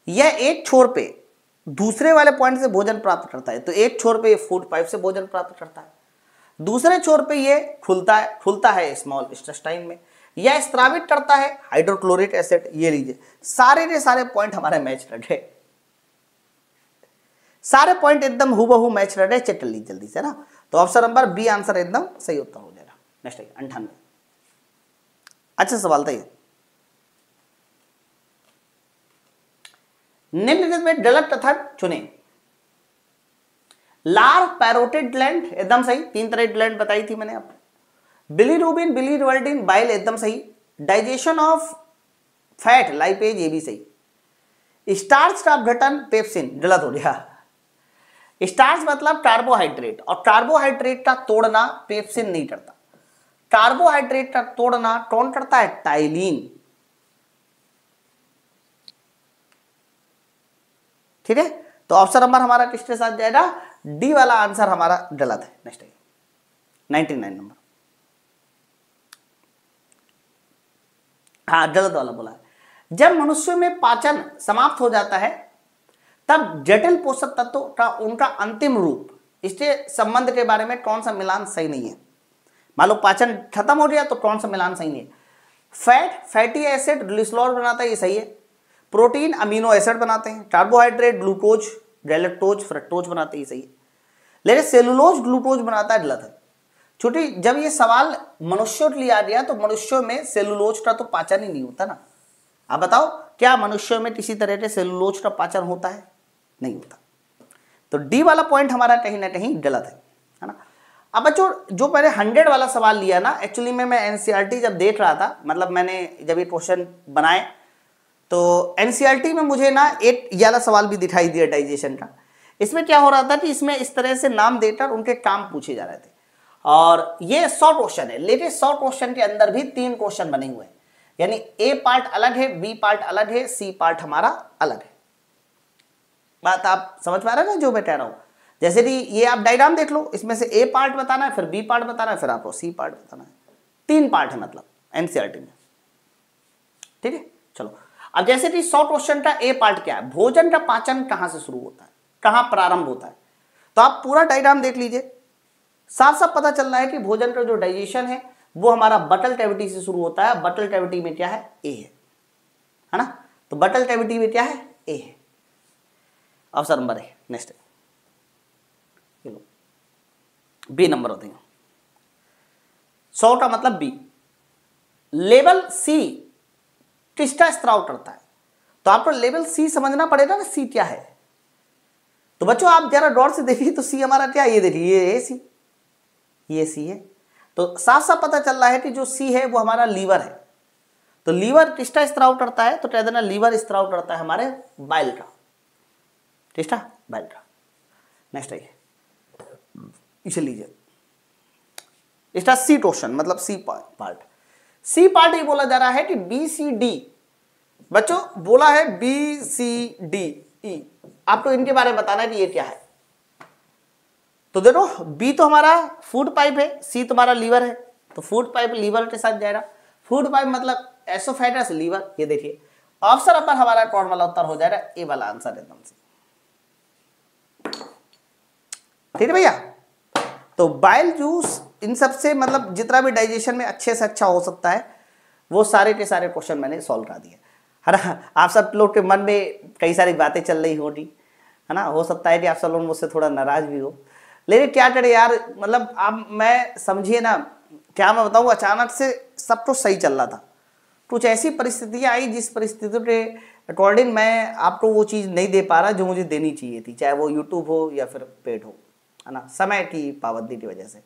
यह एक छोर पे दूसरे वाले पॉइंट से भोजन प्राप्त करता है, तो एक छोर पे ये फूड पाइप से भोजन प्राप्त करता है, दूसरे छोर पे ये खुलता है स्मॉल इंटेस्टाइन में। यह स्त्रावित करता है हाइड्रोक्लोरिक एसिड। ये लीजिए, सारे के सारे पॉइंट हमारे मैच रहे, सारे पॉइंट एकदम हूबहू मैच रहे। चेक कर लीजिए जल्दी से ना। तो ऑप्शन नंबर बी आंसर एकदम सही उत्तर हो जाएगा। नेक्स्ट 98। अच्छा सवाल था ये। निम्नलिखित में गलत कथन चुने। लार पैरोटिड ग्लैंड एकदम सही, 3 तरह ग्लैंड बताई थी मैंने आपको। बिलीरुबिन, बिलीरुबिन, बाइल एकदम सही। डाइजेशन ऑफ फैट, लाइपेज, ये भी सही। स्टार्च का अपघटन पेप्सिन, गलत हो गया। स्टार्च मतलब कार्बोहाइड्रेट, और कार्बोहाइड्रेट का तोड़ना पेप्सिन नहीं करता। कार्बोहाइड्रेट का तोड़ना कौन करता है? टाइलिन। ठीक है, तो ऑप्शन नंबर हमारा किसके साथ जाएगा? डी वाला आंसर हमारा गलत है। नेक्स्ट 99 नंबर, हाँ गलत वाला बोला है। जब मनुष्य में पाचन समाप्त हो जाता है तब जटिल पोषक तत्व का उनका अंतिम रूप, इसके संबंध के बारे में कौन सा मिलान सही नहीं है? मान लो पाचन खत्म हो गया तो कौन सा मिलान सही नहीं है? फैट फैटी एसिड ग्लिसरॉल बनाता है, ये सही है। प्रोटीन अमीनो एसिड बनाते हैं। कार्बोहाइड्रेट ग्लूकोज गैलेक्टोज फ्रक्टोज बनाते हैं, ये सही है। लेकिन सेलुलोज ग्लूकोज बनाता है, गलत है। छोटी, जब ये सवाल मनुष्यों के लिए आ गया तो मनुष्यों में सेलुलोज का तो पाचन ही नहीं होता ना। आप बताओ क्या मनुष्यों में किसी तरह से सेलुलोज का पाचन होता है? नहीं होता। तो डी वाला पॉइंट हमारा कहीं ना कहीं गलत है ना। अब बच्चों जो मैंने 100 वाला सवाल लिया ना, एक्चुअली में मैं एनसीईआरटी जब देख रहा था, मतलब मैंने जब ये क्वेश्चन बनाए तो एनसीईआरटी में मुझे ना एक ये वाला सवाल भी दिखाई दिया डाइजेशन का। इसमें क्या हो रहा था कि इसमें इस तरह से नाम देकर उनके काम पूछे जा रहे थे, और ये 100 क्वेश्चन है, लेकिन 100 क्वेश्चन के अंदर भी 3 क्वेश्चन बने हुए हैं, यानी ए पार्ट अलग है, बी पार्ट अलग है, सी पार्ट हमारा अलग है। बात आप समझ पा रहे हैं ना जो मैं कह रहा हूं? जैसे कि ये आप डायग्राम देख लो, इसमें से ए पार्ट बताना है, फिर बी पार्ट बताना है, फिर आपको सी पार्ट बताना है। 3 पार्ट है मतलब एनसीईआरटी में। ठीक है, चलो अब जैसे कि 100 क्वेश्चन का ए पार्ट क्या है? भोजन का पाचन कहां से शुरू होता है, कहां प्रारंभ होता है? तो आप पूरा डायग्राम देख लीजिए, साफ साफ पता चल रहा है कि भोजन का जो डाइजेशन है वो हमारा बटल कैविटी से शुरू होता है। बटल कैविटी में क्या है? ए है ना। तो बटल कैविटी में क्या है? ए है। ऑप्शन नंबर है। नेक्स्ट बी नंबर होते हैं। 100 का मतलब बी। लेवल सी किसका स्त्राव करता है? तो आपको लेवल सी समझना पड़ेगा ना, सी क्या है। तो बच्चों आप जरा गौर से देखिए तो सी हमारा क्या, ये देखिए ये सी, ये सी है। तो साफ साफ पता चल रहा है कि जो सी है वो हमारा लीवर है। तो लीवर किसका स्त्राव करता है? तो कह देना लीवर स्त्राव करता है हमारे बाइल का, किसका? बाइल का। नेक्स्ट आइए, इसे लीजिए, इसका सी क्वेश्चन मतलब सी पार्ट। सी पार्ट ये बोला जा रहा है कि बी सी डी बच्चों बोला है बी सी डी ई, आपको इनके बारे में बताना है कि ये क्या है। तो देखो बी तो हमारा फूड पाइप है, सी तुम्हारा लीवर है, तो फूड पाइप लीवर के साथ जाएगा। फूड पाइप मतलब एसोफेगस लीवर, ये देखिए ऑप्शन नंबर हमारा कौन वाला उत्तर हो जाएगा, ए वाला आंसर एकदम से। ठीक है भैया, तो बाइल जूस इन सब से मतलब जितना भी डाइजेशन में अच्छे से अच्छा हो सकता है वो सारे के सारे क्वेश्चन मैंने सॉल्व करा दिए, है ना। आप सब लोग के मन में कई सारी बातें चल रही होगी, है ना, हो सकता है कि आप सब लोग मुझसे थोड़ा नाराज भी हो, लेकिन क्या करे यार, मतलब आप मैं समझिए ना, क्या मैं बताऊँ, अचानक से सब तो सही चल रहा था, कुछ ऐसी परिस्थितियाँ आई जिस परिस्थितियों के अकॉर्डिंग मैं आपको वो चीज़ नहीं दे पा रहा जो मुझे देनी चाहिए थी, चाहे वो यूट्यूब हो या फिर पेड हो, है ना, समय की पाबंदी की वजह से।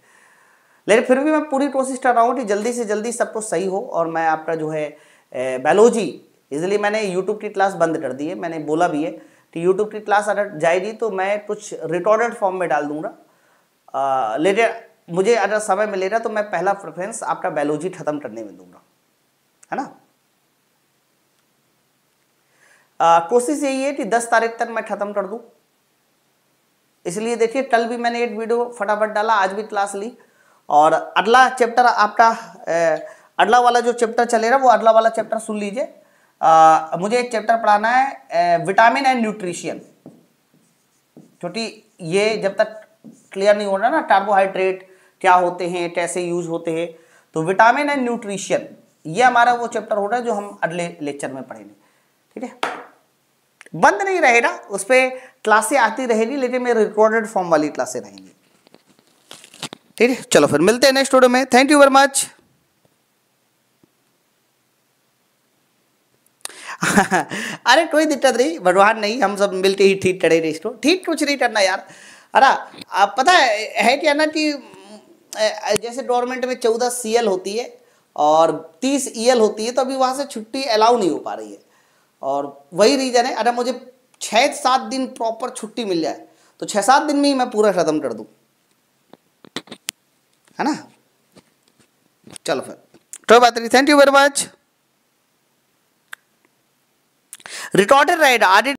लेकिन फिर भी मैं पूरी कोशिश कर रहा हूँ कि जल्दी से जल्दी सब कुछ सही हो। और मैं आपका जो है बायोलॉजी, इसलिए मैंने यूट्यूब की क्लास बंद कर दी है, मैंने बोला भी है कि यूट्यूब की क्लास अगर जाएगी तो मैं कुछ रिकॉर्डेड फॉर्म में डाल दूंगा, लेकिन मुझे अगर समय मिलेगा तो मैं पहला प्रेफरेंस आपका बायोलॉजी खत्म करने में दूंगा, है ना। कोशिश यही है कि 10 तारीख तक मैं खत्म कर दूं, इसलिए देखिए कल भी मैंने एक वीडियो फटाफट डाला, आज भी क्लास ली, और अगला चैप्टर आपका अगला वाला जो चैप्टर चलेगा वो अगला वाला चैप्टर सुन लीजिए। मुझे एक चैप्टर पढ़ाना है विटामिन एंड न्यूट्रिशन, क्योंकि ये जब तक क्लियर नहीं हो रहा ना कार्बोहाइड्रेट क्या होते हैं, कैसे यूज होते हैं, तो विटामिन एंड न्यूट्रिशन ये हमारा वो चैप्टर हो रहा है जो हम अगले लेक्चर में पढ़ेंगे। ठीक है, बंद नहीं रहेगा, उस पर क्लासें आती रहेगी, लेकिन मेरे रिकॉर्डेड फॉर्म वाली क्लासें रहेंगी। ठीक है, चलो फिर मिलते हैं नेक्स्ट वीडियो में। Thank you very much. अरे कोई दिक्कत नहीं, भगवान नहीं, हम सब मिलके ही ठीक करेंगे इसको, ठीक कुछ नहीं करना यार। अरे आप पता है क्या ना कि जैसे गवर्नमेंट में 14 CL होती है और 30 EL होती है, तो अभी वहाँ से छुट्टी अलाउ नहीं हो पा रही है, और वही रीज़न है। अगर मुझे 6-7 दिन प्रॉपर छुट्टी मिल जाए तो 6-7 दिन में ही मैं पूरा ख़त्म कर दूँ, है ना। चलो फिर कोई बात नहीं, thank you very much. Recorded रहेगा आगे